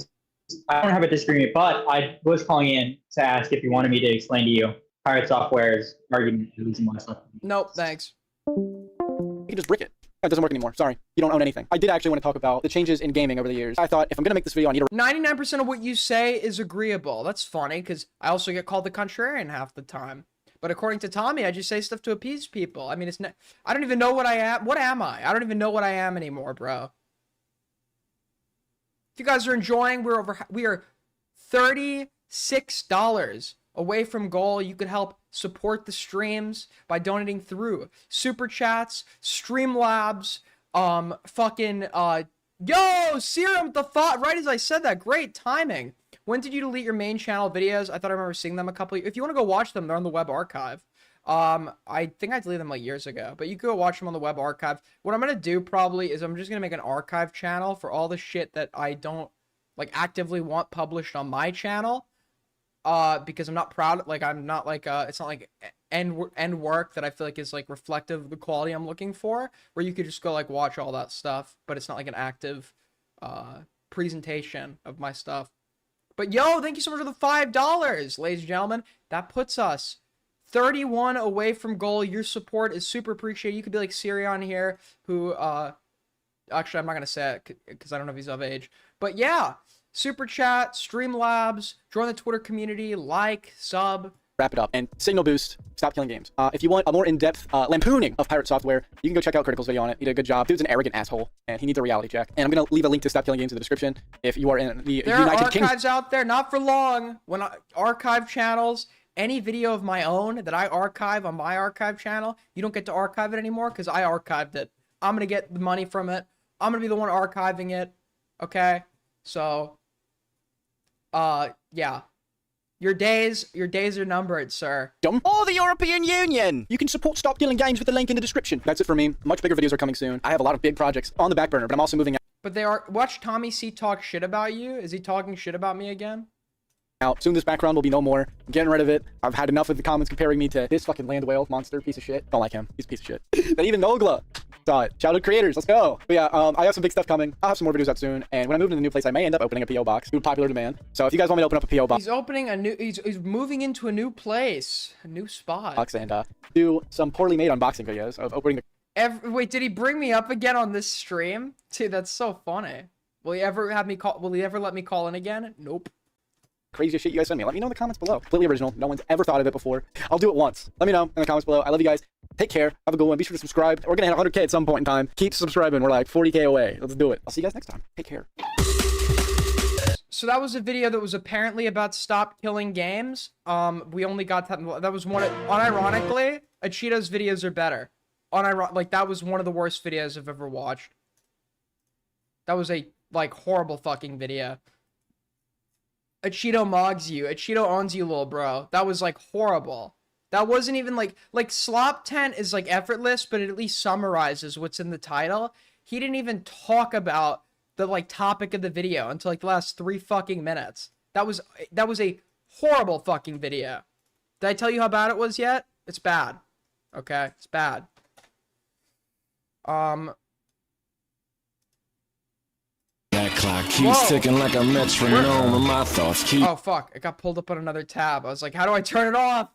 have a disagreement, but I was calling in to ask if you wanted me to explain to you Pirate Software's argument for losing my stuff. Nope, thanks. You can just brick it. That doesn't work anymore. Sorry. You don't own anything. I did actually want to talk about the changes in gaming over the years. I thought if I'm going to make this video, I need to... 99% of what you say is agreeable. That's funny, because I also get called the contrarian half the time. But according to Tommy, I just say stuff to appease people. I mean, it's not... I don't even know what I am. What am I? I don't even know what I am anymore, bro. If you guys are enjoying, we are $36 away from goal. You could help support the streams by donating through Super Chats, Streamlabs, yo, Serum the thought, right as I said that, great timing. When did you delete your main channel videos? I thought I remember seeing them a couple if you want to go watch them, they're on the web archive. I think I deleted them like years ago, but you can go watch them on the web archive. What I'm going to do probably is I'm just going to make an archive channel for all the shit that I don't like actively want published on my channel. Because I'm not proud, like I'm not like, it's not like end work that I feel like is like reflective of the quality I'm looking for, where you could just go like watch all that stuff, but it's not like an active, presentation of my stuff. But yo, thank you so much for the $5, ladies and gentlemen. That puts us 31 away from goal. Your support is super appreciated. You could be like Sirion here, who, actually, I'm not going to say it because I don't know if he's of age. But yeah, Super Chat, Streamlabs, join the Twitter community, like, sub. Wrap it up. And Signal Boost, Stop Killing Games. If you want a more in-depth lampooning of Pirate Software, you can go check out Critical's video on it. He did a good job. Dude's an arrogant asshole, and he needs a reality check. And I'm going to leave a link to Stop Killing Games in the description if you are in the There United are Kingdom. archives out there, not for long. When archive channels, any video of my own that I archive on my archive channel, you don't get to archive it anymore because I archived it. I'm going to get the money from it. I'm going to be the one archiving it. Okay? So, yeah. Your days are numbered, sir. Or the European Union! You can support Stop Killing Games with the link in the description. That's it for me. Much bigger videos are coming soon. I have a lot of big projects on the back burner, but I'm also moving out. But they are. Watch Tommy C talk shit about you. Is he talking shit about me again? Out. Soon this background will be no more. I'm getting rid of it. I've had enough of the comments comparing me to this fucking land whale monster piece of shit. Don't like him. He's a piece of shit. Then even Nogla saw it. Shout out creators. Let's go. But yeah, I have some big stuff coming. I'll have some more videos up soon. And when I move into the new place, I may end up opening a PO box due to popular demand. So if you guys want me to open up a PO box, He's opening a new. He's moving into a new place, a new spot. and do some poorly made unboxing videos of opening the. Wait, did he bring me up again on this stream? Dude, that's so funny. Will he ever have me call? Will he ever let me call in again? Nope. Craziest shit you guys send me. Let me know in the comments below. Completely original. No one's ever thought of it before. I'll do it once. Let me know in the comments below. I love you guys. Take care. Have a good one. Be sure to subscribe. We're gonna hit 100K at some point in time. Keep subscribing. We're like 40K away. Let's do it. I'll see you guys next time. Take care. So that was a video that was apparently about stop killing games. We only got that. That was one. Unironically, Cheeto's videos are better. Like that was one of the worst videos I've ever watched. That was a like horrible fucking video. Cheeto mogs you. Cheeto owns you, little bro. That was like horrible. That wasn't even like Slop Tent is like effortless, but it at least summarizes what's in the title. He didn't even talk about the like topic of the video until like the last 3 fucking minutes. That was a horrible fucking video. Did I tell you how bad it was yet? It's bad. Okay, it's bad. That clock keeps ticking like a metronome, and my thoughts keep. Oh fuck! It got pulled up on another tab. I was like, how do I turn it off?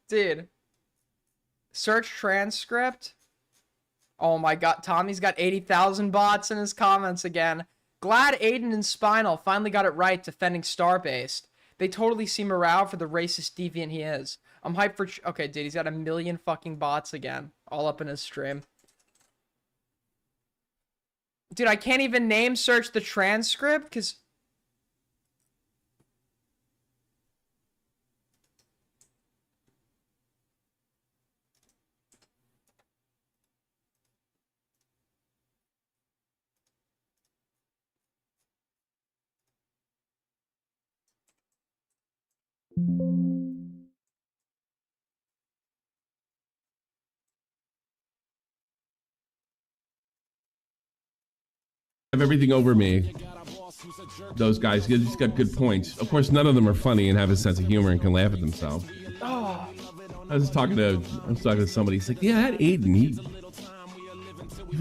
Dude. Search transcript. Oh my god, Tommy's got 80,000 bots in his comments again. Glad Aiden and Spinal finally got it right defending Starbased. They totally see morale for the racist deviant he is. I'm hyped for... Okay, dude, he's got 1 million fucking bots again. All up in his stream. Dude, I can't even name search the transcript, because... Have everything over me. Those guys, he's got good points. Of course, none of them are funny and have a sense of humor and can laugh at themselves. Oh. I was talking to somebody. He's like, yeah, that Aiden, he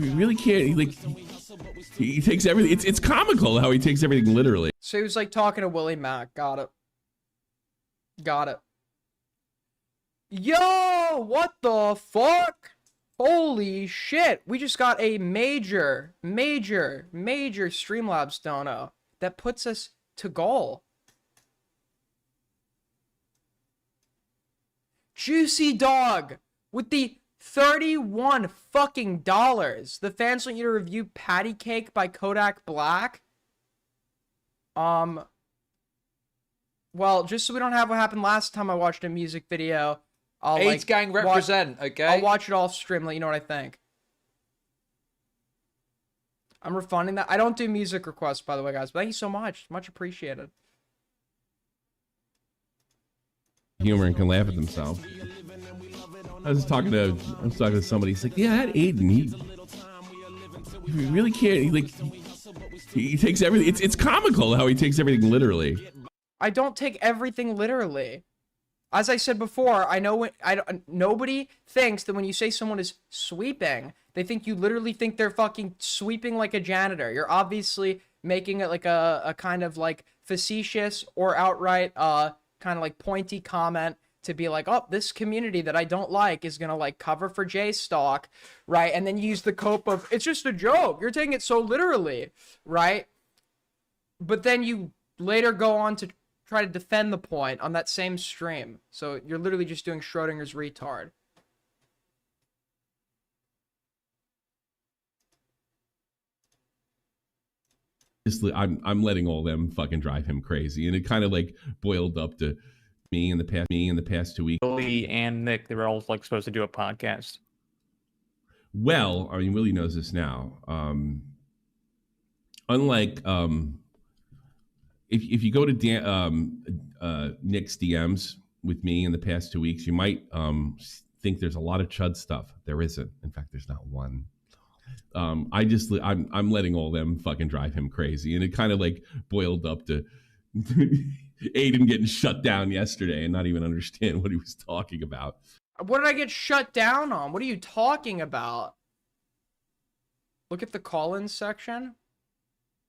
really can't. He takes everything. It's comical how he takes everything literally. So he was like talking to Willie Mack. Got it. Got it. Yo, what the fuck? Holy shit. We just got a major Streamlabs dono that puts us to goal. Juicy Dog with the 31 fucking dollars. The fans want you to review Patty Cake by Kodak Black. Well, just so we don't have what happened last time I watched a music video, I'll AIDS gang represent, okay? I'll watch it off stream, let you know what I think. I'm refunding that. I don't do music requests, by the way, guys. But thank you so much. Much appreciated. Humor and can laugh at themselves. I was talking to somebody. He's like, yeah, that Aiden, he really can't. He takes everything. It's comical how he takes everything literally. I don't take everything literally. As I said before, I know nobody thinks that when you say someone is sweeping, they think you literally think they're fucking sweeping like a janitor. You're obviously making it like a kind of like facetious or outright kind of like pointy comment to be like, oh, this community that I don't like is gonna like cover for J-Stock, right? And then use the cope of, it's just a joke. You're taking it so literally, right? But then you later go on to try to defend the point on that same stream. So you're literally just doing Schrodinger's retard. I'm letting all them fucking drive him crazy, and it kind of like boiled up to me in the past 2 weeks. Willie and Nick, they were all like supposed to do a podcast. Well, I mean, Willie knows this now. Unlike if you go to Nick's DMs with me in the past 2 weeks, you might think there's a lot of chud stuff. There isn't. In fact, there's not one. I'm letting all them fucking drive him crazy, and it kind of like boiled up to Aiden getting shut down yesterday and not even understand what he was talking about. What did I get shut down on? What are you talking about? Look at the call-in section.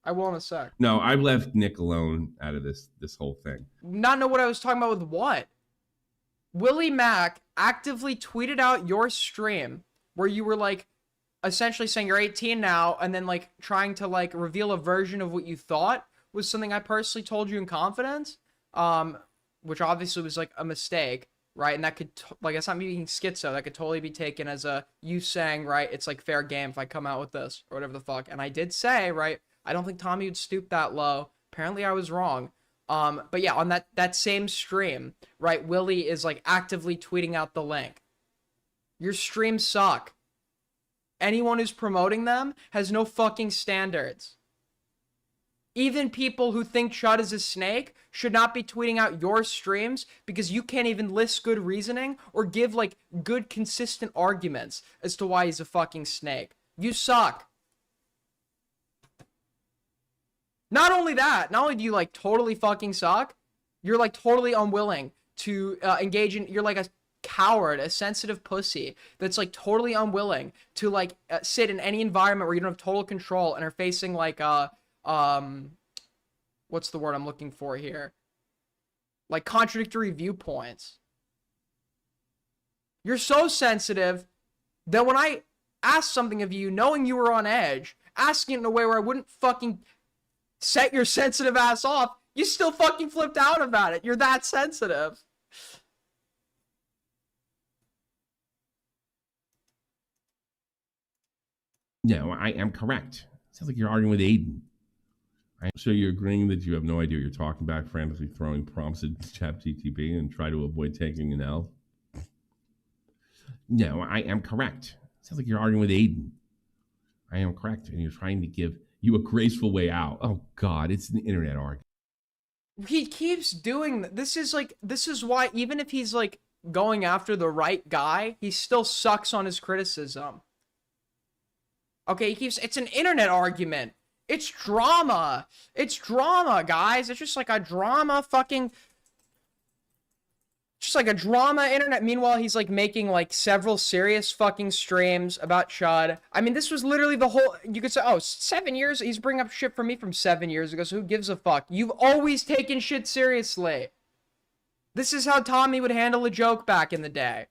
I will in a sec. No, I've left Nick alone out of this whole thing. Not know what I was talking about with what? Willie Mack actively tweeted out your stream where you were like essentially saying you're 18 now and then like trying to like reveal a version of what you thought was something I personally told you in confidence, which obviously was like a mistake, right? And that could like, it's not me being schizo, that could totally be taken as a you saying, right, it's like fair game if I come out with this or whatever the fuck. And I did say, right, I don't think Tommy would stoop that low. Apparently I was wrong. But yeah, on that same stream, right, Willie is like actively tweeting out the link. Your streams suck. Anyone who's promoting them has no fucking standards. Even people who think Chud is a snake should not be tweeting out your streams because you can't even list good reasoning or give like good consistent arguments as to why he's a fucking snake. You suck. Not only that, not only do you like totally fucking suck, you're like totally unwilling to engage in, you're like a coward, a sensitive pussy that's like totally unwilling to like sit in any environment where you don't have total control and are facing like what's the word I'm looking for here? Like contradictory viewpoints. You're so sensitive that when I asked something of you, knowing you were on edge, asking it in a way where I wouldn't fucking set your sensitive ass off, you still fucking flipped out about it. You're that sensitive. No, I am correct. Sounds like you're arguing with Aiden. Right? So you're agreeing that you have no idea what you're talking about, frantically throwing prompts at ChatGTP and try to avoid taking an L? No, I am correct. Sounds like you're arguing with Aiden. I am correct, and you're trying to give you a graceful way out. Oh God, it's an internet argument. He keeps doing this. This is why even if he's like going after the right guy, he still sucks on his criticism. Okay, it's an internet argument. It's drama. It's drama, guys. It's just like a drama fucking just like a drama internet. Meanwhile, he's like making like several serious fucking streams about Chud. I mean, this was literally the whole, you could say, oh, 7 years? He's bringing up shit from me from 7 years ago, so who gives a fuck? You've always taken shit seriously. This is how Tommy would handle a joke back in the day.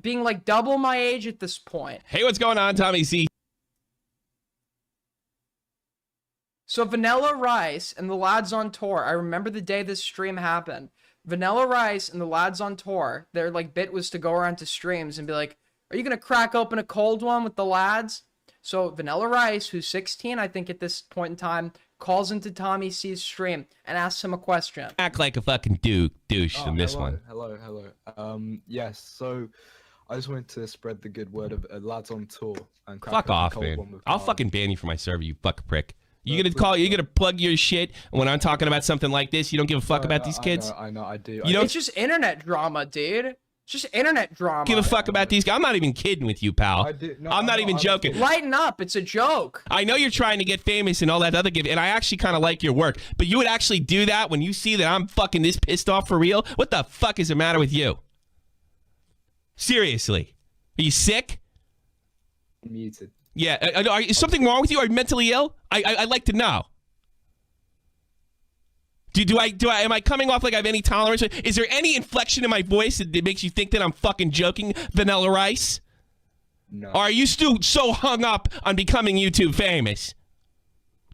Being like double my age at this point. Hey, what's going on, Tommy C? So Vanilla Rice and the lads on tour, I remember the day this stream happened. Vanilla Rice and the lads on tour, their like bit was to go around to streams and be like, are you gonna crack open a cold one with the lads? So Vanilla Rice, who's 16, I think at this point in time, calls into Tommy C's stream and asks him a question. Act like a fucking douche in this one. Hello. Yes, so I just wanted to spread the good word of lads on tour. And crack Fuck open a off, cold man. one with I'll Carl. fucking ban you from my server, you fuck prick. You gonna plug your shit when I'm talking about something like this? You don't give a fuck about these kids? I know, I do. You know, it's just internet drama, dude. It's just internet drama. Give a fuck about these guys. I'm not even kidding with you, pal. I'm not even joking. Lighten up. It's a joke. I know you're trying to get famous and all that other and I actually kind of like your work, but you would actually do that when you see that I'm fucking this pissed off for real? What the fuck is the matter with you? Seriously. Are you sick? Muted. Yeah. Is something wrong with you? Are you mentally ill? I'd like to know. Am I coming off like I have any tolerance? Is there any inflection in my voice that makes you think that I'm fucking joking, Vanilla Rice? No. Or are you still so hung up on becoming YouTube famous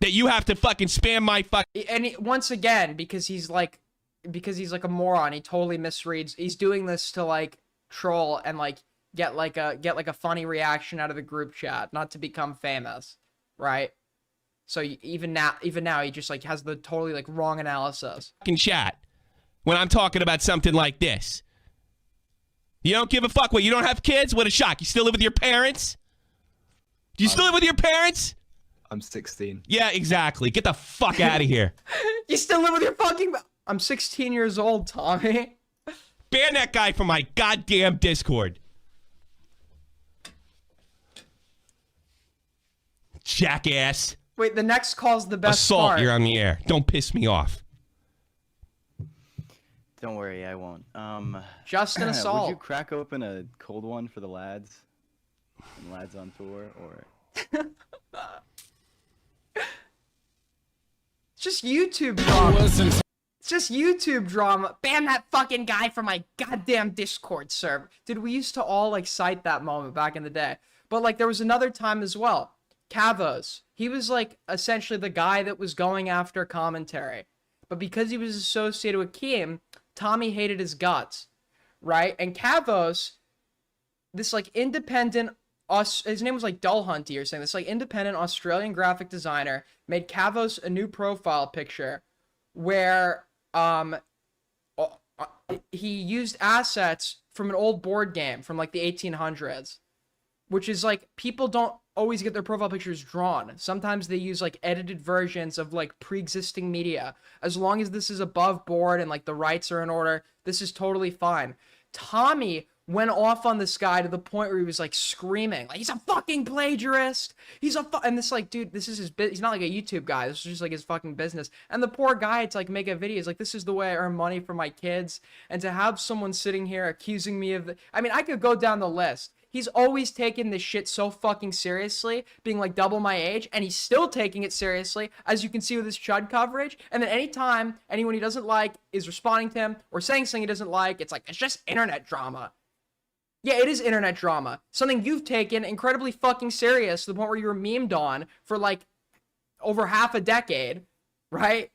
that you have to fucking spam my And once again, because he's like a moron, he totally misreads. He's doing this to like troll and like get like a funny reaction out of the group chat, not to become famous, right? So even now, he just like has the totally like wrong analysis. Fucking chat when I'm talking about something like this. You don't give a fuck. What? You don't have kids? What a shock! You still live with your parents? Do you still live with your parents? I'm 16. Yeah, exactly. Get the fuck out of here. You still live with your fucking... I'm 16 years old, Tommy. Ban that guy from my goddamn Discord. jackass. Wait, the next call's the best Assault, part. you're on the air. Don't piss me off. Don't worry, I won't. Just an assault. Would you crack open a cold one for the lads? And lads on tour, or? It's just YouTube drama. It's just YouTube drama. Ban that fucking guy from my goddamn Discord server. Dude, we used to all like cite that moment back in the day. But like there was another time as well. Kavos. He was like essentially the guy that was going after commentary. But because he was associated with Keem, Tommy hated his guts. Right? And Kavos, this like independent his name was like Dull Hunty or something. This like independent Australian graphic designer made Kavos a new profile picture where he used assets from an old board game from like the 1800s, which is like people don't always get their profile pictures drawn. Sometimes they use like edited versions of like pre-existing media. As long as this is above board and like the rights are in order, this is totally fine. Tommy went off on this guy to the point where he was like screaming, like, he's a fucking plagiarist. And this like, dude, this is his he's not like a YouTube guy. This is just like his fucking business. And the poor guy to like make a video, he's like, this is the way I earn money for my kids. And to have someone sitting here accusing me of I mean, I could go down the list. He's always taken this shit so fucking seriously, being like double my age, and he's still taking it seriously, as you can see with his Chud coverage. And then anytime anyone he doesn't like is responding to him or saying something he doesn't like, it's like, it's just internet drama. Yeah, it is internet drama. Something you've taken incredibly fucking serious to the point where you were memed on for like over half a decade, right?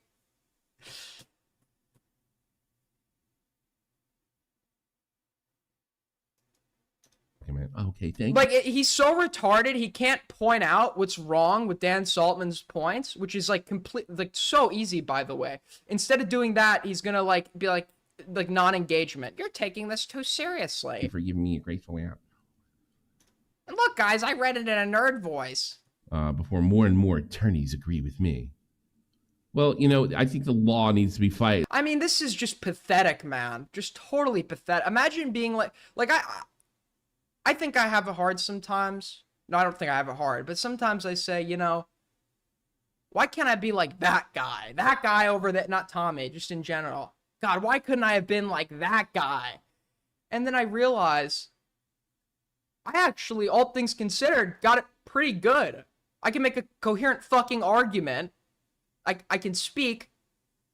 Okay, thank you. Like, he's so retarded, he can't point out what's wrong with Dan Saltman's points, which is like like so easy, by the way. Instead of doing that, he's gonna like be like non-engagement. You're taking this too seriously. Thank you for giving me a graceful out. And look, guys, I read it in a nerd voice. Before more and more attorneys agree with me. Well, you know, I think the law needs to be fight. I mean, this is just pathetic, man. Just totally pathetic. Imagine being like I think I have it hard sometimes. No, I don't think I have it hard, but sometimes I say, you know, why can't I be like that guy? That guy over there, not Tommy, just in general. God, why couldn't I have been like that guy? And then I realize I actually, all things considered, got it pretty good. I can make a coherent fucking argument. I can speak,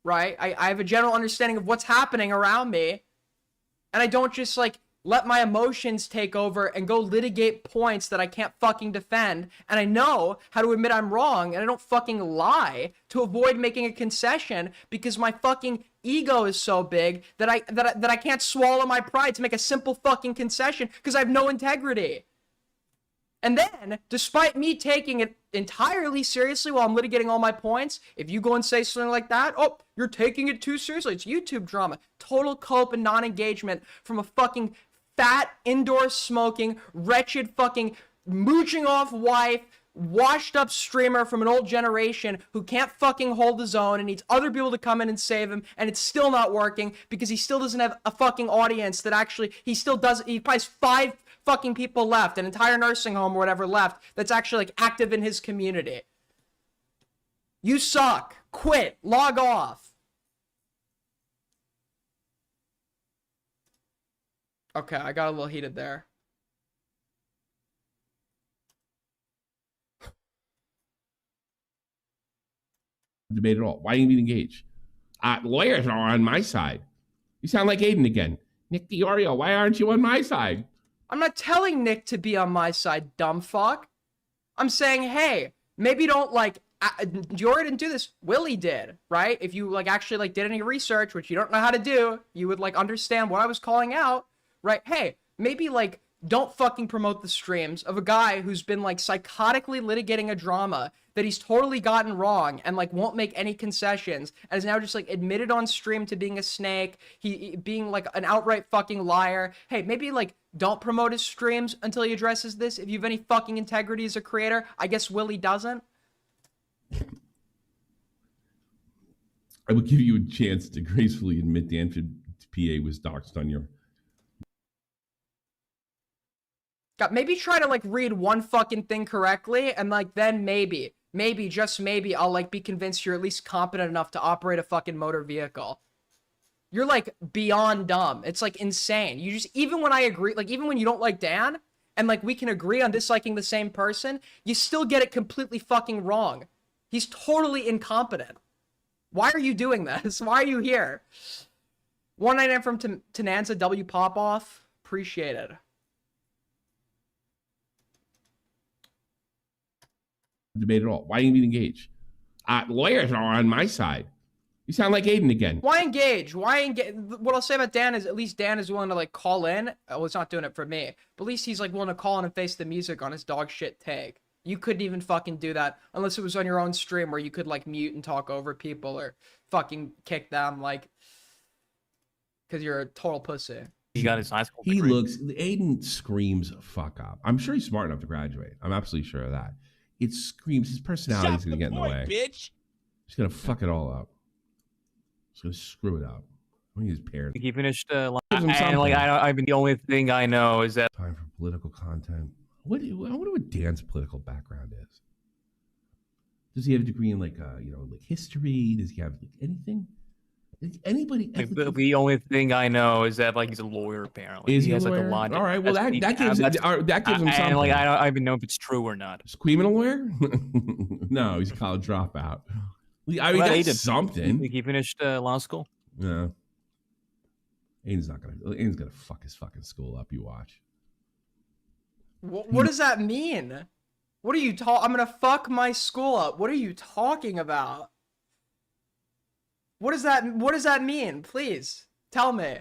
right? I have a general understanding of what's happening around me. And I don't just like let my emotions take over and go litigate points that I can't fucking defend. And I know how to admit I'm wrong, and I don't fucking lie to avoid making a concession because my fucking ego is so big that I can't swallow my pride to make a simple fucking concession because I have no integrity. And then, despite me taking it entirely seriously while I'm litigating all my points, if you go and say something like that, oh, you're taking it too seriously. It's YouTube drama. Total cope and non-engagement from a fucking fat, indoor smoking, wretched fucking mooching off wife, washed up streamer from an old generation who can't fucking hold his own and needs other people to come in and save him, and it's still not working because he still doesn't have a fucking audience that actually, he probably has 5 fucking people left, an entire nursing home or whatever left, that's actually like active in his community. You suck. Quit. Log off. Okay, I got a little heated there. Debate at all. Why didn't you engage? Lawyers are on my side. You sound like Aiden again. Nick DiOrio, why aren't you on my side? I'm not telling Nick to be on my side, dumb fuck. I'm saying, hey, maybe don't like, Diori didn't do this. Willie did, right? If you like actually like did any research, which you don't know how to do, you would like understand what I was calling out, right? Hey, maybe like don't fucking promote the streams of a guy who's been like psychotically litigating a drama that he's totally gotten wrong and like won't make any concessions and is now just like admitted on stream to being a snake, he being like an outright fucking liar. Hey, maybe like don't promote his streams until he addresses this. If you have any fucking integrity as a creator, I guess Willie doesn't. I will give you a chance to gracefully admit Dan PA was doxed on your. God, maybe try to like read one fucking thing correctly, and like then maybe, just maybe, I'll like be convinced you're at least competent enough to operate a fucking motor vehicle. You're like beyond dumb. It's like insane. You just, even when I agree, like even when you don't like Dan, and like we can agree on disliking the same person, you still get it completely fucking wrong. He's totally incompetent. Why are you doing this? Why are you here? 199 from Tenanza W Popoff. Appreciate it. Debate at all. Why didn't you engage? Lawyers are on my side. You sound like Aiden again. Why engage? What I'll say about Dan is at least Dan is willing to like call in. Well, he's not doing it for me, but at least he's like willing to call in and face the music on his dog shit take. You couldn't even fucking do that unless it was on your own stream where you could like mute and talk over people or fucking kick them like because you're a total pussy. He got his high school He degree. Aiden screams fuck up. I'm sure he's smart enough to graduate. I'm absolutely sure of that. It screams, his personality is going to get in the way. Bitch. He's going to fuck it all up. He's going to screw it up. I mean, his parents. He finished, Gives him and like something. I mean, the only thing I know is that Time for political content. I wonder what Dan's political background is. Does he have a degree in like like history? Does he have like anything? Anybody? like, the only thing I know is that like he's a lawyer apparently. Is he has a like lawyer? a logic. All right, well, that gives him something. And like I don't even know if it's true or not. Is Queeman a lawyer? No, he's a college dropout. I mean, What about that's Aiden? something. He finished law school. Yeah. Aiden's gonna fuck his fucking school up. You watch. What does that mean? What are you I'm gonna fuck my school up. What are you talking about? What does that mean? Please tell me.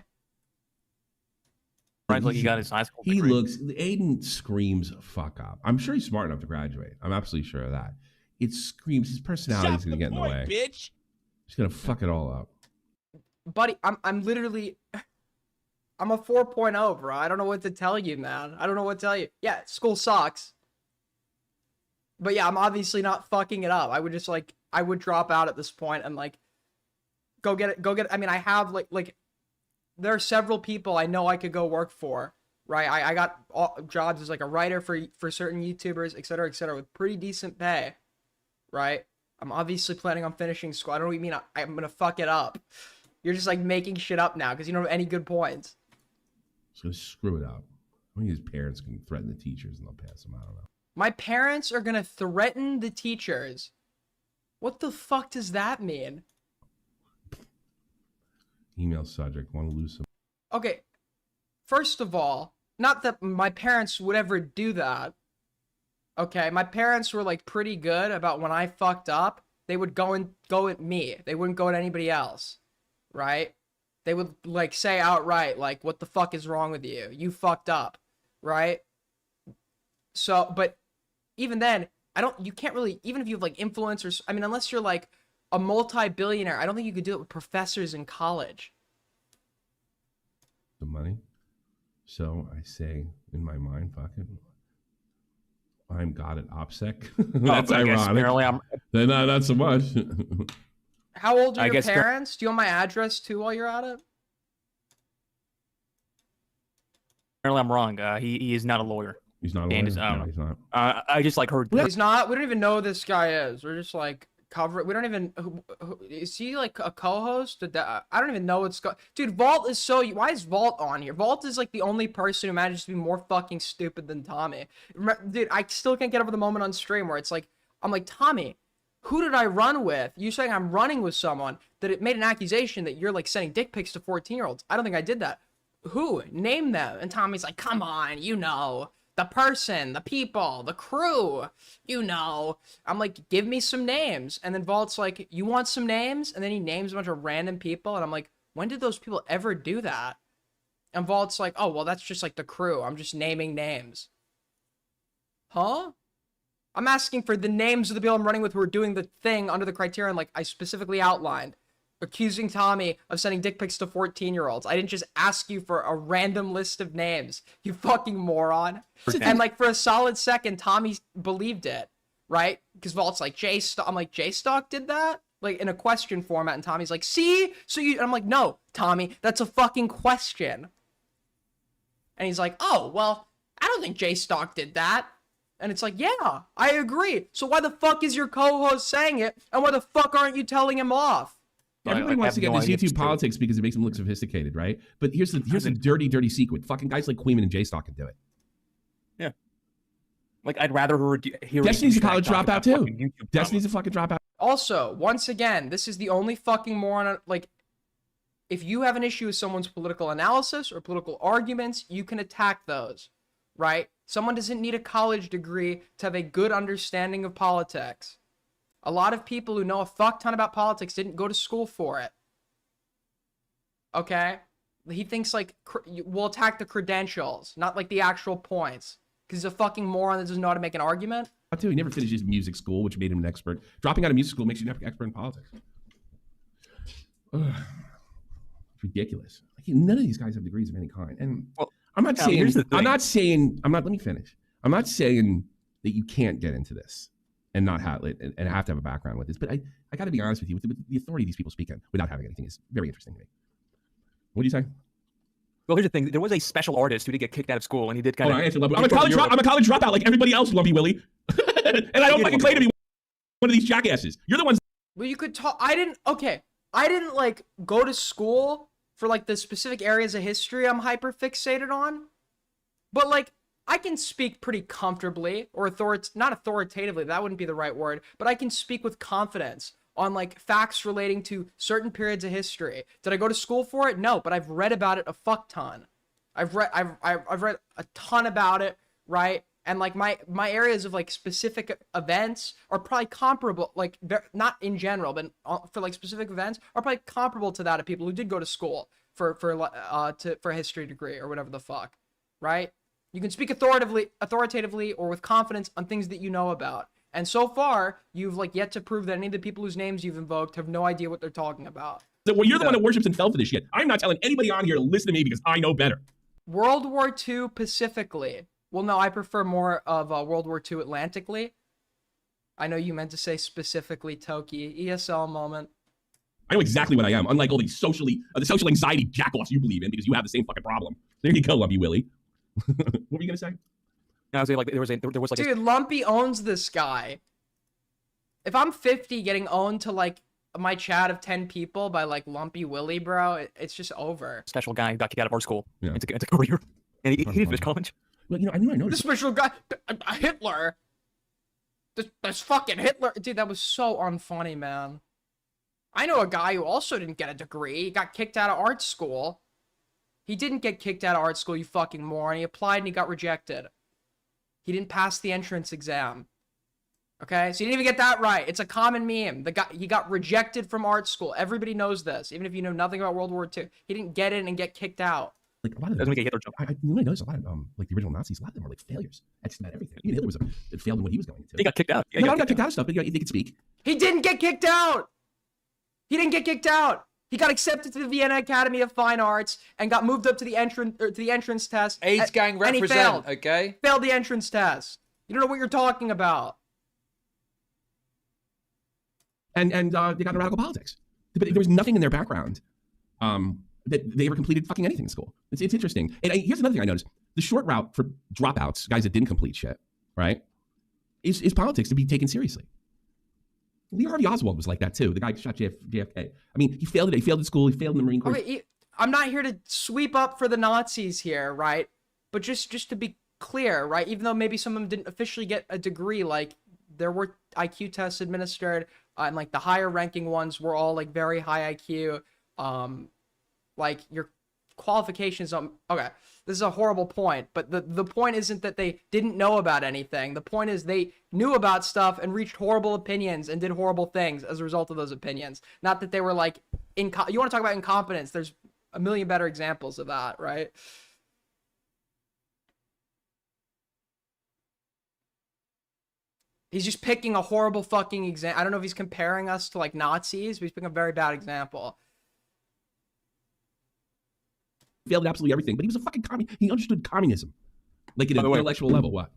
Right, like he got his high school degree. Aiden screams fuck up. I'm sure he's smart enough to graduate. I'm absolutely sure of that. It screams, his personality is gonna get in the way. Bitch. He's gonna fuck it all up. Buddy, I'm literally I'm a 4.0, bro. I don't know what to tell you, man. I don't know what to tell you. Yeah, school sucks. But yeah, I'm obviously not fucking it up. I would just like I would drop out at this point and like go get it. I mean, I have like there are several people I know I could go work for, right? I got jobs as like a writer for certain YouTubers, etc., with pretty decent pay, right? I'm obviously planning on finishing school. I don't even mean I'm gonna fuck it up. You're just like making shit up now because you don't have any good points. He's gonna screw it up. I mean, his parents can threaten the teachers and they'll pass him. I don't know. My parents are gonna threaten the teachers. What the fuck does that mean? Email subject. Want to lose some? Okay, first of all, not that my parents would ever do that. Okay, my parents were like pretty good about when I fucked up, they would go at me. They wouldn't go at anybody else, right? They would like say outright like, "What the fuck is wrong with you? You fucked up," right? So, but even then, you can't really, even if you have like influencers, I mean, unless you're like a multi-billionaire, I don't think you could do it with professors in college. The money. So I say in my mind, fucking, I'm God at OPSEC. That's ironic. No, not so much. How old are I your guess parents? Do you want my address too while you're at it? Apparently, I'm wrong. He is not a lawyer. He's not a Dan lawyer? is, No, he's not. I just like heard. He's not. We don't even know who this guy is. We're just like cover it. We don't even. Who, is he like a co-host? I don't even know what's going. Dude, Vault is so. Why is Vault on here? Vault is like the only person who manages to be more fucking stupid than Tommy. Dude, I still can't get over the moment on stream where it's like, I'm like, Tommy, who did I run with? You saying I'm running with someone that it made an accusation that you're like sending dick pics to 14-year-olds. I don't think I did that. Who? Name them. And Tommy's like, come on, you know. The person, the people, the crew, you know. I'm like, give me some names. And then Vault's like, you want some names? And then he names a bunch of random people. And I'm like, when did those people ever do that? And Vault's like, oh, well, that's just like the crew. I'm just naming names. Huh? I'm asking for the names of the people I'm running with who are doing the thing under the criterion like I specifically outlined. Accusing Tommy of sending dick pics to 14-year-olds. I didn't just ask you for a random list of names, you fucking moron. And like for a solid second, Tommy believed it, right? Because Vault's like, I'm like, J-Stock did that? Like in a question format, and Tommy's like, see? So you, and I'm like, no, Tommy, that's a fucking question. And he's like, oh, well, I don't think J-Stock did that. And it's like, yeah, I agree. So why the fuck is your co-host saying it? And why the fuck aren't you telling him off? Everybody wants to get into YouTube politics because it makes them look sophisticated, right? But here's the dirty, dirty secret. Fucking guys like Queeman and J-Stock can do it. Yeah. Like, I'd rather hear Destiny's a college dropout, too. Destiny's a fucking dropout. Also, once again, this is the only fucking moron, like, if you have an issue with someone's political analysis or political arguments, you can attack those, right? Someone doesn't need a college degree to have a good understanding of politics. A lot of people who know a fuck ton about politics didn't go to school for it. Okay? He thinks, like, we'll attack the credentials, not, like, the actual points. Because he's a fucking moron that doesn't know how to make an argument. Too. He never finished his music school, which made him an expert. Dropping out of music school makes you an expert in politics. Ugh. It's ridiculous. Like, none of these guys have degrees of any kind. And I'm not saying. Let me finish. I'm not saying that you can't get into this and not have it and have to have a background with this. But I got to be honest with you. With the authority these people speak in without having anything is very interesting to me. What do you say? Well, here's the thing. There was a special artist who did get kicked out of school, and he did kind of. I'm a college dropout like everybody else, Lumpy Willie. And I don't fucking claim to be one of these jackasses. You're the ones. Well, you could talk. I didn't like go to school for like the specific areas of history I'm hyper fixated on. But like, I can speak pretty comfortably or not authoritatively. That wouldn't be the right word, but I can speak with confidence on like facts relating to certain periods of history. Did I go to school for it? No, but I've read about it a fuck ton. I've read a ton about it, right? And like my areas of like specific events are probably comparable, like not in general, but for like specific events are probably comparable to that of people who did go to school for a history degree or whatever the fuck, right? You can speak authoritatively or with confidence on things that you know about. And so far, you've like yet to prove that any of the people whose names you've invoked have no idea what they're talking about. Well, you're the one that worships and fell for this shit. I'm not telling anybody on here to listen to me because I know better. World War II Pacifically. Well, no, I prefer more of World War II Atlantically. I know you meant to say specifically Toki. ESL moment. I know exactly what I am, unlike all these the social anxiety jackoffs you believe in because you have the same fucking problem. There you go, Lumpy Willie. What were you gonna say? I was like, there was like. Dude, Lumpy owns this guy. If I'm 50 getting owned to like my chat of 10 people by like Lumpy Willie, bro, it's just over. Special guy who got kicked out of our school. Yeah. It's a career. And he didn't finish college. Well, you know, I noticed. The special guy, Hitler. This fucking Hitler. Dude, that was so unfunny, man. I know a guy who also didn't get a degree. He got kicked out of art school. He didn't get kicked out of art school, you fucking moron. He applied and he got rejected. He didn't pass the entrance exam. Okay, so you didn't even get that right. It's a common meme. He got rejected from art school. Everybody knows this, even if you know nothing about World War II. He didn't get in and get kicked out. Like a lot of them, I noticed a lot of like the original Nazis. A lot of them were like failures at just about everything. Even Hitler failed in what he was going into. He got kicked out. Yeah, he got kicked out of stuff, but they could speak. He didn't get kicked out. He didn't get kicked out. He got accepted to the Vienna Academy of Fine Arts and got moved up to the entrance test. AIDS gang represent, and he failed. Okay? Failed the entrance test. You don't know what you're talking about. And they got into radical politics. But there was nothing in their background that they ever completed fucking anything in school. It's interesting. And here's another thing I noticed. The short route for dropouts, guys that didn't complete shit, right, is politics to be taken seriously. Lee Harvey Oswald was like that too. The guy who shot JFK. I mean, he failed at school. He failed in the Marine Corps. Okay, I'm not here to sweep up for the Nazis here, right? But just to be clear, right? Even though maybe some of them didn't officially get a degree, like there were IQ tests administered, and like the higher ranking ones were all like very high IQ. Like your qualifications. Okay, this is a horrible point, but the point isn't that they didn't know about anything. The point is they knew about stuff and reached horrible opinions and did horrible things as a result of those opinions. Not that they were like you want to talk about incompetence? There's a million better examples of that, right? He's just picking a horrible fucking example. I don't know if he's comparing us to like Nazis, but he's picking a very bad example. Failed at absolutely everything, but he was a fucking communist. He understood communism, like at an intellectual level. What?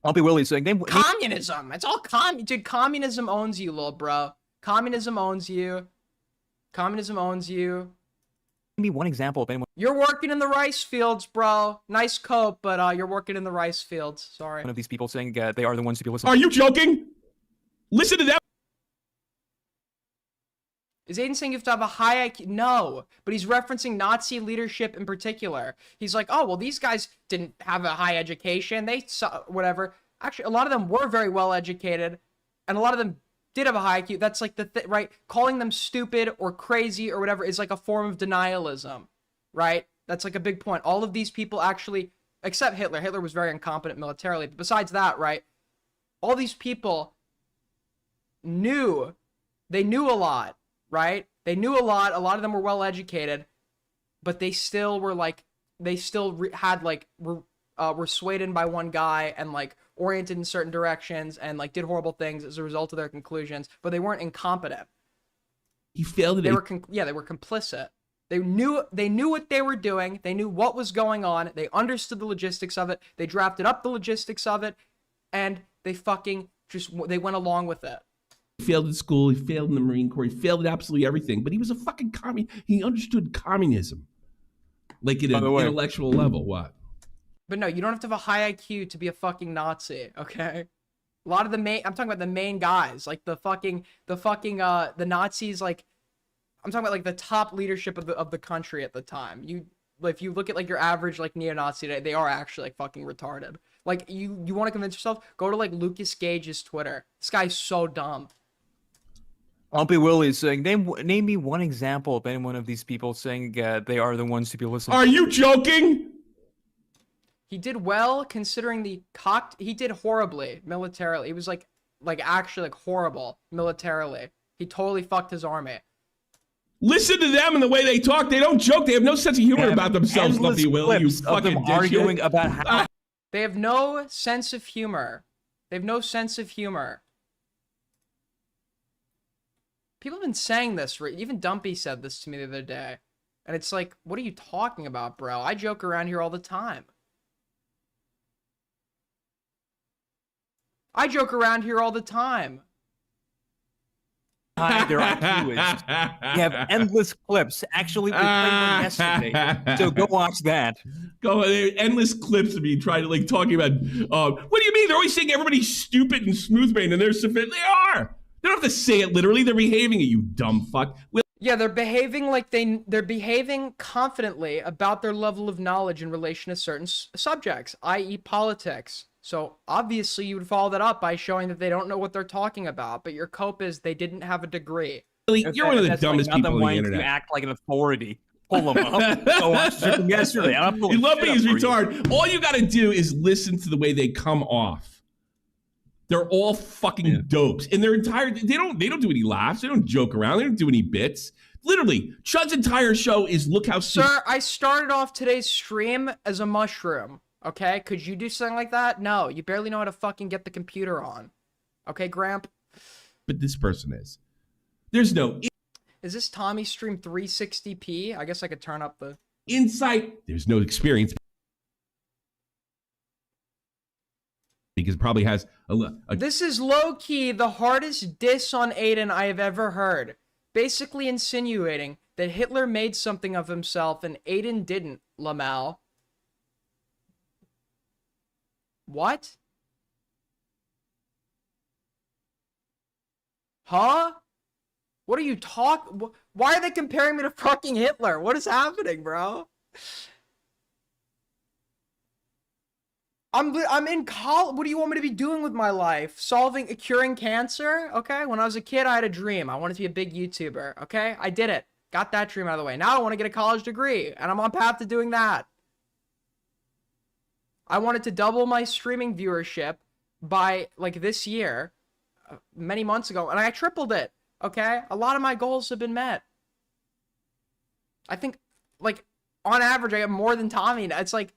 Lumpy Willie's saying communism. It's all dude. Communism owns you, little bro. Communism owns you. Communism owns you. Give me one example of anyone. You're working in the rice fields, bro. Nice coat, but you're working in the rice fields. Sorry. One of these people saying they are the ones to be listened. Are you joking? Listen to them. Is Aiden saying you have to have a high IQ? No, but he's referencing Nazi leadership in particular. He's like, oh, well, these guys didn't have a high education. They saw whatever. Actually, a lot of them were very well educated, and a lot of them did have a high IQ. That's like right? Calling them stupid or crazy or whatever is like a form of denialism, right? That's like a big point. All of these people actually, except Hitler. Hitler was very incompetent militarily. But besides that, right? All these people they knew a lot, right? They knew a lot. A lot of them were well educated, but they still were like, were swayed in by one guy and like oriented in certain directions and like did horrible things as a result of their conclusions, but they weren't incompetent. He failed it. They were complicit. They knew what they were doing. They knew what was going on. They understood the logistics of it. They drafted up the logistics of it, and they went along with it. He failed at school. He failed in the Marine Corps. He failed at absolutely everything. But he was a fucking He understood communism, like at an intellectual level. What? But no, you don't have to have a high IQ to be a fucking Nazi. Okay. A lot of I'm talking about the main guys, like the Nazis. Like, I'm talking about like the top leadership of the country at the time. If you look at like your average like neo-Nazi today, they are actually like fucking retarded. Like you want to convince yourself, go to like Lucas Gage's Twitter. This guy's so dumb. Lumpy Willie is saying, name me one example of any one of these people saying they are the ones to be listened. Are you joking? He did well considering he did horribly militarily. He was like actually like horrible militarily. He totally fucked his army. Listen to them and the way they talk. They don't joke. They have no sense of humor about themselves, Lumpy Willie. You fucking arguing about how they have no sense of humor. They have no sense of humor. People have been saying this. Even Dumpy said this to me the other day. And it's like, what are you talking about, bro? I joke around here all the time. I joke around here all the time. Their IQ is. You have endless clips. Actually, we played one yesterday. So go watch that. Go endless clips of me trying to like talking about. What do you mean? They're always saying everybody's stupid and smooth-brained, and they're sophisticated. They are. They don't have to say it literally. They're behaving it, you dumb fuck. Yeah, they're behaving like they're behaving confidently about their level of knowledge in relation to certain subjects, i.e. politics. So obviously you would follow that up by showing that they don't know what they're talking about, but your cope is they didn't have a degree. You're one of the dumbest people on the internet. You act like an authority. Pull them up. Go watch from yesterday. You love me as retard. All you got to do is listen to the way they come off. They're all fucking dopes. And their entire they don't do any laughs. They don't joke around. They don't do any bits. Literally, Chud's entire show is look how Sir, I started off today's stream as a mushroom. Okay? Could you do something like that? No, you barely know how to fucking get the computer on. Okay, Gramp? But this person is. There's no Is this Tommy stream 360p? I guess I could turn up the insight. There's no experience. Because it probably has a This is low-key the hardest diss on Aiden I have ever heard. Basically insinuating that Hitler made something of himself and Aiden didn't, Lamal. What? Huh? What are you talking? Why are they comparing me to fucking Hitler? What is happening, bro? I'm in college. What do you want me to be doing with my life? Curing cancer? Okay. When I was a kid, I had a dream. I wanted to be a big YouTuber. Okay. I did it. Got that dream out of the way. Now I want to get a college degree, and I'm on path to doing that. I wanted to double my streaming viewership by like this year, many months ago, and I tripled it. Okay. A lot of my goals have been met. I think like on average, I have more than Tommy. It's like,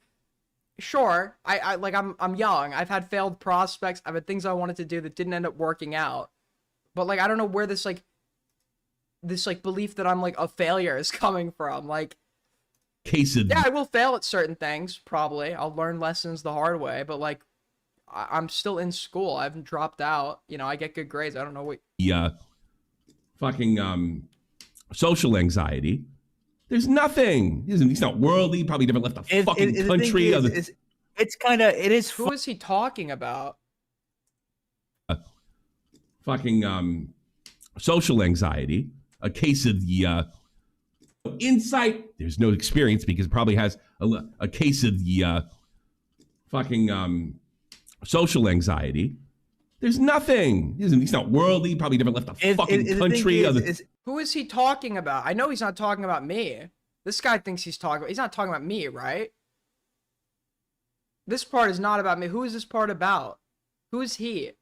sure, I'm young. I've had failed prospects. I've had things I wanted to do that didn't end up working out. But like I don't know where this belief that I'm like a failure is coming from. Like yeah, I will fail at certain things, probably. I'll learn lessons the hard way, but like I'm still in school. I haven't dropped out. You know, I get good grades. I don't know what fucking social anxiety There's nothing. He's not worldly. Probably never left the fucking country. It's kind of, it is. Who is he talking about? Fucking social anxiety. A case of the insight. There's no experience because it probably has a case of the fucking social anxiety. There's nothing. He's not worldly. Probably never left the fucking country. Who is he talking about? I know he's not talking about me. This guy thinks he's not talking about me, right? This part is not about me. Who is this part about? Who is he?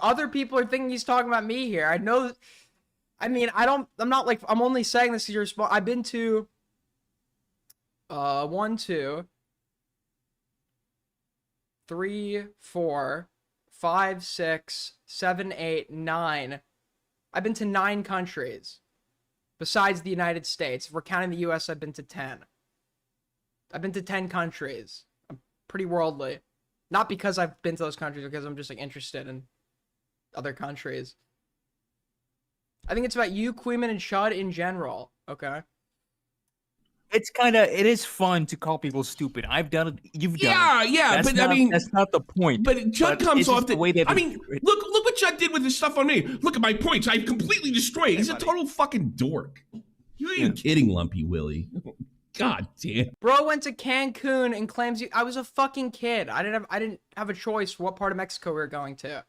Other people are thinking he's talking about me here. I know. I mean, I'm not like, I'm only saying this to your response. I've been to 1, 2, 3, 4, 5, 6, 7, 8, 9. I've been to 9 countries besides the United States. If we're counting the US, I've been to 10. I've been to 10 countries. I'm pretty worldly. Not because I've been to those countries, because I'm just like interested in other countries. I think it's about you, Queeman, and Chud in general. Okay. It's kind of, it is fun to call people stupid. I've done it. You've done it. Yeah, That's but I mean, that's not the point. But Judd comes off the way that. I mean, look what Judd did with his stuff on me. Look at my points. I've completely destroyed. He's a total fucking dork. You ain't kidding, Lumpy Willie. God damn. Bro went to Cancun and claims I was a fucking kid. I didn't have a choice for what part of Mexico we were going to.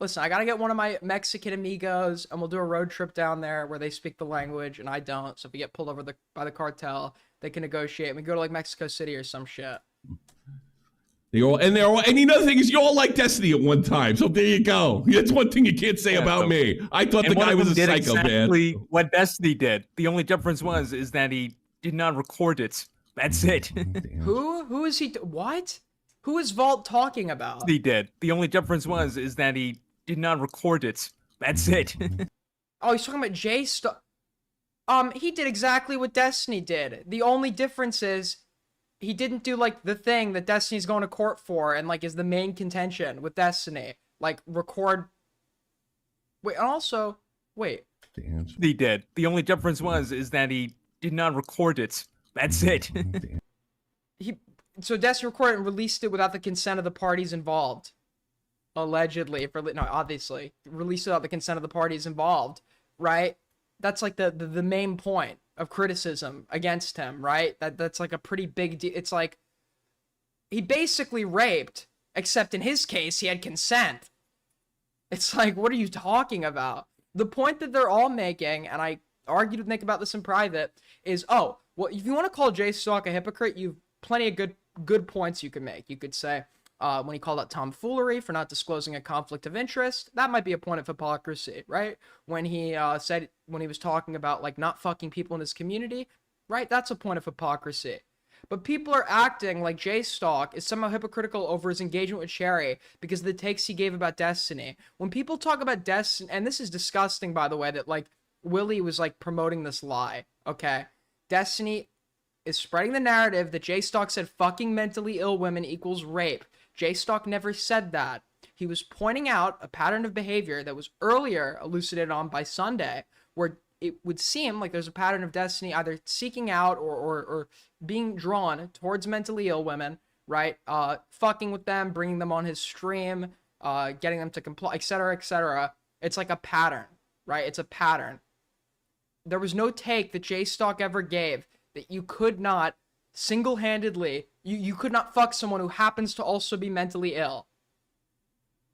Listen, I gotta get one of my Mexican amigos, and we'll do a road trip down there where they speak the language and I don't. So if we get pulled over by the cartel, they can negotiate. And we go to like Mexico City or some shit. And another thing is you all like Destiny at one time. So there you go. That's one thing you can't say about me. I thought the guy was a psycho, exactly man. What Destiny did. The only difference is that he did not record it. That's it. Who is he? What? Who is Vault talking about? He did. The only difference is that he did not record it. That's it. Oh, he's talking about J-Star. He did exactly what Destiny did. The only difference is he didn't do like the thing that Destiny's going to court for and like is the main contention with Destiny. Like record. Wait, and also, wait. He did. The only difference is that he did not record it. That's it. So Destiny recorded and released it without the consent of the parties involved. Allegedly, obviously released without the consent of the parties involved, right? That's like the main point of criticism against him, right? That's like a pretty big deal. It's like he basically raped, except in his case he had consent. It's like, what are you talking about? The point that they're all making, and I argued with Nick about this in private, is well, if you want to call Jay Stalk a hypocrite, you've plenty of good points you can make. You could say when he called out tomfoolery for not disclosing a conflict of interest, that might be a point of hypocrisy, right? When he said, when he was talking about like not fucking people in his community, right? That's a point of hypocrisy. But people are acting like Jay Stalk is somehow hypocritical over his engagement with Sherry because of the takes he gave about Destiny. When people talk about Destiny, and this is disgusting, by the way, that like Willie was like promoting this lie, okay? Destiny is spreading the narrative that Jay Stalk said fucking mentally ill women equals rape. Jay Stalk never said that. He was pointing out a pattern of behavior that was earlier elucidated on by Sunday, where it would seem like there's a pattern of Destiny either seeking out or being drawn towards mentally ill women, right? Fucking with them, bringing them on his stream, getting them to comply, etc., etc. It's like a pattern, right? It's a pattern. There was no take that Jay Stalk ever gave that you could not single-handedly, you could not fuck someone who happens to also be mentally ill.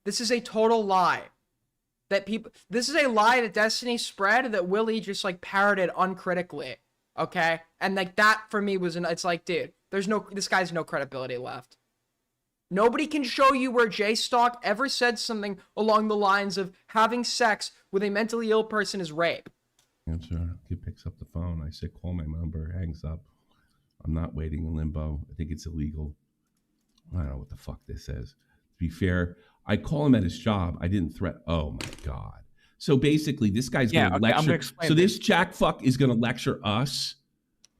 This is a total lie. This is a lie that Destiny spread that Willie just like parroted uncritically, okay? And like that for me it's like, dude, this guy's no credibility left. Nobody can show you where Jay Stalk ever said something along the lines of having sex with a mentally ill person is rape. Answer. He picks up the phone. I say, call my number. Hangs up. I'm not waiting in limbo. I think it's illegal. I don't know what the fuck this is. To be fair, I call him at his job. I didn't threat. Oh my God. So basically, this guy's going to lecture. So this jack fuck is going to lecture us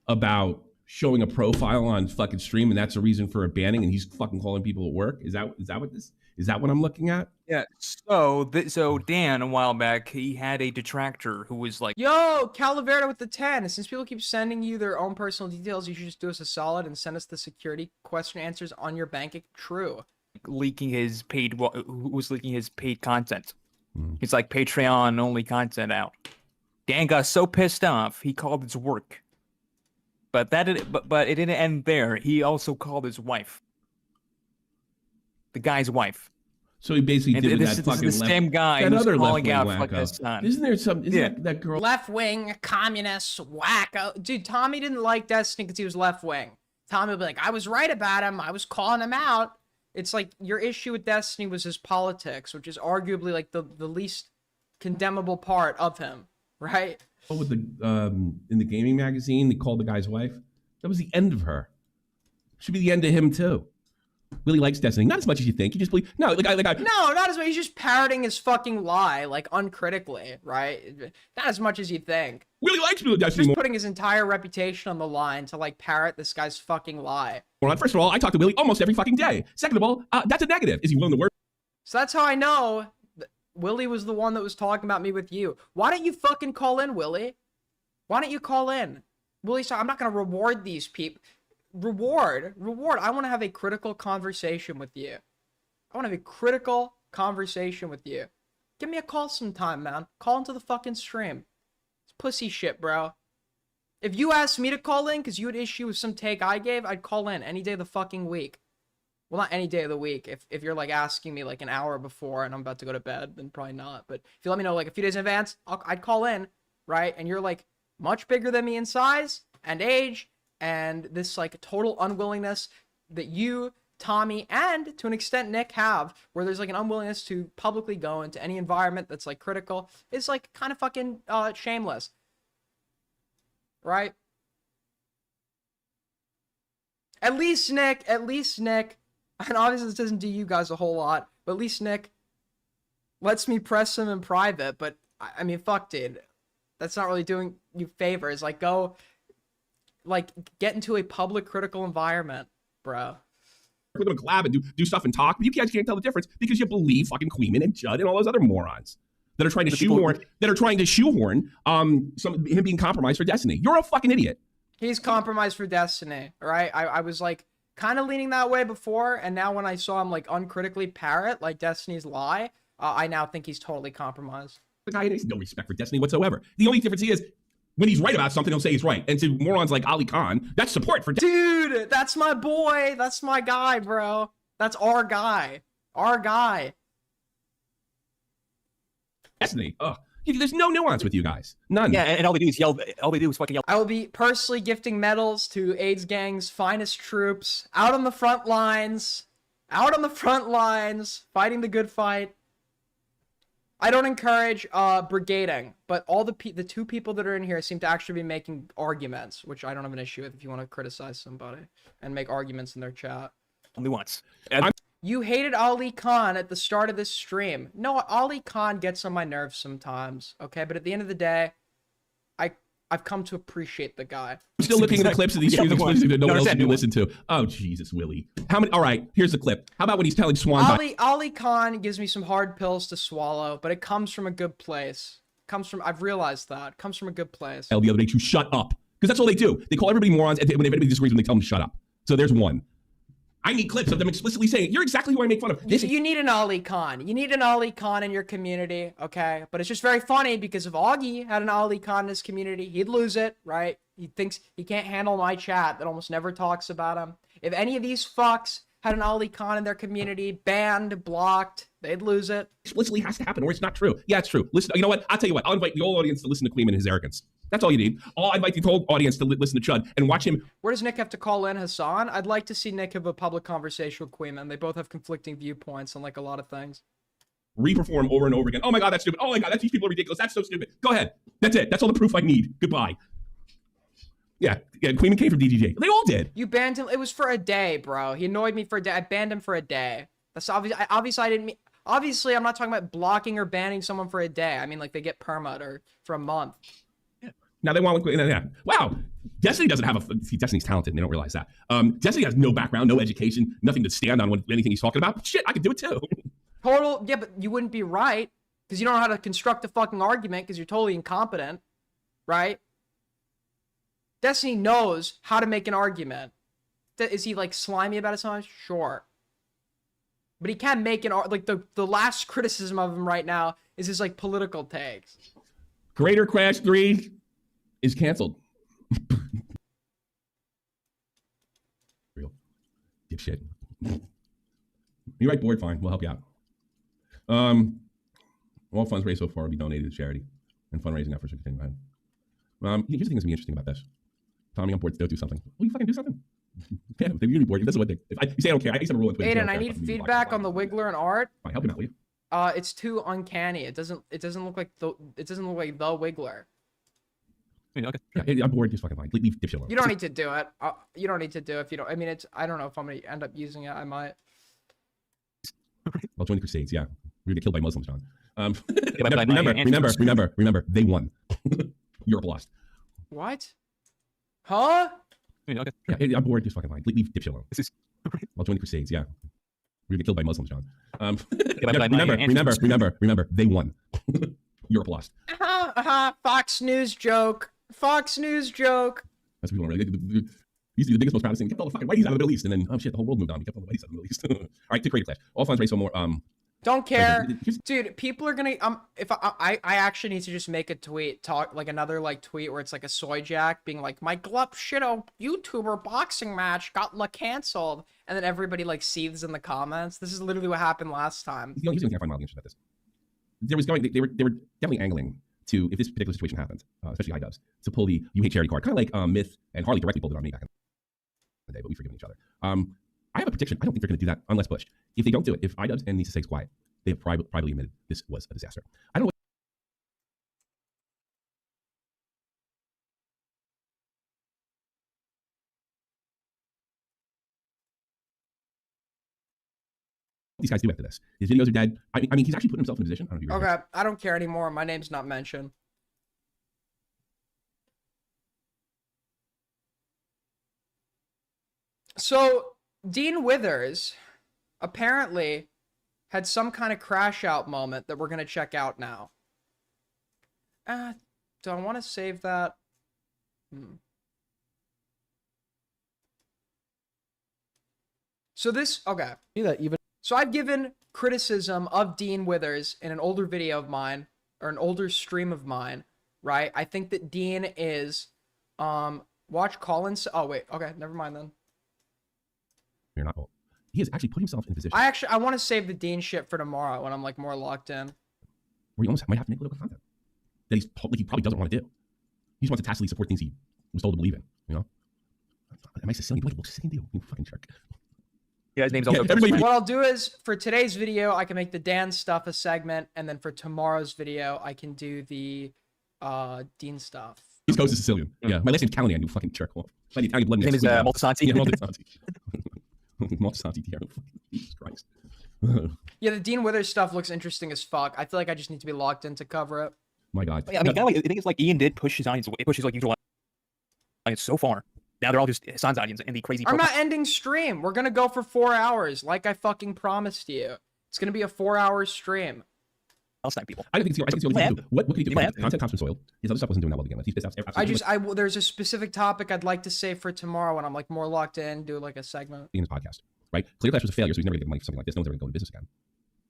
about showing a profile on fucking stream, and that's a reason for a banning, and he's fucking calling people at work? Is that what I'm looking at? Yeah. So Dan a while back, he had a detractor who was like, Yo, Calavera with the 10. Since people keep sending you their own personal details, you should just do us a solid and send us the security question answers on your bank. True. leaking his paid who was leaking his paid content. It's like Patreon only content out. Dan got so pissed off he called his work. But but it didn't end there. He also called his wife. The guy's wife. So he basically did this is the same guy that who's other calling left-wing out fucking his wacko. son. Isn't there some? Isn't that girl? Left wing, communist, wacko. Dude, Tommy didn't like Destiny because he was left wing. Tommy would be like, I was right about him. I was calling him out. It's like your issue with Destiny was his politics, which is arguably like the least condemnable part of him, right? Oh, with the in the gaming magazine, they called the guy's wife. That was the end of her. Should be the end of him too. Willie likes Destiny, not as much as you think. You just believe no, no, not as much. He's just parroting his fucking lie, like uncritically, right? Not as much as you think. Willie likes Destiny. Just more. putting his entire reputation on the line to like parrot this guy's fucking lie. Well, first of all, I talk to Willie almost every fucking day. Second of all, that's a negative. Is he willing to work? So that's how I know Willie was the one that was talking about me with you. Why don't you fucking call in, Willie? Why don't you call in? Willie said, I'm not going to reward these people. Reward. I want to have a critical conversation with you. I want to have a critical conversation with you. Give me a call sometime, man. Call into the fucking stream. It's pussy shit, bro. If you asked me to call in because you had issue with some take I gave, I'd call in any day of the fucking week. Well, not any day of the week. If you're like asking me like an hour before and I'm about to go to bed, then probably not. But if you let me know like a few days in advance, I'd call in, right? And you're like much bigger than me in size and age, and this like total unwillingness that you, Tommy, and to an extent Nick have, where there's like an unwillingness to publicly go into any environment that's like critical, is like kind of fucking shameless, right? At least Nick, and obviously this doesn't do you guys a whole lot, but at least Nick lets me press him in private. But I mean, fuck, dude, that's not really doing you favors. Like, go, like, get into a public critical environment, bro. We're gonna collab and do stuff and talk, but you guys can't tell the difference because you believe fucking Queeman and Judd and all those other morons that are trying to shoehorn him being compromised for Destiny. You're a fucking idiot. He's compromised for Destiny, all right? I was like kind of leaning that way before, and now when I saw him like uncritically parrot like Destiny's lie, I now think he's totally compromised. The guy has no respect for Destiny whatsoever. The only difference is when he's right about something, he'll say he's right. And to morons like Ali Khan, that's support for Dude, that's my boy. That's my guy, bro. That's our guy. Our guy. Destiny. Ugh. There's no nuance with you guys. None. Yeah, and all they do is yell. All they do is fucking yell. I will be personally gifting medals to AIDS Gang's finest troops out on the front lines. Out on the front lines, fighting the good fight. I don't encourage brigading, but all the two people that are in here seem to actually be making arguments, which I don't have an issue with if you want to criticize somebody and make arguments in their chat. Only once. You hated Ali Khan at the start of this stream. No, Ali Khan gets on my nerves sometimes, okay? But at the end of the day, I've come to appreciate the guy. I'm still looking at the clips of these streams exclusively that no one else can listen to. Oh, Jesus, Willie. How many? All right, here's the clip. How about when he's telling Swan... Ali Khan gives me some hard pills to swallow, but it comes from a good place. I've realized that. It comes from a good place. The other day to shut up. Because that's all they do. They call everybody morons, and when anybody disagrees with them, they tell them to shut up. So there's one. I need clips of them explicitly saying, you're exactly who I make fun of. You need an Ali Khan. You need an Ali Khan in your community, okay? But it's just very funny because if Augie had an Ali Khan in his community, he'd lose it, right? He thinks he can't handle my chat that almost never talks about him. If any of these fucks had an Ali Khan in their community, banned, blocked, they'd lose it. Explicitly has to happen or it's not true. Yeah, it's true. Listen, you know what? I'll tell you what. I'll invite the whole audience to listen to Queeman and his arrogance. That's all you need. I'll invite the whole audience to listen to Chud and watch him. Where does Nick have to call in, Hassan? I'd like to see Nick have a public conversation with Queeman. They both have conflicting viewpoints on like a lot of things. Reperform over and over again. Oh my God, that's stupid. Oh my God, these people are ridiculous. That's so stupid. Go ahead. That's it. That's all the proof I need. Goodbye. Yeah, Queeman came from DDJ. They all did. You banned him. It was for a day, bro. He annoyed me for a day. I banned him for a day. That's obvious. I didn't mean. Obviously, I'm not talking about blocking or banning someone for a day. I mean, like they get permit or for a month. Now they want, yeah. Wow. Destiny doesn't have see, Destiny's talented and they don't realize that. Destiny has no background, no education, nothing to stand on when anything he's talking about. Shit, I could do it too. Total, yeah, but you wouldn't be right because you don't know how to construct a fucking argument because you're totally incompetent, right? Destiny knows how to make an argument. Is he like slimy about it sometimes? Sure. But he can't make an like the last criticism of him right now is his like political takes. Greater Crash 3 is canceled. Real dipshit. You're right, board. Fine, we'll help you out. All funds raised so far will be donated to charity, and fundraising efforts will continue ahead. Here's the thing that's gonna be interesting about this. Tommy on board, don't do something. Will you fucking do something? Yeah, they're really bored. That's what they. If you say I don't care, I used to have a rule on Twitter. Aiden, I need feedback on the Wiggler and art. Fine, help him out, will you? It's too uncanny. It doesn't look like the Wiggler. Okay. Yeah, I'm bored. Just fucking fine. Leave dipshit alone. You don't need to do it. You don't need to do it if you don't. I mean, I don't know if I'm gonna end up using it. I might. I'll join the Crusades. Yeah, we're gonna get killed by Muslims, John. Remember, they won. Europe lost. What? Huh? Okay. Yeah, I'm bored. Just fucking fine. Leave dipshit alone. I'll join the Crusades. Yeah, we're gonna get killed by Muslims, John. Remember, they won. Europe lost. Fox News joke. Fox News joke. That's what people don't really. These are the biggest, most proudest thing. Kept all the fucking whiteys out of the Middle East, and then oh shit, the whole world moved on. We kept all the whiteys out of the Middle East. All right, to create clash. All funds raised for more. Don't care, dude. People are gonna if I actually need to just make a tweet, like another like tweet where it's like a soy jack being like, my glup shitto YouTuber boxing match got canceled, and then everybody like seethes in the comments. This is literally what happened last time. The only reason I can't find mildly interested about this. They were definitely angling to, if this particular situation happens, especially iDubbbz, to pull the you hate charity card, kind of like Myth and Harley directly pulled it on me back in the day, but we've forgiven each other. I have a prediction. I don't think they're going to do that unless pushed. If they don't do it, if iDubbbz and Nisa stays quiet, they have privately admitted this was a disaster. I don't know. These guys do after this. His videos are dead. I mean, he's actually put himself in a position. I don't know if you okay, I don't care anymore. My name's not mentioned. So, Dean Withers apparently had some kind of crash out moment that we're going to check out now. Do I want to save that? So this, okay. So I've given criticism of Dean Withers in an older video of mine, or an older stream of mine, right? I think that Dean is, watch Collins. Oh, wait. Okay, never mind then. You're not old. He has actually put himself in a position. I want to save the Dean shit for tomorrow when I'm like more locked in. Where he almost might have to make political content that he probably doesn't want to do. He just wants to tacitly support things he was told to believe in. You know? Am I Sicilian? What Sicilian do? You fucking jerk. Yeah, his name's also. What I'll do is for today's video, I can make the Dan stuff a segment, and then for tomorrow's video, I can do the Dean stuff. East Coast is Sicilian. Yeah, my last name's Callahan. You fucking jerk off. My Italian blood. His name is Maltesanti. Yeah, Maltesanti. Maltesanti. Jesus Christ. Yeah, the Dean Withers stuff looks interesting as fuck. I feel like I just need to be locked in to cover it. My God. Yeah, I mean, I think it's like Ian did push his like usual audience so far. Now they're all just Sans audience and the crazy. I'm not ending stream. We're gonna go for 4 hours, like I fucking promised you. It's gonna be a 4-hour stream. I'll snipe people. I think it's the only thing to do. What could he do? Content comes from soil. His other stuff wasn't doing that well to begin with. He's pissed off. There's a specific topic I'd like to save for tomorrow when I'm like more locked in. Do like a segment. In his podcast, right? Clear Clash was a failure, so he's never gonna get money for something like this. No one's ever gonna go into business again.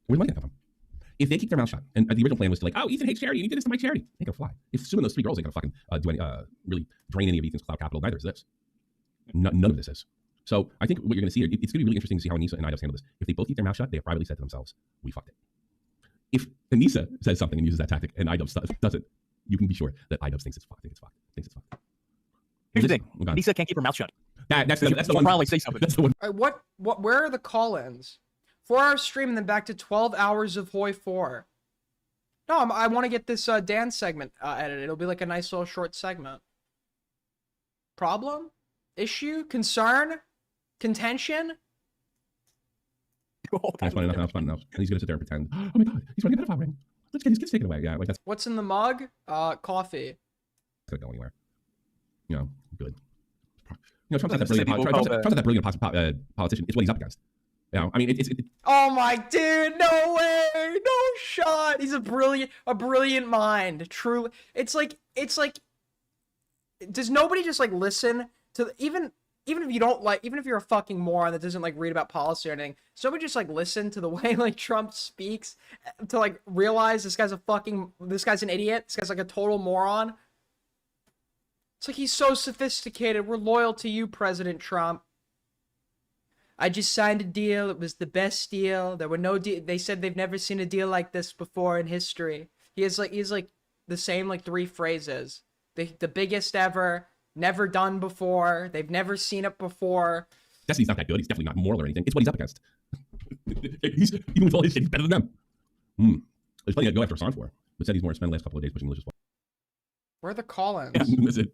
Where's the money gonna come from? If they keep their mouth shut, and the original plan was to like, oh, Ethan hates charity, and he did this to my charity, ain't gonna fly. If suing those 3 girls ain't gonna fucking do any, really drain any of Ethan's cloud capital, neither is this. None of this is. So I think what you're gonna see here, it's gonna be really interesting to see how Anissa and iDubbbz handle this. If they both keep their mouth shut, they have privately said to themselves, we fucked it. If Anissa says something and uses that tactic, and iDubbbz doesn't, you can be sure that iDubbbz thinks it's fucked. Here's the thing: Anissa can't keep her mouth shut. That's the one. Probably say something. That's the one. Where are the call-ins? 4-hour stream and then back to 12 hours of Hoi 4. No, I want to get this Dan segment edited. It'll be like a nice little short segment. Problem? Issue? Concern? Contention? That's fine enough. And he's gonna sit there and pretend, oh my God, he's running a pedophile ring. Let's get his kids taken away. Yeah, like that's. What's in the mug? Coffee. gonna go anywhere. You know, good. You know, Trump's not that brilliant politician. It's what he's up against. You know, I mean, it's Oh my dude, no way, no shot. He's a brilliant mind. Truly, it's like, does nobody just like listen to even if you don't like, even if you're a fucking moron that doesn't like read about policy or anything, somebody just like listen to the way like Trump speaks to like realize this guy's an idiot. This guy's like a total moron. It's like he's so sophisticated. We're loyal to you, President Trump. I just signed a deal. It was the best deal. There were no they said they've never seen a deal like this before in history. He's like the same like 3 phrases. The biggest ever, never done before. They've never seen it before. Destiny's not that good. He's definitely not moral or anything. It's what he's up against. Even with all his shit, he's better than them. There's plenty to go after Assange for. But said he's more spent the last couple of days pushing religious. Where are the call-ins? That's it.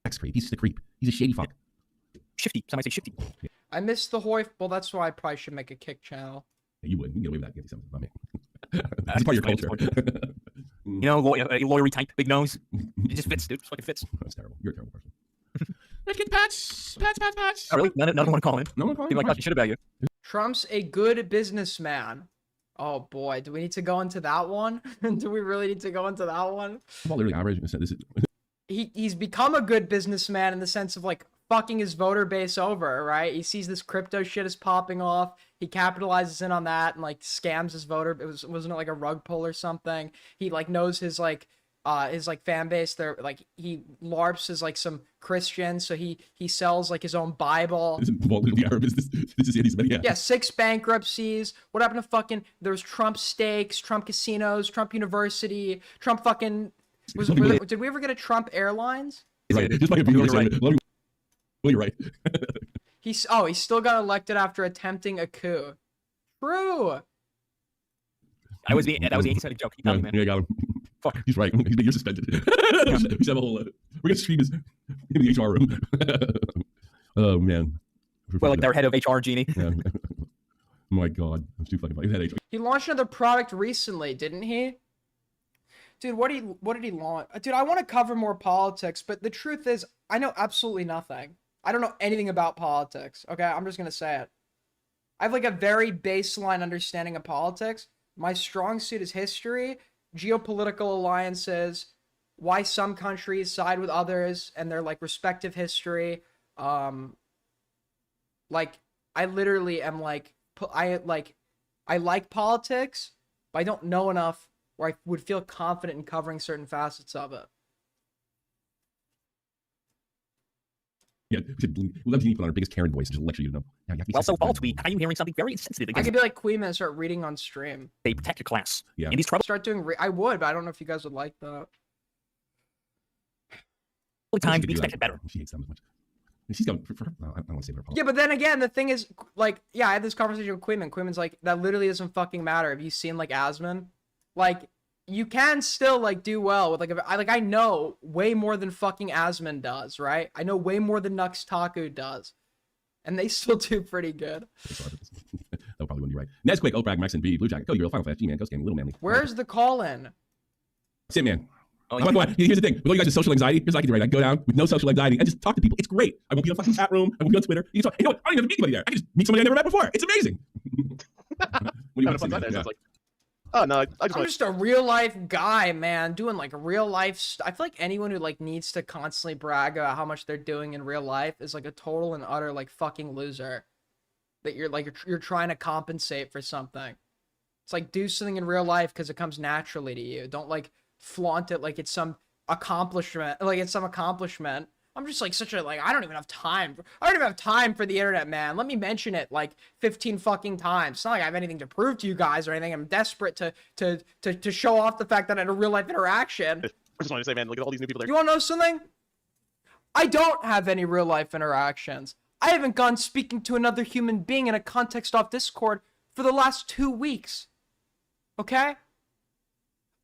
Sex creep. He's just a creep. He's a shady fuck. Shifty. Somebody say shifty. Yeah. I missed the Hoy. Well, that's why I probably should make a kick channel. Yeah, you would. You can get away with that. Something about me. It's part of your culture. You know, lawyery type, big nose. It just fits, dude. It fucking fits. That's terrible. You're a terrible person. Let's get Pats. Oh, really? None of them want to call in. No one calling. People like talking shit about you. Trump's a good businessman. Oh boy, do we need to go into that one? Do we really need to go into that one? Well, literally average. This is. He's become a good businessman in the sense of like fucking his voter base over, right? He sees this crypto shit is popping off. He capitalizes in on that and like scams his voter. Wasn't it like a rug pull or something? He like knows his fan base. They're like he LARPs is like some Christians, so he sells like his own Bible. Yeah, 6 bankruptcies. What happened to fucking? There was Trump steaks, Trump casinos, Trump University, Trump fucking. Did we ever get a Trump Airlines? Right. Just like a you're right. He still got elected after attempting a coup. True. That was the 80-cent joke. Yeah, I got him. Fuck. He's right. You're suspended. We should have a whole. We're gonna stream this in the HR room. Oh man. Well, like their head of HR, Genie. Yeah. Oh my God, I'm too fucking funny. He launched another product recently, didn't he? Dude, what did he launch? Dude, I want to cover more politics, but the truth is, I know absolutely nothing. I don't know anything about politics. Okay, I'm just gonna say it. I have like a very baseline understanding of politics. My strong suit is history, geopolitical alliances, why some countries side with others and their like respective history. Like I literally am like I like politics, but I don't know enough where I would feel confident in covering certain facets of it. Yeah, we love to put on our biggest Karen voice and just lecture you to know. Well, so fall tweet. I'm hearing something very insensitive. I could be like Queen and start reading on stream. They protect your class. Yeah. In these trouble. Start doing. I would, but I don't know if you guys would like that. Time to be expected better. She hates them as much. She's going for her. I don't want to say her. Yeah, but then again, the thing is, like, yeah, I had this conversation with Quinman. Quinman's like, that literally doesn't fucking matter. Have you seen like Asman? Like, you can still like do well with I know way more than fucking Asman does, right? I know way more than Nux Taku does, and they still do pretty good. That probably wouldn't be right. Nesquik, Oprag, Max, and B, Blue Jacket, Go Girl, Final Flash, G-Man, Ghost Game, Little Manly. Where's the call-in? Sit, man. Oh, come on. Here's the thing. With all you guys with social anxiety, here's what I can do right now. Go down with no social anxiety and just talk to people. It's great. I won't be on the fucking chat room. I won't be on Twitter. You can talk. You know what? I don't even have to meet anybody there. I can just meet somebody I never met before. It's amazing. What do you want to say? Like, oh no, I'm just a real life guy, man, doing like real life. I feel like anyone who like needs to constantly brag about how much they're doing in real life is like a total and utter like fucking loser. That you're trying to compensate for something. It's like do something in real life because it comes naturally to you. Don't like flaunt it like it's some accomplishment. I'm just like I don't even have time. I don't even have time for the internet, man. Let me mention it like 15 fucking times. It's not like I have anything to prove to you guys or anything. I'm desperate to show off the fact that I had a real life interaction. I just wanted to say, man, look at all these new people there. You want to know something? I don't have any real life interactions. I haven't gone speaking to another human being in a context off Discord for the last 2 weeks. Okay?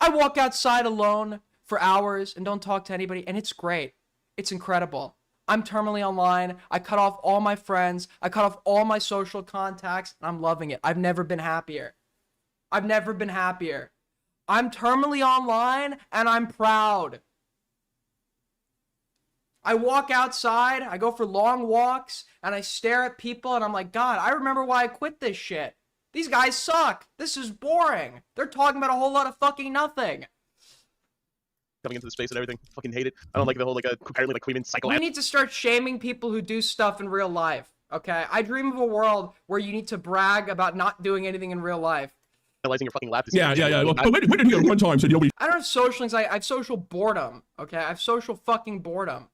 I walk outside alone for hours and don't talk to anybody, and it's great. It's incredible. I'm terminally online. I cut off all my friends. I cut off all my social contacts, and I'm loving it. I've never been happier. I'm terminally online and I'm proud. I walk outside, I go for long walks, and I stare at people and I'm like, God, I remember why I quit this shit. These guys suck. This is boring. They're talking about a whole lot of fucking nothing. Coming into the space and everything. Fucking hate it. I don't like the whole, like, apparently, like, Queen cycle. We need to start shaming people who do stuff in real life, okay? I dream of a world where you need to brag about not doing anything in real life. Analyzing your fucking lap. Yeah. Well, wait did he one time said nobody. I don't have social anxiety. I have social boredom, okay? I have social fucking boredom. I'm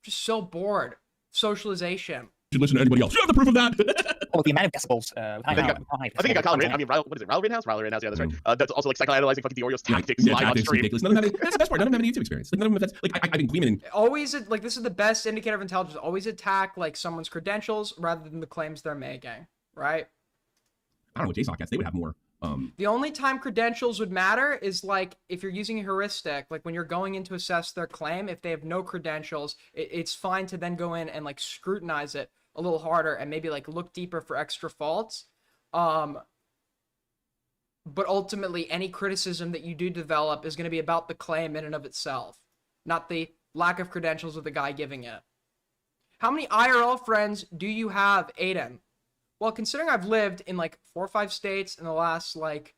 just so bored. Socialization. Should listen to anybody else. You have the proof of that. Oh, the amount of decibels. I think it got Colin Rittenhouse. I mean, what is it? Riley Rittenhouse? Riley Rittenhouse, yeah, that's right. That's also like psychoanalyzing fucking Dioreo's tactics live on tactics, stream. ridiculous. None of them have, that's the best part. None of them have any YouTube experience. Like, none of them. That's like I've been gleaming. Always like this is the best indicator of intelligence. Always attack like someone's credentials rather than the claims they're making, right? I don't know what JSOC gets. They would have more. The only time credentials would matter is like if you're using a heuristic, like when you're going in to assess their claim. If they have no credentials, it's fine to then go in and like scrutinize it a little harder and maybe like look deeper for extra faults. But ultimately, any criticism that you do develop is going to be about the claim in and of itself, not the lack of credentials of the guy giving it. How many IRL friends do you have, Aiden? Well, considering I've lived in like 4 or 5 states in the last like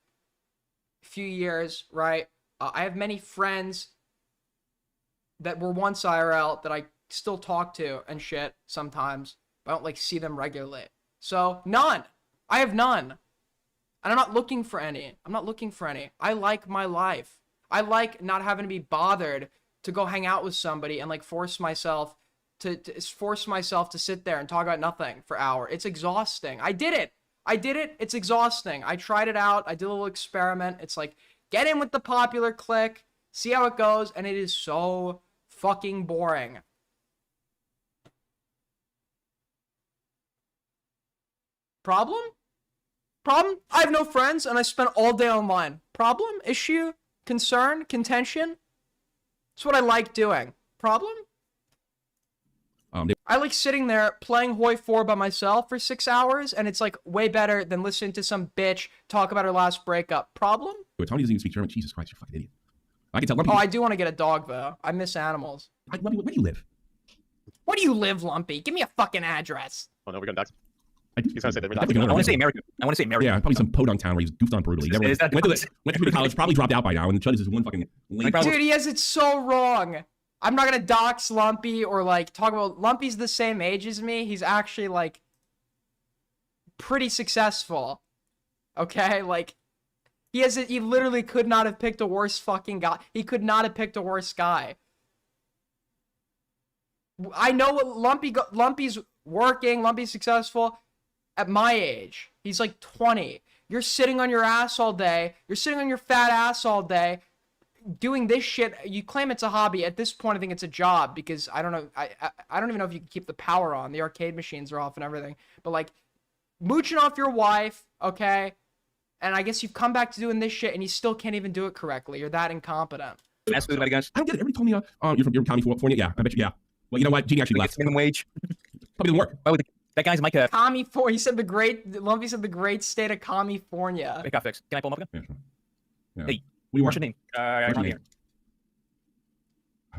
few years, right? I have many friends that were once IRL that I still talk to and shit sometimes. I don't like see them regularly. So none. I have none. And I'm not looking for any. I like my life. I like not having to be bothered to go hang out with somebody and like force myself to sit there and talk about nothing for hours. It's exhausting. I did it. It's exhausting. I tried it out. I did a little experiment. It's like, get in with the popular clique, see how it goes, and it is so fucking boring. Problem? I have no friends and I spend all day online. Problem? Issue? Concern? Contention? It's what I like doing. Problem? I like sitting there playing Hoi 4 by myself for 6 hours, and it's like way better than listening to some bitch talk about her last breakup. Problem? Tony doesn't even speak German. Jesus Christ, you're a fucking idiot. I can tell. Oh, I do want to get a dog though. I miss animals. Where do you live? Where do you live, Lumpy? Give me a fucking address. Oh no, we're going to He's gonna say I want to say America. Yeah, probably some podunk town where he's goofed on brutally. He went to community college, probably dropped out by now, and the is one fucking lame. Dude, he has it so wrong. I'm not gonna dox Lumpy or like talk about Lumpy's the same age as me. He's actually like pretty successful. Okay, like he literally could not have picked a worse fucking guy. He could not have picked a worse guy. I know what Lumpy's working. Lumpy's successful. At my age, he's like 20. You're sitting on your ass all day. You're sitting on your fat ass all day. Doing this shit, you claim it's a hobby. At this point, I think it's a job because I don't know. I don't even know if you can keep the power on. The arcade machines are off and everything. But like, mooching off your wife, okay? And I guess you've come back to doing this shit and you still can't even do it correctly. You're that incompetent. Ask me about it, guys. I don't get it. Everybody told me you're from California. Yeah, I bet you. Yeah. Well, you know what? Genie actually left. Minimum wage. Probably didn't work. Why would that guy's mic? California. He said Lumpy said the great state of California. It got fixed. Can I pull him up again? Yeah. Hey, what's your name? What's your name?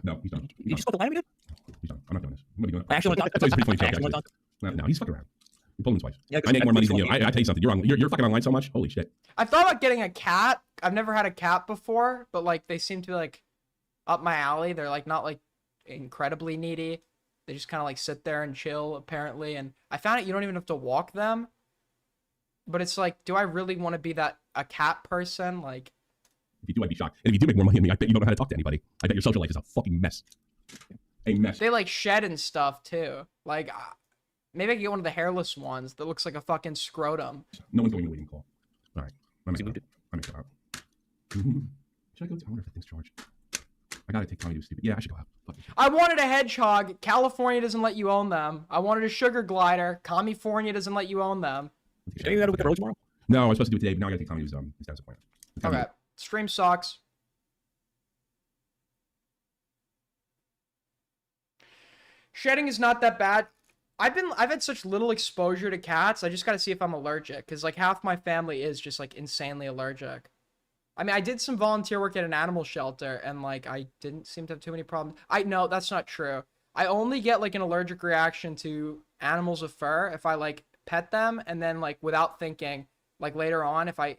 No, he's done. Did you just put the line again? He's done. I'm not doing this. I'm gonna be going. I actually want to talk. That's always pretty funny. I actually want to talk. No, he's fucking around. We pulled him twice. Yeah, I make more money than you. I tell you something. You're fucking online so much. Holy shit. I thought about getting a cat. I've never had a cat before, but like they seem to be like up my alley. They're like not like incredibly needy. They just kind of like sit there and chill apparently. And I found out you don't even have to walk them. But it's like, do I really want to be a cat person? Like, if you do, I'd be shocked. And if you do make more money than me, I bet you don't know how to talk to anybody. I bet your social life is a fucking mess. A mess. They like shed and stuff too. Like, maybe I can get one of the hairless ones that looks like a fucking scrotum. No one's going to waiting call. All right. I mixed it out. Should I go? I wonder if that thing's charged. I gotta take Tommy to stupid. Yeah, I should go out. I wanted a hedgehog. California doesn't let you own them. I wanted a sugar glider. California doesn't let you own them. Should I do that with the road tomorrow? No, I was supposed to do it today, but now I gotta take Tommy to his dentist appointment. Okay. Stream sucks. Shedding is not that bad. I've had such little exposure to cats. I just gotta see if I'm allergic, because like half my family is just like insanely allergic. I mean, I did some volunteer work at an animal shelter, and like I didn't seem to have too many problems. No, that's not true. I only get like an allergic reaction to animals with fur if I like pet them, and then like without thinking, like later on, if I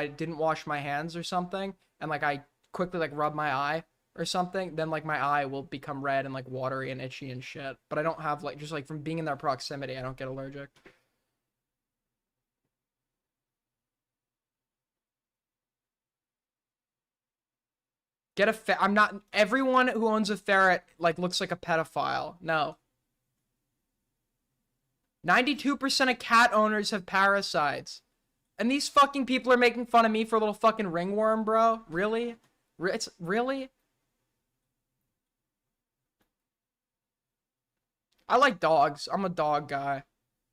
didn't wash my hands or something, and like I quickly like rub my eye or something, then like my eye will become red and like watery and itchy and shit. But I don't have like, just like from being in their proximity, I don't get allergic. Get a I'm not, everyone who owns a ferret like looks like a pedophile. No. 92% of cat owners have parasites. And these fucking people are making fun of me for a little fucking ringworm, bro? Really? It's really? I like dogs. I'm a dog guy.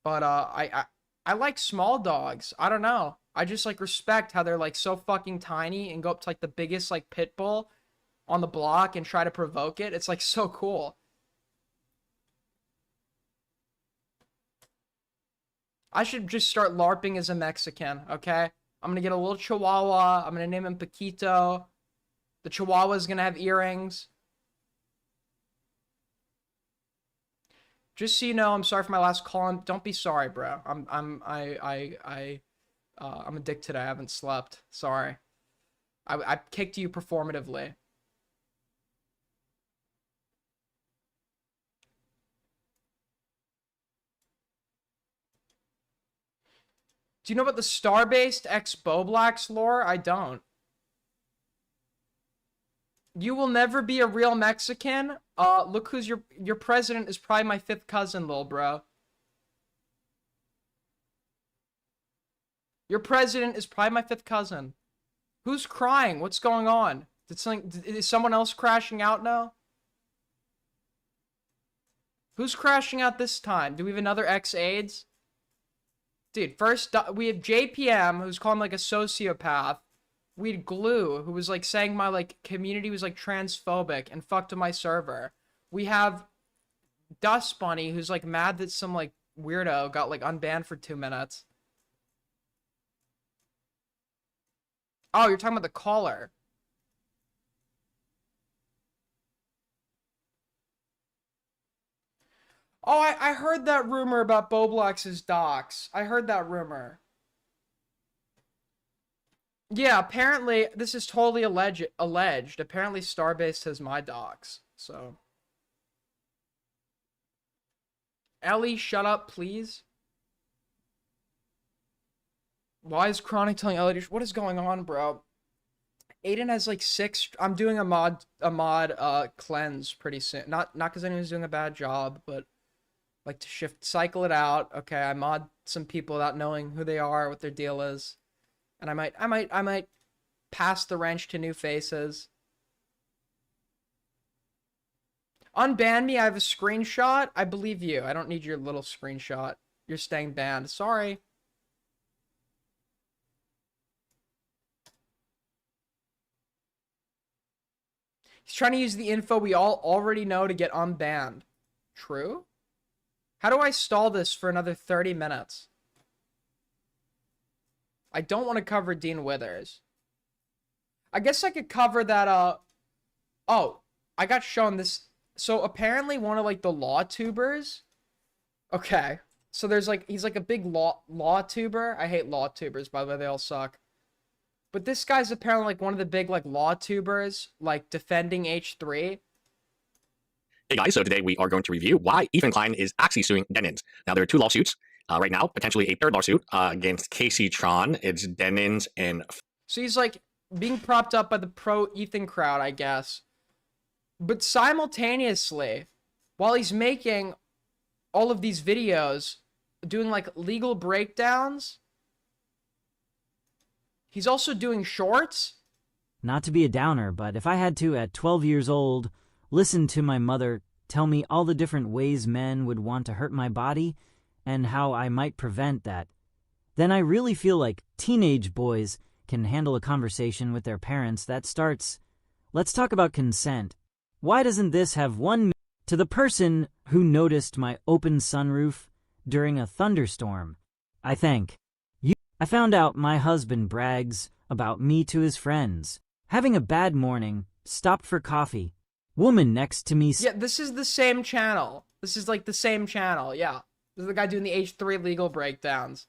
But I like small dogs. I don't know. I just like respect how they're like so fucking tiny and go up to like the biggest like pit bull on the block and try to provoke it. It's like so cool. I should just start LARPing as a Mexican, okay? I'm gonna get a little chihuahua. I'm gonna name him Paquito. The chihuahua's gonna have earrings. Just so you know, I'm sorry for my last call. Don't be sorry, bro. I'm a dick today. I haven't slept. Sorry. I kicked you performatively. Do you know about the star-based ex-Boblax lore? I don't. You will never be a real Mexican? Look who's your president is probably my 5th cousin, lil bro. Your president is probably my 5th cousin. Who's crying? What's going on? Is someone else crashing out now? Who's crashing out this time? Do we have another ex-AIDS? Dude, first, we have JPM, who's calling like a sociopath. We had Glue, who was like saying my like community was like transphobic and fucked with my server. We have Dust Bunny, who's like mad that some like weirdo got like unbanned for 2 minutes. Oh, you're talking about the caller. Oh, I heard that rumor about Boblax's docs. I heard that rumor. Yeah, apparently, this is totally alleged. Apparently, Starbase has my docs, so. Ellie, shut up, please. Why is Chronic telling Ellie what is going on, bro? Aiden has like 6. I'm doing a mod cleanse pretty soon. Not because anyone's doing a bad job, but like to cycle it out. Okay, I mod some people without knowing who they are, what their deal is. And I might pass the wrench to new faces. Unban me, I have a screenshot. I believe you. I don't need your little screenshot. You're staying banned. Sorry. He's trying to use the info we all already know to get unbanned. True? How do I stall this for another 30 minutes? I don't want to cover Dean Withers. I guess I could cover that, oh, I got shown this. So apparently one of like the law tubers. Okay. So there's like, he's like a big law tuber. I hate law tubers, by the way, they all suck. But this guy's apparently like one of the big like law tubers, like defending H3. Hey guys, so today we are going to review why Ethan Klein is actually suing Denins. Now there are 2 lawsuits right now, potentially a 3rd lawsuit against Casey Tron. It's Denins and... So he's like being propped up by the pro Ethan crowd, I guess. But simultaneously, while he's making all of these videos, doing like legal breakdowns, he's also doing shorts. Not to be a downer, but if I had to, at 12 years old, listen to my mother tell me all the different ways men would want to hurt my body and how I might prevent that, then I really feel like teenage boys can handle a conversation with their parents that starts, "Let's talk about consent. Why doesn't this have one?" To the person who noticed my open sunroof during a thunderstorm, I thank you. I found out my husband brags about me to his friends. Having a bad morning, stopped for coffee. Woman next to me. Yeah, this is the same channel. This is like the same channel. Yeah. This is the guy doing the H3 legal breakdowns.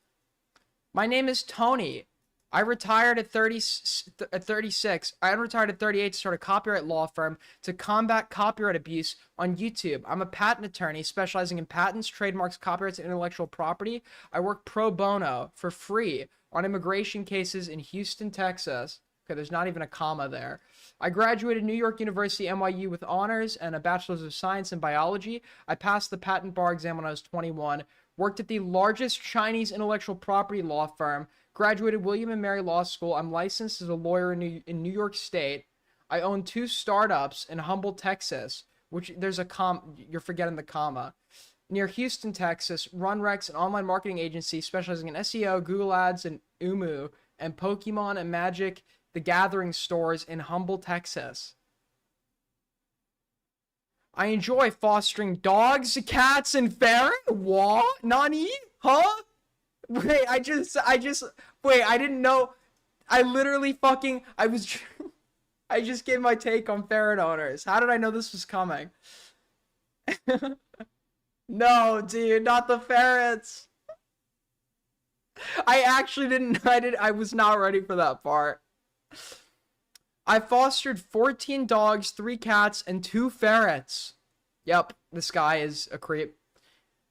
My name is Tony. I retired at 36. I retired at 38 to start a copyright law firm to combat copyright abuse on YouTube. I'm a patent attorney specializing in patents, trademarks, copyrights, and intellectual property. I work pro bono for free on immigration cases in Houston, Texas. Okay, there's not even a comma there. I graduated New York University, NYU with honors and a bachelor's of science in biology. I passed the patent bar exam when I was 21. Worked at the largest Chinese intellectual property law firm. Graduated William and Mary Law School. I'm licensed as a lawyer in New York State. I own 2 startups in Humboldt, Texas, which there's a you're forgetting the comma. Near Houston, Texas. Run Rex, an online marketing agency specializing in SEO, Google Ads, and Umu, and Pokemon and Magic the Gathering stores in Humboldt, Texas. I enjoy fostering dogs, cats, and ferrets. What? Nani? Huh? Wait, I didn't know. I literally fucking, I just gave my take on ferret owners. How did I know this was coming? No, dude, not the ferrets. I actually didn't, I was not ready for that part. I fostered 14 dogs, 3 cats, and 2 ferrets. Yep, this guy is a creep.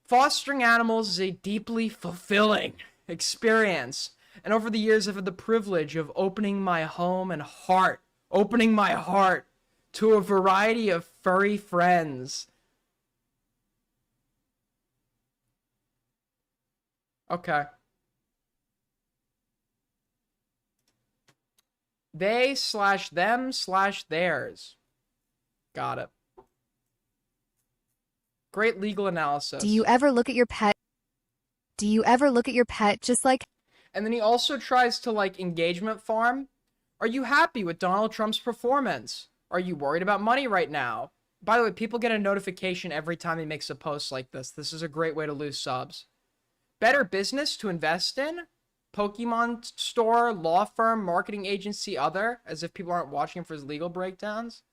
Fostering animals is a deeply fulfilling experience. And over the years, I've had the privilege of opening my home and heart, to a variety of furry friends. Okay. They/them/theirs. Got it. Great legal analysis. Do you ever look at your pet? Do you ever look at your pet just like... And then he also tries to, like, engagement farm. Are you happy with Donald Trump's performance? Are you worried about money right now? By the way, people get a notification every time he makes a post like this. This is a great way to lose subs. Better business to invest in? Pokemon store, law firm, marketing agency, other, as if people aren't watching for his legal breakdowns.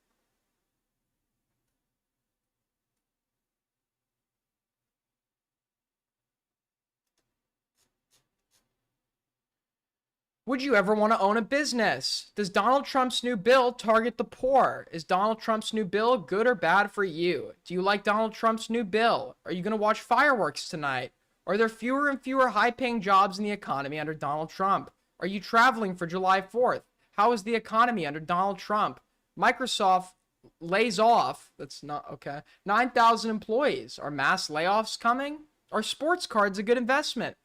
Would you ever want to own a business? Does Donald Trump's new bill target the poor? Is Donald Trump's new bill good or bad for you? Do you like Donald Trump's new bill? Are you going to watch fireworks tonight? Are there fewer and fewer high-paying jobs in the economy under Donald Trump? Are you traveling for July 4th? How is the economy under Donald Trump? Microsoft lays off, that's not okay, 9,000 employees. Are mass layoffs coming? Are sports cards a good investment?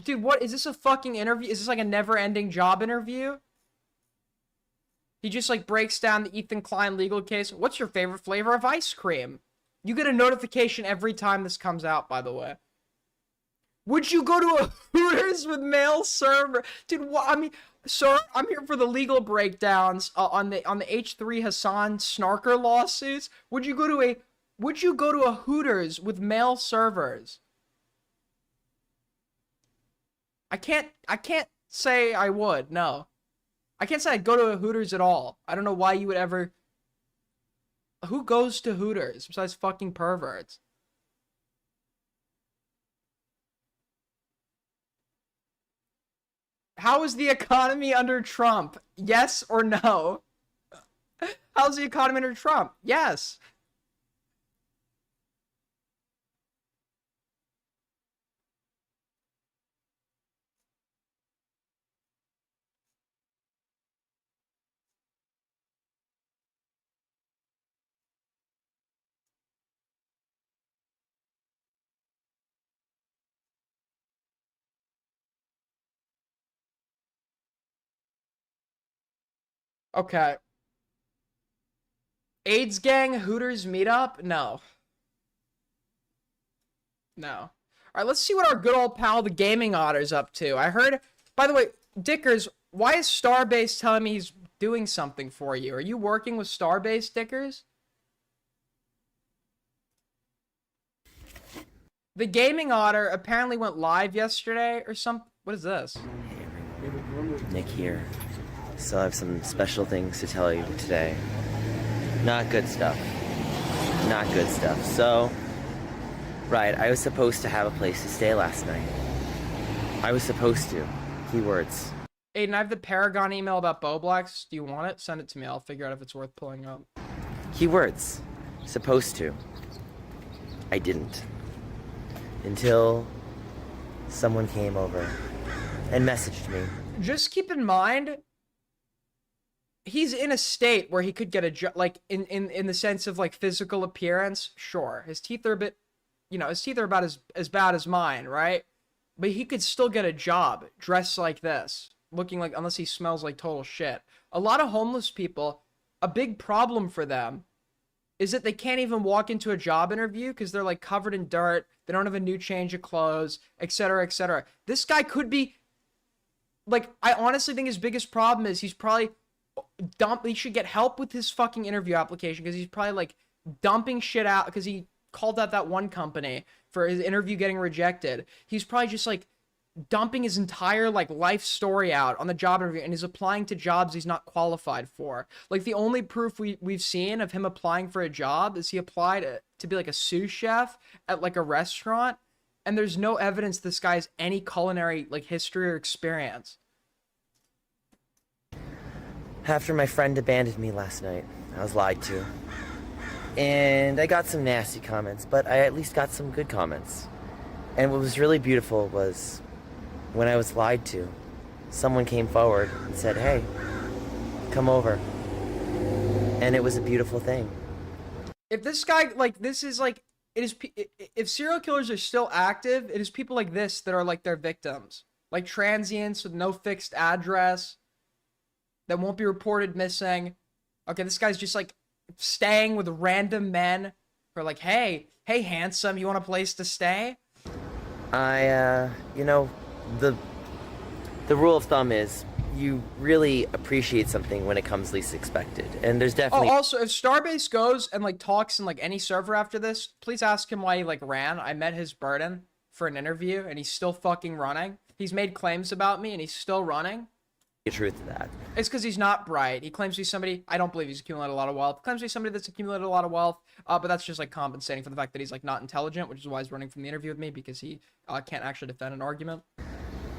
Dude, what is this, a fucking interview? Is this like a never-ending job interview? He just like breaks down the Ethan Klein legal case. What's your favorite flavor of ice cream? You get a notification every time this comes out, by the way. Would you go to a Hooters with mail server? Dude, what? I mean, sir, I'm here for the legal breakdowns on the H3 Hassan Snarker lawsuits. Would you go to a Hooters with mail servers? I can't say I would. No. I can't say I'd go to a Hooters at all. I don't know why you would ever. Who goes to Hooters besides fucking perverts? How is the economy under Trump? Yes or no? How's the economy under Trump? Yes. Okay. AIDS gang Hooters meetup? No. No. All right, let's see what our good old pal, the Gaming Otter's up to. I heard, by the way, Dickers, why is Starbase telling me he's doing something for you? Are you working with Starbase, Dickers? The Gaming Otter apparently went live yesterday or something. What is this? Nick here. So I have some special things to tell you today. Not good stuff. Not good stuff. So, right, I was supposed to have a place to stay last night. I was supposed to. Keywords. Aiden, I have the Paragon email about Boblax. Do you want it? Send it to me. I'll figure out if it's worth pulling up. Keywords. Supposed to. I didn't. Until someone came over and messaged me. Just keep in mind, he's in a state where he could get a job, like, in the sense of, like, physical appearance. Sure, his teeth are a bit, you know, his teeth are about as bad as mine, right? But he could still get a job dressed like this, looking like, unless he smells like total shit. A lot of homeless people, a big problem for them is that they can't even walk into a job interview because they're, like, covered in dirt, they don't have a new change of clothes, etc., etc. This guy could be, like, I honestly think his biggest problem is he's probably he should get help with his fucking interview application because he's probably, like, dumping shit out because he called out that one company for his interview getting rejected. He's probably just, like, dumping his entire, like, life story out on the job interview, and he's applying to jobs he's not qualified for. Like, the only proof we've seen of him applying for a job is he applied to be, like, a sous chef at, like, a restaurant, and there's no evidence this guy has any culinary, like, history or experience. After my friend abandoned me last night, I was lied to. And I got some nasty comments, but I at least got some good comments. And what was really beautiful was when I was lied to, someone came forward and said, hey, come over. And it was a beautiful thing. If this guy, like, this is, like, if serial killers are still active, it is people like this that are, like, their victims. Like, transients with no fixed address that won't be reported missing. Okay, this guy's just, like, staying with random men who are like, hey, handsome, you want a place to stay? You know, the rule of thumb is you really appreciate something when it comes least expected. And there's definitely... Oh, also, if Starbase goes and, like, talks in, like, any server after this, please ask him why he, like, ran. I met his burden for an interview, and he's still fucking running. He's made claims about me, and he's still running. The truth to that. It's because he's not bright. He claims he's somebody... I don't believe he's accumulated a lot of wealth. He claims he's somebody that's accumulated a lot of wealth, but that's just, like, compensating for the fact that he's, like, not intelligent, which is why he's running from the interview with me, because he can't actually defend an argument.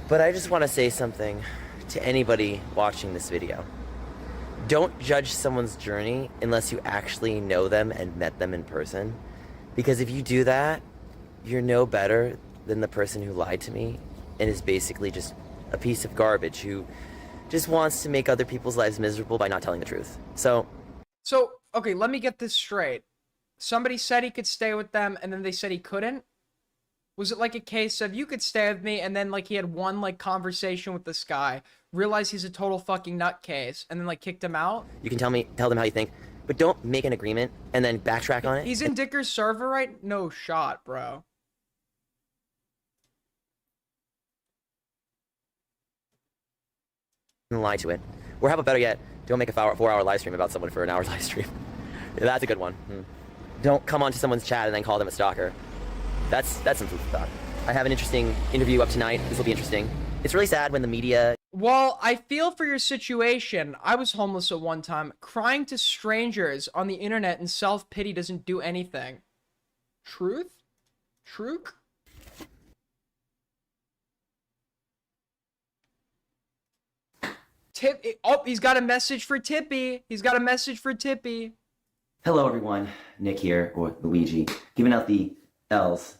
But I just want to say something to anybody watching this video. Don't judge someone's journey unless you actually know them and met them in person. Because if you do that, you're no better than the person who lied to me and is basically just a piece of garbage who just wants to make other people's lives miserable by not telling the truth. So, okay, let me get this straight. Somebody said he could stay with them, and then they said he couldn't? Was it like a case of, you could stay with me, and then, like, he had one, like, conversation with this guy, realized he's a total fucking nutcase, and then, like, kicked him out? you can tell them how you think, but don't make an agreement and then backtrack on it. He's in Dicker's server, right? No shot, bro. And lie to it. Or how about better yet, don't make a 4-hour live stream about someone for an hour live stream. That's a good one. Don't come onto someone's chat and then call them a stalker. That's some food for thought. I have an interesting interview up tonight. This will be interesting. It's really sad when the media... Well, I feel for your situation. I was homeless at one time. Crying to strangers on the internet and self-pity doesn't do anything. Truth? Truth? Oh, he's got a message for Tippy. He's got a message for Tippy. Hello, everyone. Nick here, or Luigi, giving out the L's.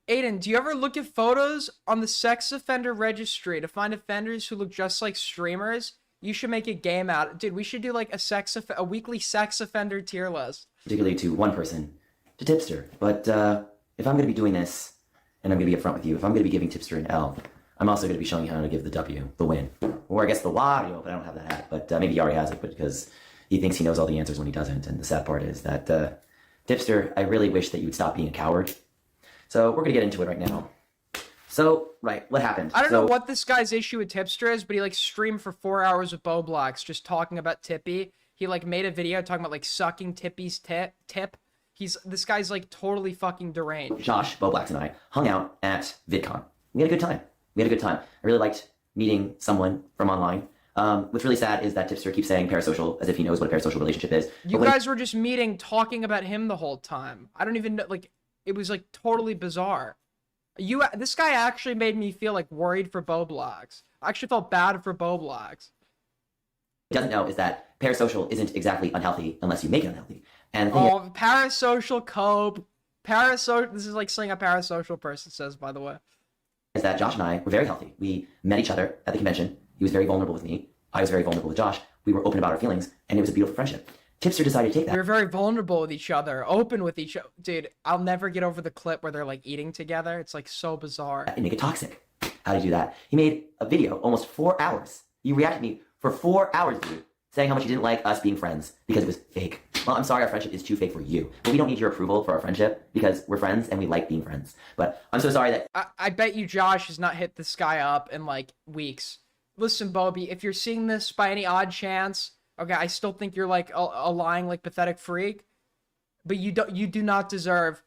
Aiden, do you ever look at photos on the sex offender registry to find offenders who look just like streamers? You should make a game out. Dude, we should do like a weekly sex offender tier list. Particularly to one person, to Tipster. But if I'm going to be doing this, and I'm going to be upfront with you, if I'm going to be giving Tipster an L, I'm also going to be showing you how to give the W, the win. Or I guess the Wario, but I don't have that hat. But maybe he already has it, because he thinks he knows all the answers when he doesn't. And the sad part is that, Tipster, I really wish that you would stop being a coward. So we're going to get into it right now. So, right, what happened? I don't know what this guy's issue with Tipster is, but he like streamed for 4 hours with Boblax just talking about Tippy. He like made a video talking about like sucking Tippy's tip. This guy's like totally fucking deranged. Josh, Boblax, and I hung out at VidCon. We had a good time. I really liked meeting someone from online. What's really sad is that Tipster keeps saying parasocial as if he knows what a parasocial relationship is. You guys were just meeting, talking about him the whole time. I don't even know, like, it was like totally bizarre. This guy actually made me feel like worried for Boblox. I actually felt bad for Boblox. He doesn't know is that parasocial isn't exactly unhealthy unless you make it unhealthy. And the thing Parasocial cope. Parasocial. This is like something a parasocial person says, by the way. is that Josh and I were very healthy. We met each other at the convention. He was very vulnerable with me. I was very vulnerable with Josh. We were open about our feelings, and it was a beautiful friendship. Tipster decided to take that. We were very vulnerable with each other, open with each other. Dude, I'll never get over the clip where they're like eating together. It's like so bizarre. And make it toxic. How to do that? He made a video, almost 4 hours. You reacted to me for 4 hours, dude, saying how much you didn't like us being friends because it was fake. Well, I'm sorry, our friendship is too fake for you, but we don't need your approval for our friendship because we're friends and we like being friends. But I'm so sorry that I bet you Josh has not hit this guy up in like weeks. Listen, Bobby, if you're seeing this by any odd chance, okay, I still think you're like a lying, like pathetic freak, but you do not deserve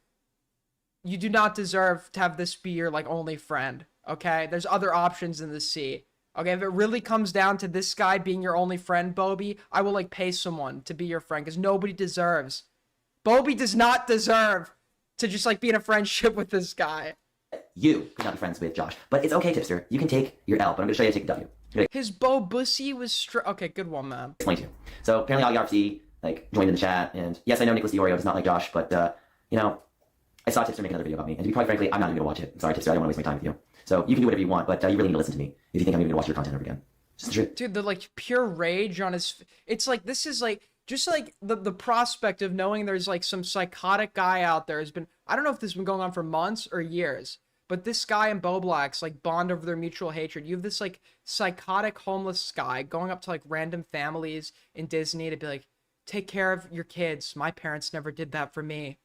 to have this be your like only friend. Okay, there's other options in the sea. Okay, if it really comes down to this guy being your only friend, Bobby, I will like pay someone to be your friend because nobody deserves. Bobby does not deserve to just like be in a friendship with this guy. you could not be friends with Josh. But it's okay, Tipster. You can take your L, but I'm going to show you how to take a W. His Bo Bussy was okay, good one, man. Explain to you. So apparently RC like joined in the chat, and yes, I know Nicholas DiOrio does not like Josh, but you know, I saw Tipster make another video about me, and to be quite frankly, I'm not even going to watch it. I'm sorry, Tipster, I don't want to waste my time with you. So you can do whatever you want, but you really need to listen to me if you think I'm even going to watch your content ever again. It's just the truth. Dude, the like pure rage on his. It's like this is like just like the prospect of knowing there's like some psychotic guy out there has been. I don't know if this has been going on for months or years. But this guy and Boblax like bond over their mutual hatred. You have this like psychotic homeless guy going up to like random families in Disney to be like, take care of your kids. My parents never did that for me.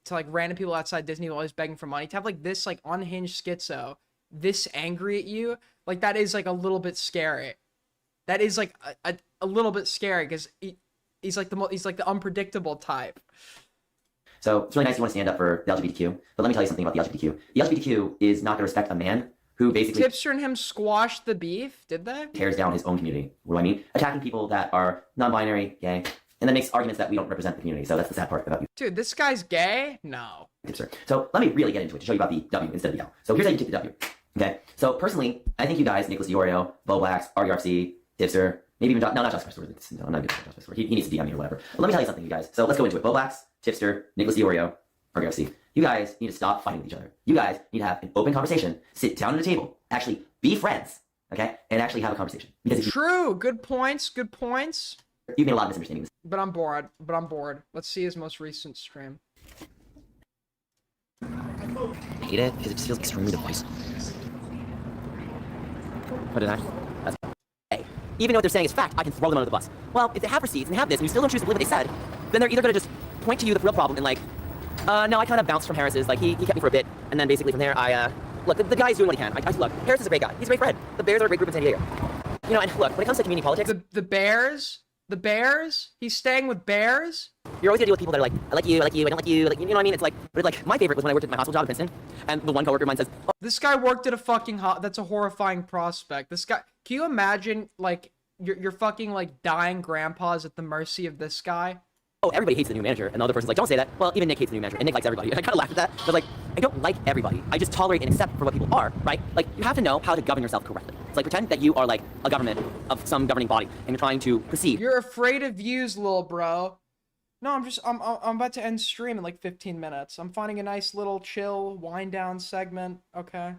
To like random people outside Disney always begging for money. To have like this like unhinged schizo this angry at you, like that is like a little bit scary. That is like a little bit scary because he's like the unpredictable type. So it's really nice you want to stand up for the LGBTQ, but let me tell you something about the LGBTQ. The LGBTQ is not going to respect a man who basically Tipster and him squashed the beef, did they? Tears down his own community. What do I mean? Attacking people that are non-binary, gay, and then makes arguments that we don't represent the community. So that's the sad part about you. Dude, this guy's gay? No. Tipster. So let me really get into it to show you about the W instead of the L. So here's how you take the W. Okay. So personally, I think you guys, Nicholas DiOrio, Boblax, RGRC, Tipster, maybe even not Josh Christopher. No, I'm not good at Josh Christopher. He needs to DM me or whatever. But let me tell you something, you guys. So let's go into it. Boblax, Tipster, Nicholas DiOrio, RGRC. You guys need to stop fighting with each other. You guys need to have an open conversation, sit down at a table, actually be friends, okay, and actually have a conversation. Because True. Good points. Good points. You've made a lot of misunderstandings. But I'm bored. Let's see his most recent stream. I hate it because it just feels extremely divisive. What did I? That's hey. Even though what they're saying is fact, I can throw them under the bus. Well, if they have receipts and have this, and you still don't choose to believe what they said, then they're either going to just point to you the real problem and like, no, I kind of bounced from Harris's. Like, he kept me for a bit, and then basically from there, look, the guy's doing what he can. Look, Harris is a great guy. He's a great friend. The Bears are a great group in San Diego. You know, and look, when it comes to community politics, the Bears, he's staying with Bears. You're always gonna deal with people that are like, I like you, I don't like you, like, you know what I mean? It's like, but like, my favorite was when I worked at my hospital job in Princeton, and the one coworker of mine says, oh, this guy worked at a fucking that's a horrifying prospect. This guy, can you imagine, like, your fucking, like, dying grandpa's at the mercy of this guy? oh, everybody hates the new manager, and the other person's like, don't say that. Well, even Nick hates the new manager, and Nick likes everybody. And I kind of laughed at that. But like, I don't like everybody. I just tolerate and accept for what people are, right? Like, you have to know how to govern yourself correctly. It's like, pretend that you are like a government of some governing body, and you're trying to proceed. You're afraid of views, lil bro. No, I'm about to end stream in like 15 minutes. I'm finding a nice little chill wind down segment. Okay.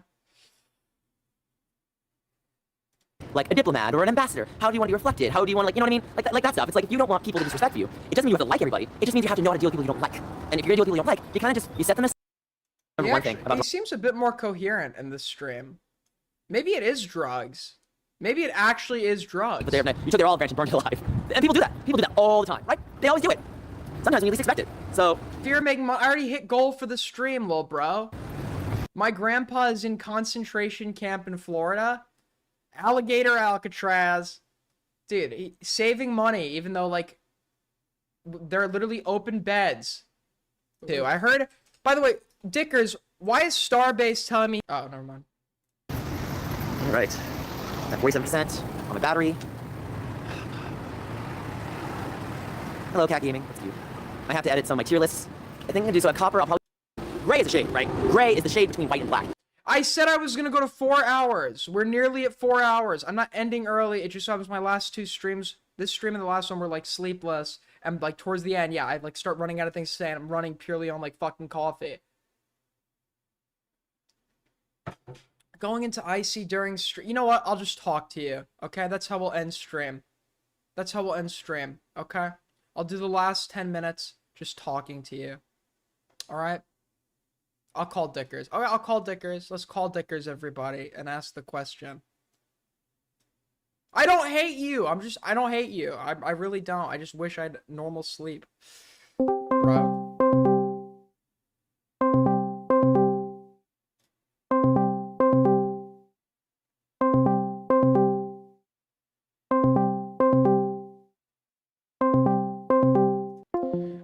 Like a diplomat or an ambassador. How do you want to be reflected? How do you want to, like, you know what I mean? Like that stuff. It's like, if you don't want people to disrespect you, it doesn't mean you have to like everybody. It just means you have to know how to deal with people you don't like. And if you're gonna deal with people you don't like, you kind of just, you set them aside. He seems a bit more coherent in this stream. Maybe it is drugs. Maybe it actually is drugs. But you took their olive branch and burned it alive. And people do that. People do that all the time, right? They always do it. Sometimes when you least expect it. So fear making I already hit goal for the stream, lil bro. My grandpa is in concentration camp in Florida. Alligator Alcatraz. Dude, saving money, even though, like, they're literally open beds. Dude, I heard... By the way, Dickers, why is Starbase telling me... Oh, never mind. All right. At 47% on my battery. Hello, Cat Gaming. That's cute. I have to edit some of my tier lists. I think I'm gonna do so. A copper, I'll probably. Gray is a shade, right? Gray is the shade between white and black. I said I was gonna go to 4 hours. We're nearly at 4 hours. I'm not ending early. It just so happens my last 2 streams, this stream and the last one, were like sleepless. And like towards the end, yeah, I like start running out of things to say, and I'm running purely on like fucking coffee. Going into icy during stream. You know what? I'll just talk to you. Okay, that's how we'll end stream. That's how we'll end stream. Okay, I'll do the last 10 minutes just talking to you. All right. I'll call Dickers. All right, I'll call Dickers. Let's call Dickers, everybody, and ask the question. I don't hate you. I don't hate you. I really don't. I just wish I had normal sleep. Bro.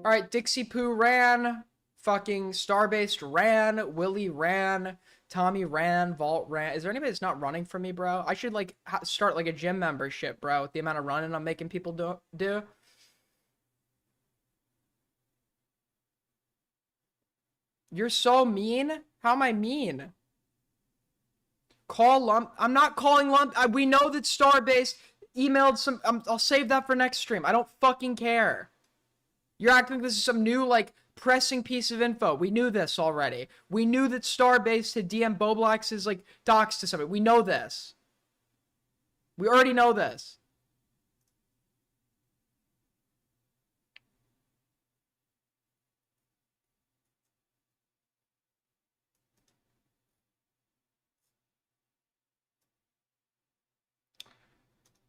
Alright, Dixie Poo ran. Fucking Starbased ran. Willie ran. Tommy ran, Vault ran. Is there anybody that's not running for me, bro? I should, like, start, like, a gym membership, bro, with the amount of running I'm making people do. You're so mean? How am I mean? Call Lump. I'm not calling Lump. We know that Starbased emailed some... I'll save that for next stream. I don't fucking care. You're acting like this is some new, like... pressing piece of info. We knew this already. We knew that Starbased had DM Boblax's like docs to somebody. We know this. We already know this.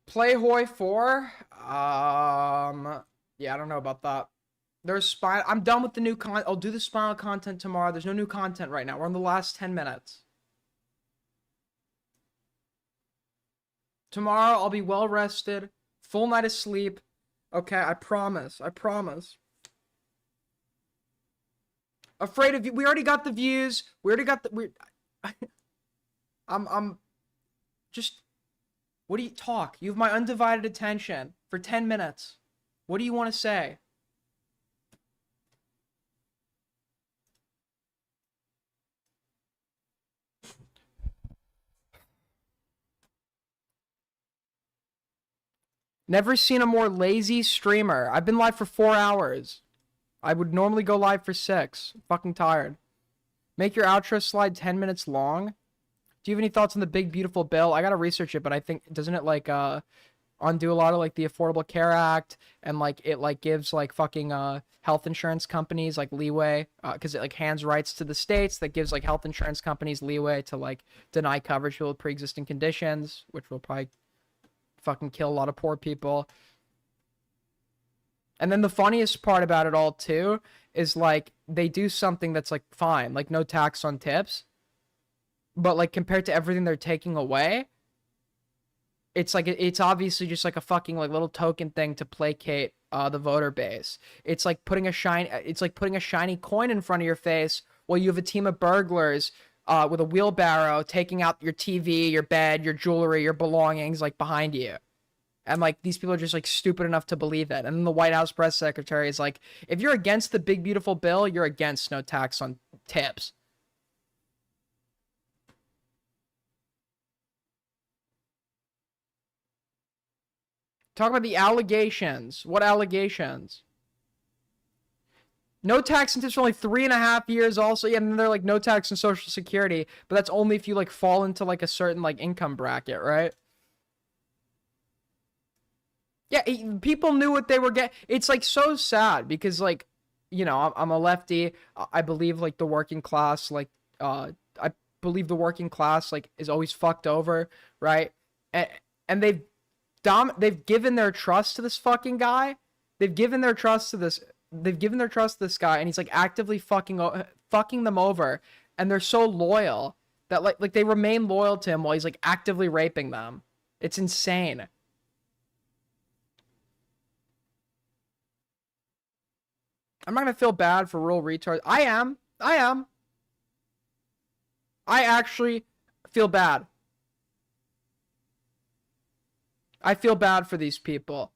Playhoy 4? Yeah, I don't know about that. There's spine. I'm done with the new content. I'll do the spinal content tomorrow. There's no new content right now. We're on the last 10 minutes. Tomorrow I'll be well rested, full night of sleep. Okay, I promise. I promise. Afraid of you. We already got the views. We already got the. I'm just. What do you talk? You have my undivided attention for 10 minutes. What do you want to say? Never seen a more lazy streamer. I've been live for 4 hours. I would normally go live for 6. I'm fucking tired. Make your outro slide 10 minutes long. Do you have any thoughts on the big beautiful bill? I gotta research it, but I think doesn't it like undo a lot of like the Affordable Care Act, and like it like gives like fucking health insurance companies like leeway because it like hands rights to the states that gives like health insurance companies leeway to like deny coverage for pre-existing conditions, which will probably fucking kill a lot of poor people. And then the funniest part about it all too is like they do something that's like fine, like no tax on tips, but like compared to everything they're taking away, it's like it's obviously just like a fucking like little token thing to placate the voter base. It's like putting a shiny coin in front of your face while you have a team of burglars with a wheelbarrow taking out your TV, your bed, your jewelry, your belongings like behind you. And like these people are just like stupid enough to believe it. And then the White House press secretary is like, if you're against the big beautiful bill, you're against no tax on tips. Talk about the allegations. What allegations? No tax on tips for only 3.5 years also. Yeah, and they're like no tax on Social Security, but that's only if you like fall into like a certain like income bracket, right? Yeah, people knew what they were getting. It's like so sad because like, you know, I'm a lefty. I believe like the working class, like I believe the working class like is always fucked over, right? And they've given their trust to this fucking guy. They've given their trust to this guy, and he's like actively fucking them over, and they're so loyal that like they remain loyal to him while he's like actively raping them. It's insane. I'm not gonna feel bad for real retards. I am. I actually feel bad. I feel bad for these people.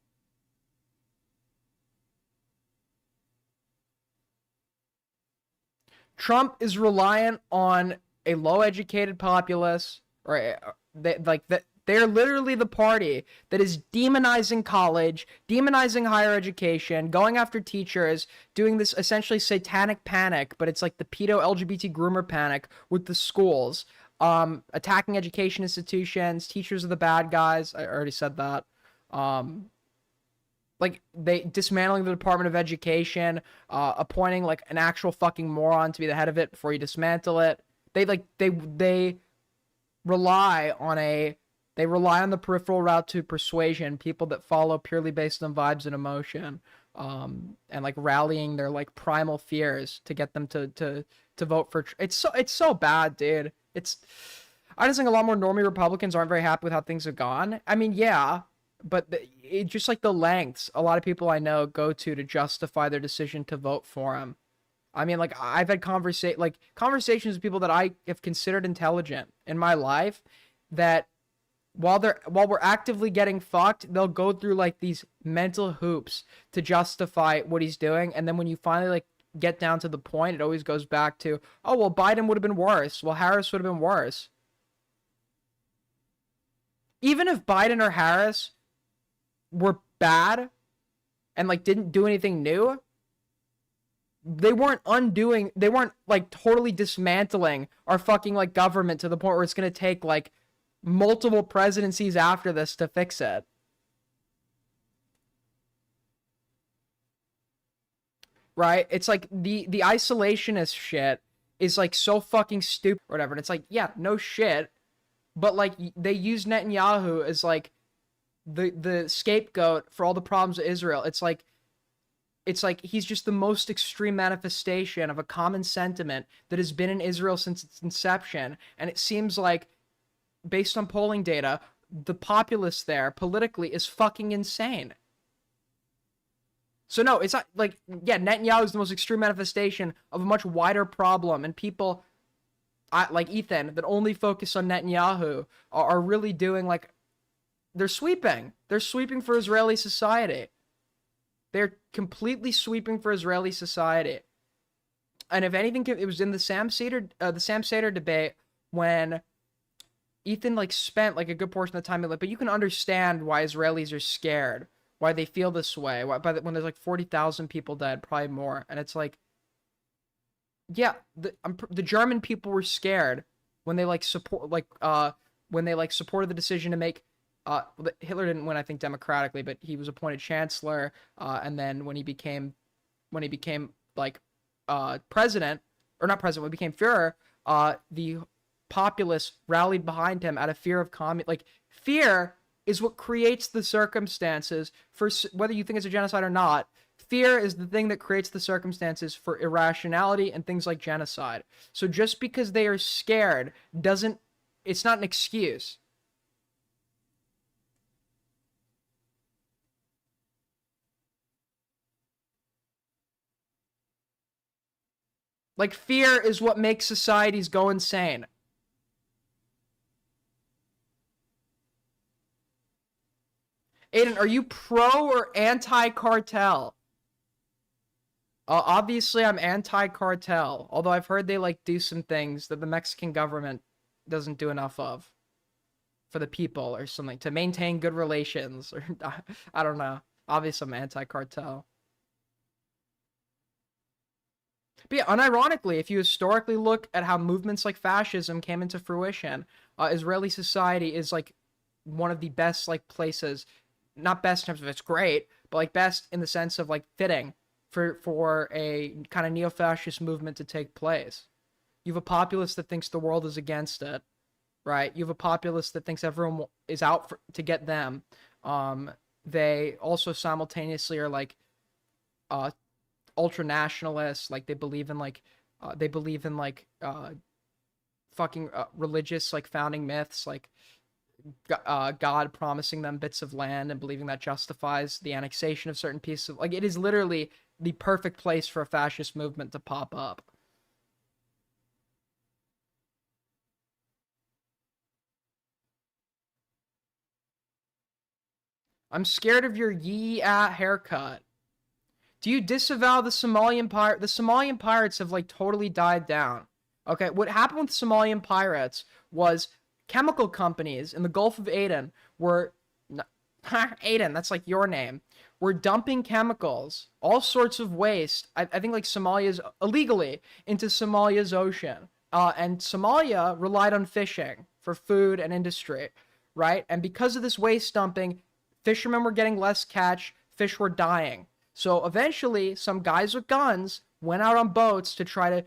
Trump is reliant on a low-educated populace, or they're literally the party that is demonizing college, demonizing higher education, going after teachers, doing this essentially satanic panic, but it's like the pedo LGBT groomer panic with the schools, attacking education institutions, teachers are the bad guys. I already said that. Like they dismantling the Department of Education, appointing like an actual fucking moron to be the head of it before you dismantle it. They rely on the peripheral route to persuasion, people that follow purely based on vibes and emotion, and like rallying their like primal fears to get them to vote for. It's so bad, dude. I just think a lot more normie Republicans aren't very happy with how things have gone. I mean, yeah, but it's just like the lengths a lot of people I know go to justify their decision to vote for him. I mean, like I've had conversations with people that I have considered intelligent in my life, that while we're actively getting fucked, they'll go through like these mental hoops to justify what he's doing, and then when you finally like get down to the point, it always goes back to, oh well, Biden would have been worse. Well, Harris would have been worse. Even if Biden or Harris were bad and like didn't do anything new, they weren't like totally dismantling our fucking like government to the point where it's going to take like multiple presidencies after this to fix it. Right? It's like the isolationist shit is like so fucking stupid or whatever. And it's like, yeah, no shit. But like they use Netanyahu as like the scapegoat for all the problems of Israel. It's like he's just the most extreme manifestation of a common sentiment that has been in Israel since its inception. And it seems like, based on polling data, the populace there politically is fucking insane. So no, it's not like, yeah, Netanyahu is the most extreme manifestation of a much wider problem, and people like Ethan that only focus on Netanyahu are really doing like, they're sweeping for Israeli society. They're completely sweeping for Israeli society. And if anything, it was in the Sam Seder debate when Ethan like spent like a good portion of the time, like, but you can understand why Israelis are scared, why they feel this way, when there's like 40,000 people dead, probably more, and it's like, yeah, the German people were scared when they like supported the decision to make. Hitler didn't win, I think, democratically, but he was appointed chancellor, and then when he became like president, or not president, when he became Führer, the populace rallied behind him out of fear of fear is what creates the circumstances for, whether you think it's a genocide or not. Fear is the thing that creates the circumstances for irrationality and things like genocide. So just because they are scared it's not an excuse. Like, fear is what makes societies go insane. Aiden, are you pro or anti-cartel? Obviously, I'm anti-cartel. Although I've heard they like do some things that the Mexican government doesn't do enough of for the people or something to maintain good relations. Or I don't know. Obviously, I'm anti-cartel. But yeah, unironically, if you historically look at how movements like fascism came into fruition, Israeli society is like one of the best like places, not best in terms of it's great, but like best in the sense of like fitting for a kind of neo-fascist movement to take place. You have a populace that thinks the world is against it, right? You have a populace that thinks everyone is out to get them. They also simultaneously are like ultra nationalists. Like they believe in fucking religious like founding myths, like God promising them bits of land and believing that justifies the annexation of certain pieces of, like, it is literally the perfect place for a fascist movement to pop up. I'm scared of your yee-ah haircut. Do you disavow the Somalian pirate? The Somalian pirates have like totally died down. Okay, what happened with Somalian pirates was chemical companies in the Gulf of Aden were Aden, that's like your name. We're dumping chemicals, all sorts of waste. I think like Somalia's illegally into Somalia's ocean. And Somalia relied on fishing for food and industry, right? And because of this waste dumping, fishermen were getting less catch, fish were dying. So eventually, some guys with guns went out on boats to try to,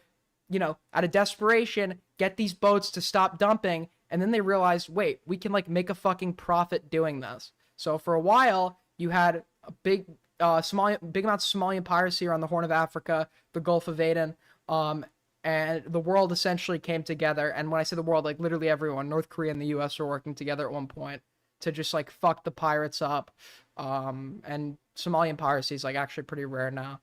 you know, out of desperation, get these boats to stop dumping. And then they realized, wait, we can like make a fucking profit doing this. So for a while, you had a big amounts of Somalian piracy around the Horn of Africa, the Gulf of Aden, and the world essentially came together. And when I say the world, like literally everyone, North Korea and the U.S. were working together at one point to just like fuck the pirates up. And Somalian piracy is like actually pretty rare now.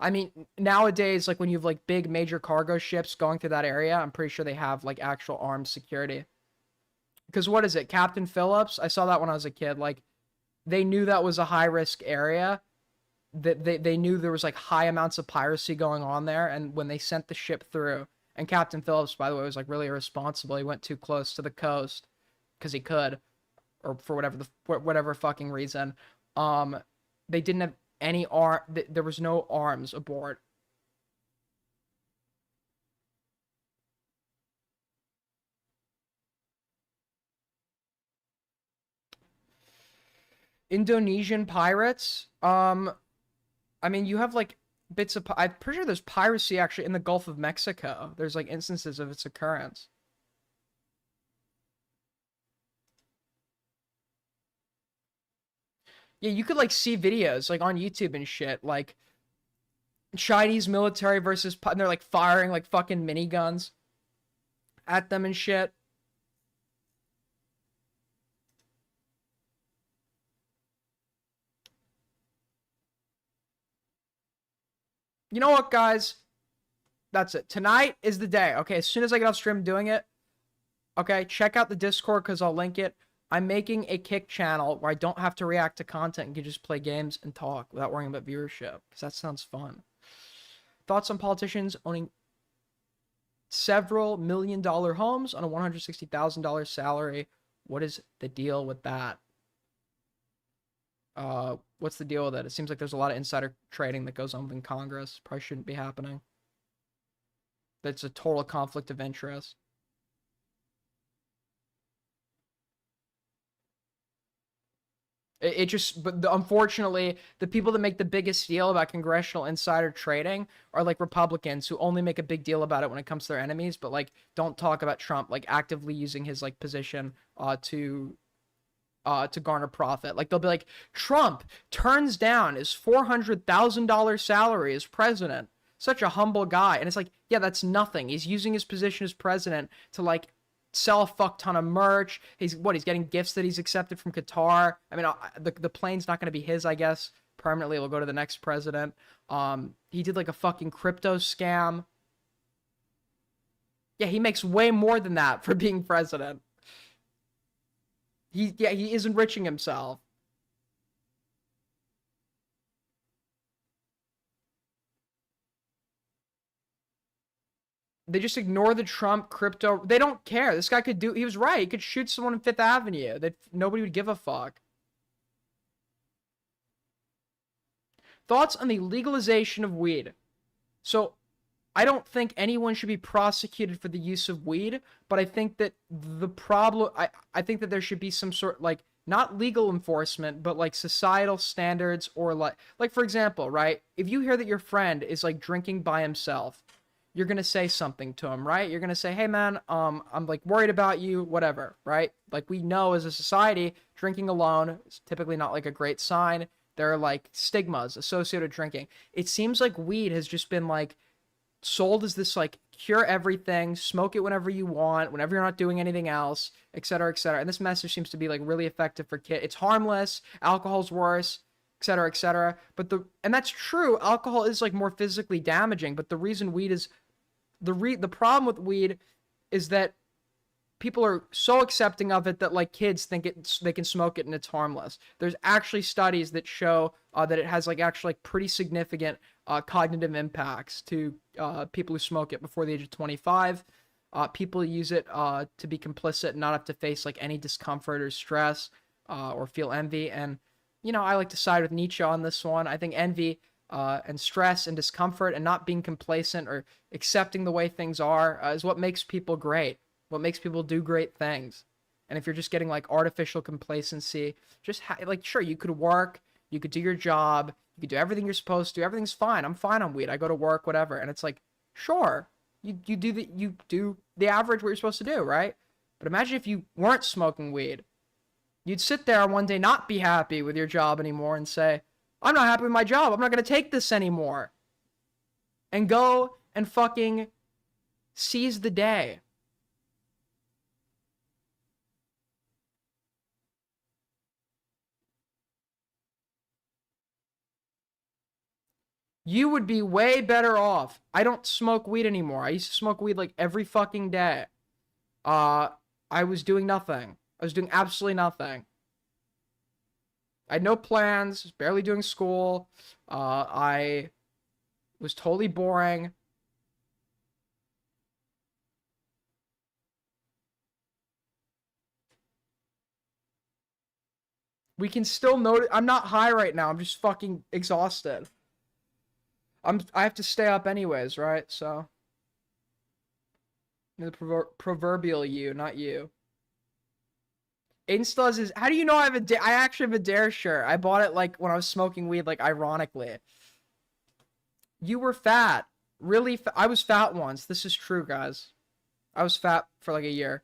I mean, nowadays, like when you have like big major cargo ships going through that area, I'm pretty sure they have like actual armed security. Because what is it, Captain Phillips? I saw that when I was a kid. Like, they knew that was a high risk area. That they knew there was like high amounts of piracy going on there, and when they sent the ship through, and Captain Phillips, by the way, was like really irresponsible. He went too close to the coast because he could, or for whatever fucking reason. They didn't have any there was no arms aboard. Indonesian pirates. I mean, you have like bits of. I'm pretty sure there's piracy actually in the Gulf of Mexico. There's like instances of its occurrence. Yeah, you could like see videos like on YouTube and shit, like Chinese military versus, and they're like firing like fucking miniguns at them and shit. You know what, guys? That's it. Tonight is the day. Okay, as soon as I get off stream, I'm doing it. Okay, check out the Discord because I'll link it. I'm making a Kick channel where I don't have to react to content and can just play games and talk without worrying about viewership, because that sounds fun. Thoughts on politicians owning several $1,000,000 homes on a $160,000 salary? What is the deal with that? What's the deal with it? It seems like there's a lot of insider trading that goes on within Congress. Probably shouldn't be happening. That's a total conflict of interest. But unfortunately, the people that make the biggest deal about congressional insider trading are like Republicans who only make a big deal about it when it comes to their enemies, but like don't talk about Trump like actively using his like position to garner profit. Like they'll be like, Trump turns down his $400,000 salary as president. Such a humble guy. And it's like, yeah, that's nothing. He's using his position as president to like sell a fuck ton of merch. He's getting gifts that he's accepted from Qatar. I mean, the plane's not going to be his, I guess. Permanently, it'll go to the next president. He did like a fucking crypto scam. Yeah, he makes way more than that for being president. He is enriching himself. They just ignore the Trump crypto. They don't care. This guy could do. He was right. He could shoot someone on Fifth Avenue. That nobody would give a fuck. Thoughts on the legalization of weed? So, I don't think anyone should be prosecuted for the use of weed, but I think that the problem. I think that there should be some sort like not legal enforcement, but like societal standards, or like for example, right? If you hear that your friend is like drinking by himself, you're going to say something to him, right? You're going to say, hey man, I'm like worried about you, whatever, right? Like we know as a society, drinking alone is typically not like a great sign. There are like stigmas associated with drinking. It seems like weed has just been like sold as this like cure everything, smoke it whenever you want, whenever you're not doing anything else, etc., etc. And this message seems to be like really effective for kids. It's harmless, alcohol's worse, etc., etc. And that's true. Alcohol is like more physically damaging, but the reason weed is the problem with weed is that people are so accepting of it that like kids think they can smoke it and it's harmless. There's actually studies that show that it has like actually like pretty significant cognitive impacts to people who smoke it before the age of 25. People use it to be complicit and not have to face like any discomfort or stress or feel envy. And you know, I like to side with Nietzsche on this one. I think envy and stress and discomfort and not being complacent or accepting the way things are is what makes people great. What makes people do great things. And if you're just getting like artificial complacency, just like, sure, you could work, you could do your job, you could do everything you're supposed to, everything's fine. I'm fine on weed. I go to work, whatever. And it's like, sure, you do the average what you're supposed to do, right? But imagine if you weren't smoking weed. You'd sit there one day, not be happy with your job anymore and say, I'm not happy with my job. I'm not going to take this anymore. And go and fucking seize the day. You would be way better off. I don't smoke weed anymore. I used to smoke weed like every fucking day. I was doing nothing. I was doing absolutely nothing. I had no plans, barely doing school. I was totally boring. We can still notice. I'm not high right now. I'm just fucking exhausted. I have to stay up anyways, right? So the proverbial you, not you. Aiden still has his. How do you know I have I actually have a Dare shirt. I bought it like when I was smoking weed, like ironically. You were fat, really. I was fat once. This is true, guys. I was fat for like a year.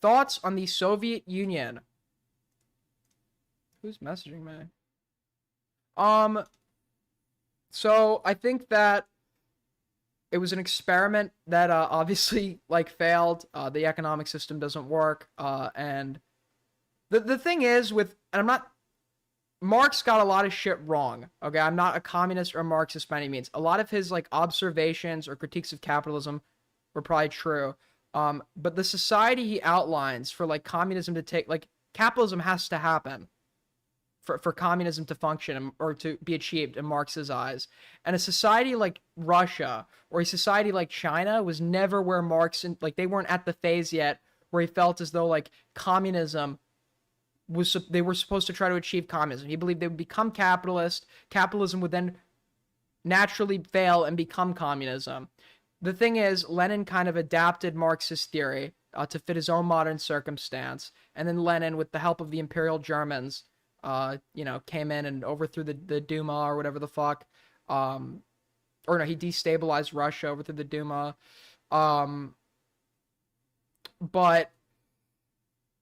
Thoughts on the Soviet Union? Who's messaging me? So I think that it was an experiment that obviously like failed. The economic system doesn't work. And the thing is with, and Marx got a lot of shit wrong. Okay, I'm not a communist or a Marxist by any means. A lot of his like observations or critiques of capitalism were probably true. But the society he outlines for like communism to take, like capitalism has to happen for communism to function or to be achieved in Marx's eyes. And a society like Russia or a society like China was never where Marx, and like they weren't at the phase yet where he felt as though like communism was, they were supposed to try to achieve communism. He believed they would become capitalist. Capitalism would then naturally fail and become communism. The thing is, Lenin kind of adapted Marxist theory to fit his own modern circumstance. And then Lenin, with the help of the Imperial Germans, you know, came in and overthrew the Duma or whatever the fuck. Or no, he destabilized Russia, overthrew the Duma. But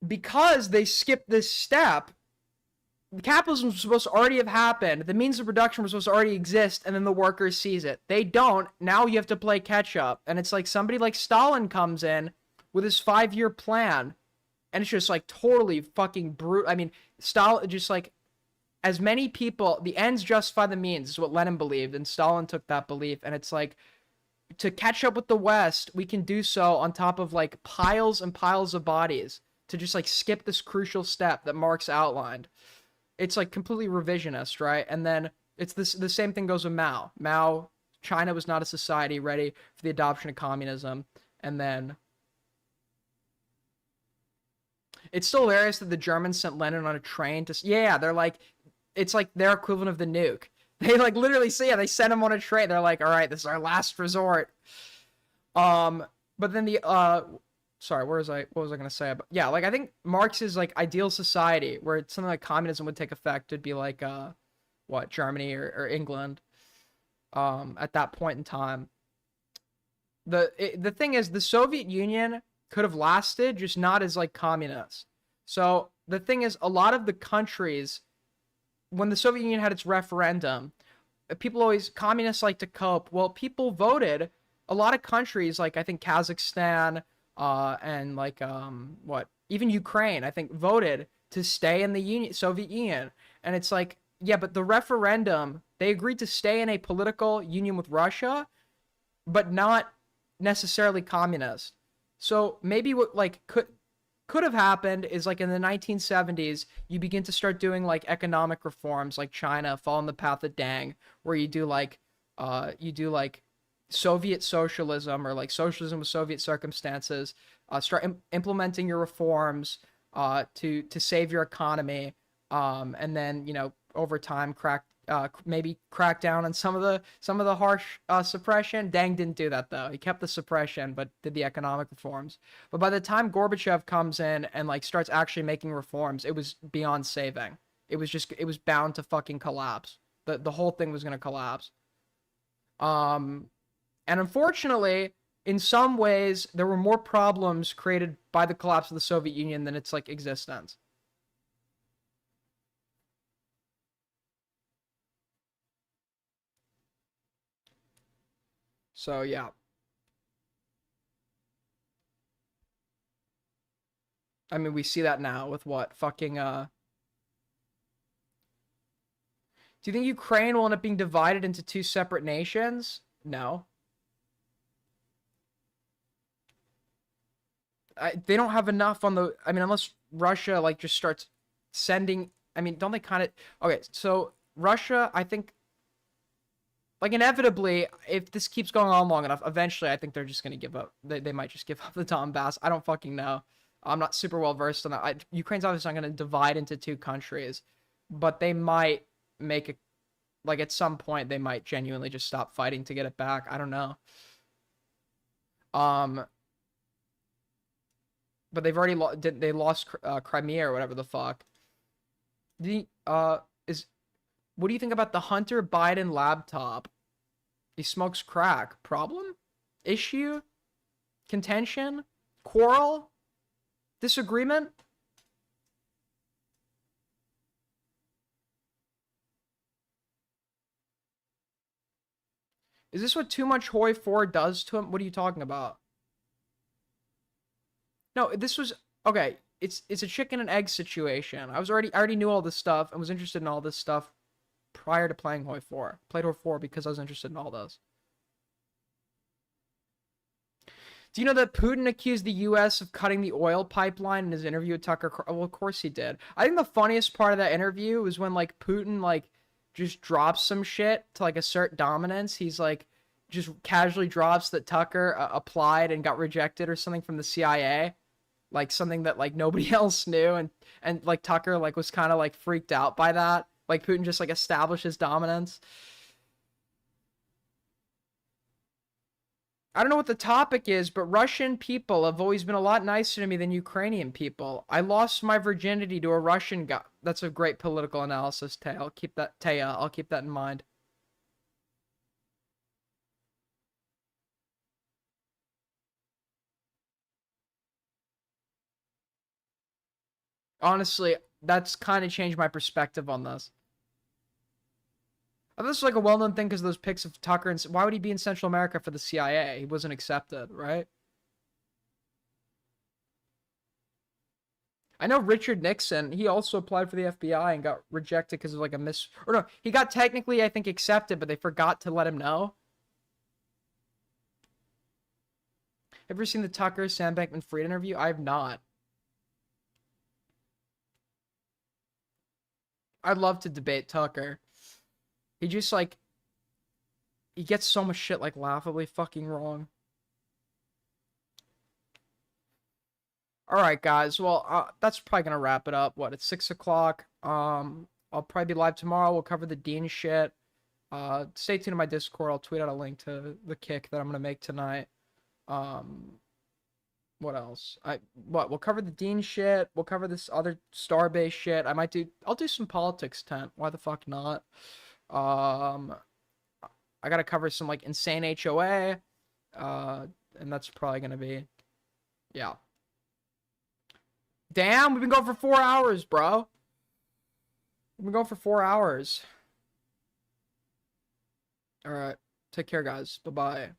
because they skipped this step, capitalism was supposed to already have happened. The means of production was supposed to already exist, and then the workers seize it. They don't. Now you have to play catch up. And it's like somebody like Stalin comes in with his 5-year plan, and it's just like totally fucking brutal. I mean, Stalin just like, as many people, the ends justify the means is what Lenin believed, and Stalin took that belief. And it's like, to catch up with the West, we can do so on top of like piles and piles of bodies to just like skip this crucial step that Marx outlined. It's like completely revisionist, right? And then it's this, the same thing goes with Mao. China was not a society ready for the adoption of communism. And then it's still hilarious that the Germans sent Lenin on a train to, yeah, they're like, it's like their equivalent of the nuke. They like literally say, yeah, they sent him on a train. They're like, all right, this is our last resort. But then the, sorry, what was I going to say? Yeah, like I think Marx's like ideal society where something like communism would take effect would be like, what, Germany or England at that point in time. The thing is, the Soviet Union could have lasted, just not as like communist. So the thing is, a lot of the countries, when the Soviet Union had its referendum, people always, communists like to cope. Well, people voted, a lot of countries, like I think Kazakhstan, and like, even Ukraine, I think voted to stay in the Soviet Union. And it's like, yeah, but the referendum They agreed to stay in a political union with Russia, but not necessarily communist. So maybe what like could have happened is like in the 1970s, you begin to start doing like economic reforms like China, following the path of Deng, where you do like Soviet socialism or like socialism with Soviet circumstances, start implementing your reforms to save your economy, and then, you know, over time maybe crack down on some of the harsh suppression. Deng didn't do that though. He kept the suppression but did the economic reforms. But by the time Gorbachev comes in and like starts actually making reforms, it was beyond saving. It was bound to fucking collapse. The whole thing was going to collapse. And unfortunately, in some ways, there were more problems created by the collapse of the Soviet Union than its like existence. So yeah. I mean, we see that now with what fucking Do you think Ukraine will end up being divided into two separate nations? No. They don't have enough on the... I mean, unless Russia, like, just starts sending... I mean, don't they kind of... Okay, so Russia, I think... Like, inevitably, if this keeps going on long enough, eventually I think they're just going to give up. They might just give up the Donbass. I don't fucking know. I'm not super well versed on that. Ukraine's obviously not going to divide into two countries, but they might make a... Like, at some point, they might genuinely just stop fighting to get it back. I don't know. But they've already lost Crimea or whatever the fuck. What do you think about the Hunter Biden laptop? He smokes crack. Problem? Issue? Contention? Quarrel? Disagreement? Is this what too much Hoi 4 does to him? What are you talking about? No, this was... Okay, it's a chicken and egg situation. I already knew all this stuff and was interested in all this stuff prior to playing Hoi 4. Played Hoi 4 because I was interested in all this. Do you know that Putin accused the U.S. of cutting the oil pipeline in his interview with Tucker? Well, of course he did. I think the funniest part of that interview was when, like, Putin, like, just drops some shit to, like, assert dominance. He's, like, just casually drops that Tucker applied and got rejected or something from the CIA. Like, something that, like, nobody else knew. And like, Tucker, like, was kind of, like, freaked out by that. Like, Putin just, like, establishes dominance. I don't know what the topic is, but Russian people have always been a lot nicer to me than Ukrainian people. I lost my virginity to a Russian guy. That's a great political analysis, Taya. I'll keep that in mind. Honestly, that's kind of changed my perspective on this. I thought this was like a well-known thing because of those pics of Tucker. And why would he be in Central America for the CIA? He wasn't accepted, right? I know Richard Nixon, he also applied for the FBI and got rejected because of like or no, he got technically, I think, accepted, but they forgot to let him know. Ever seen the Tucker Sam Bankman-Fried interview? I have not. I'd love to debate Tucker. He just, like, he gets so much shit, like, laughably fucking wrong. Alright, guys. Well, that's probably gonna wrap it up. What, it's 6 o'clock. I'll probably be live tomorrow. We'll cover the Dean shit. Stay tuned to my Discord. I'll tweet out a link to the kick that I'm gonna make tonight. What else? We'll cover the Dean shit. We'll cover this other Starbase shit. I'll do some politics tent. Why the fuck not? I gotta cover some, like, insane HOA. And that's probably gonna be... Yeah. Damn, we've been going for 4 hours, bro. We've been going for 4 hours. Alright. Take care, guys. Bye-bye.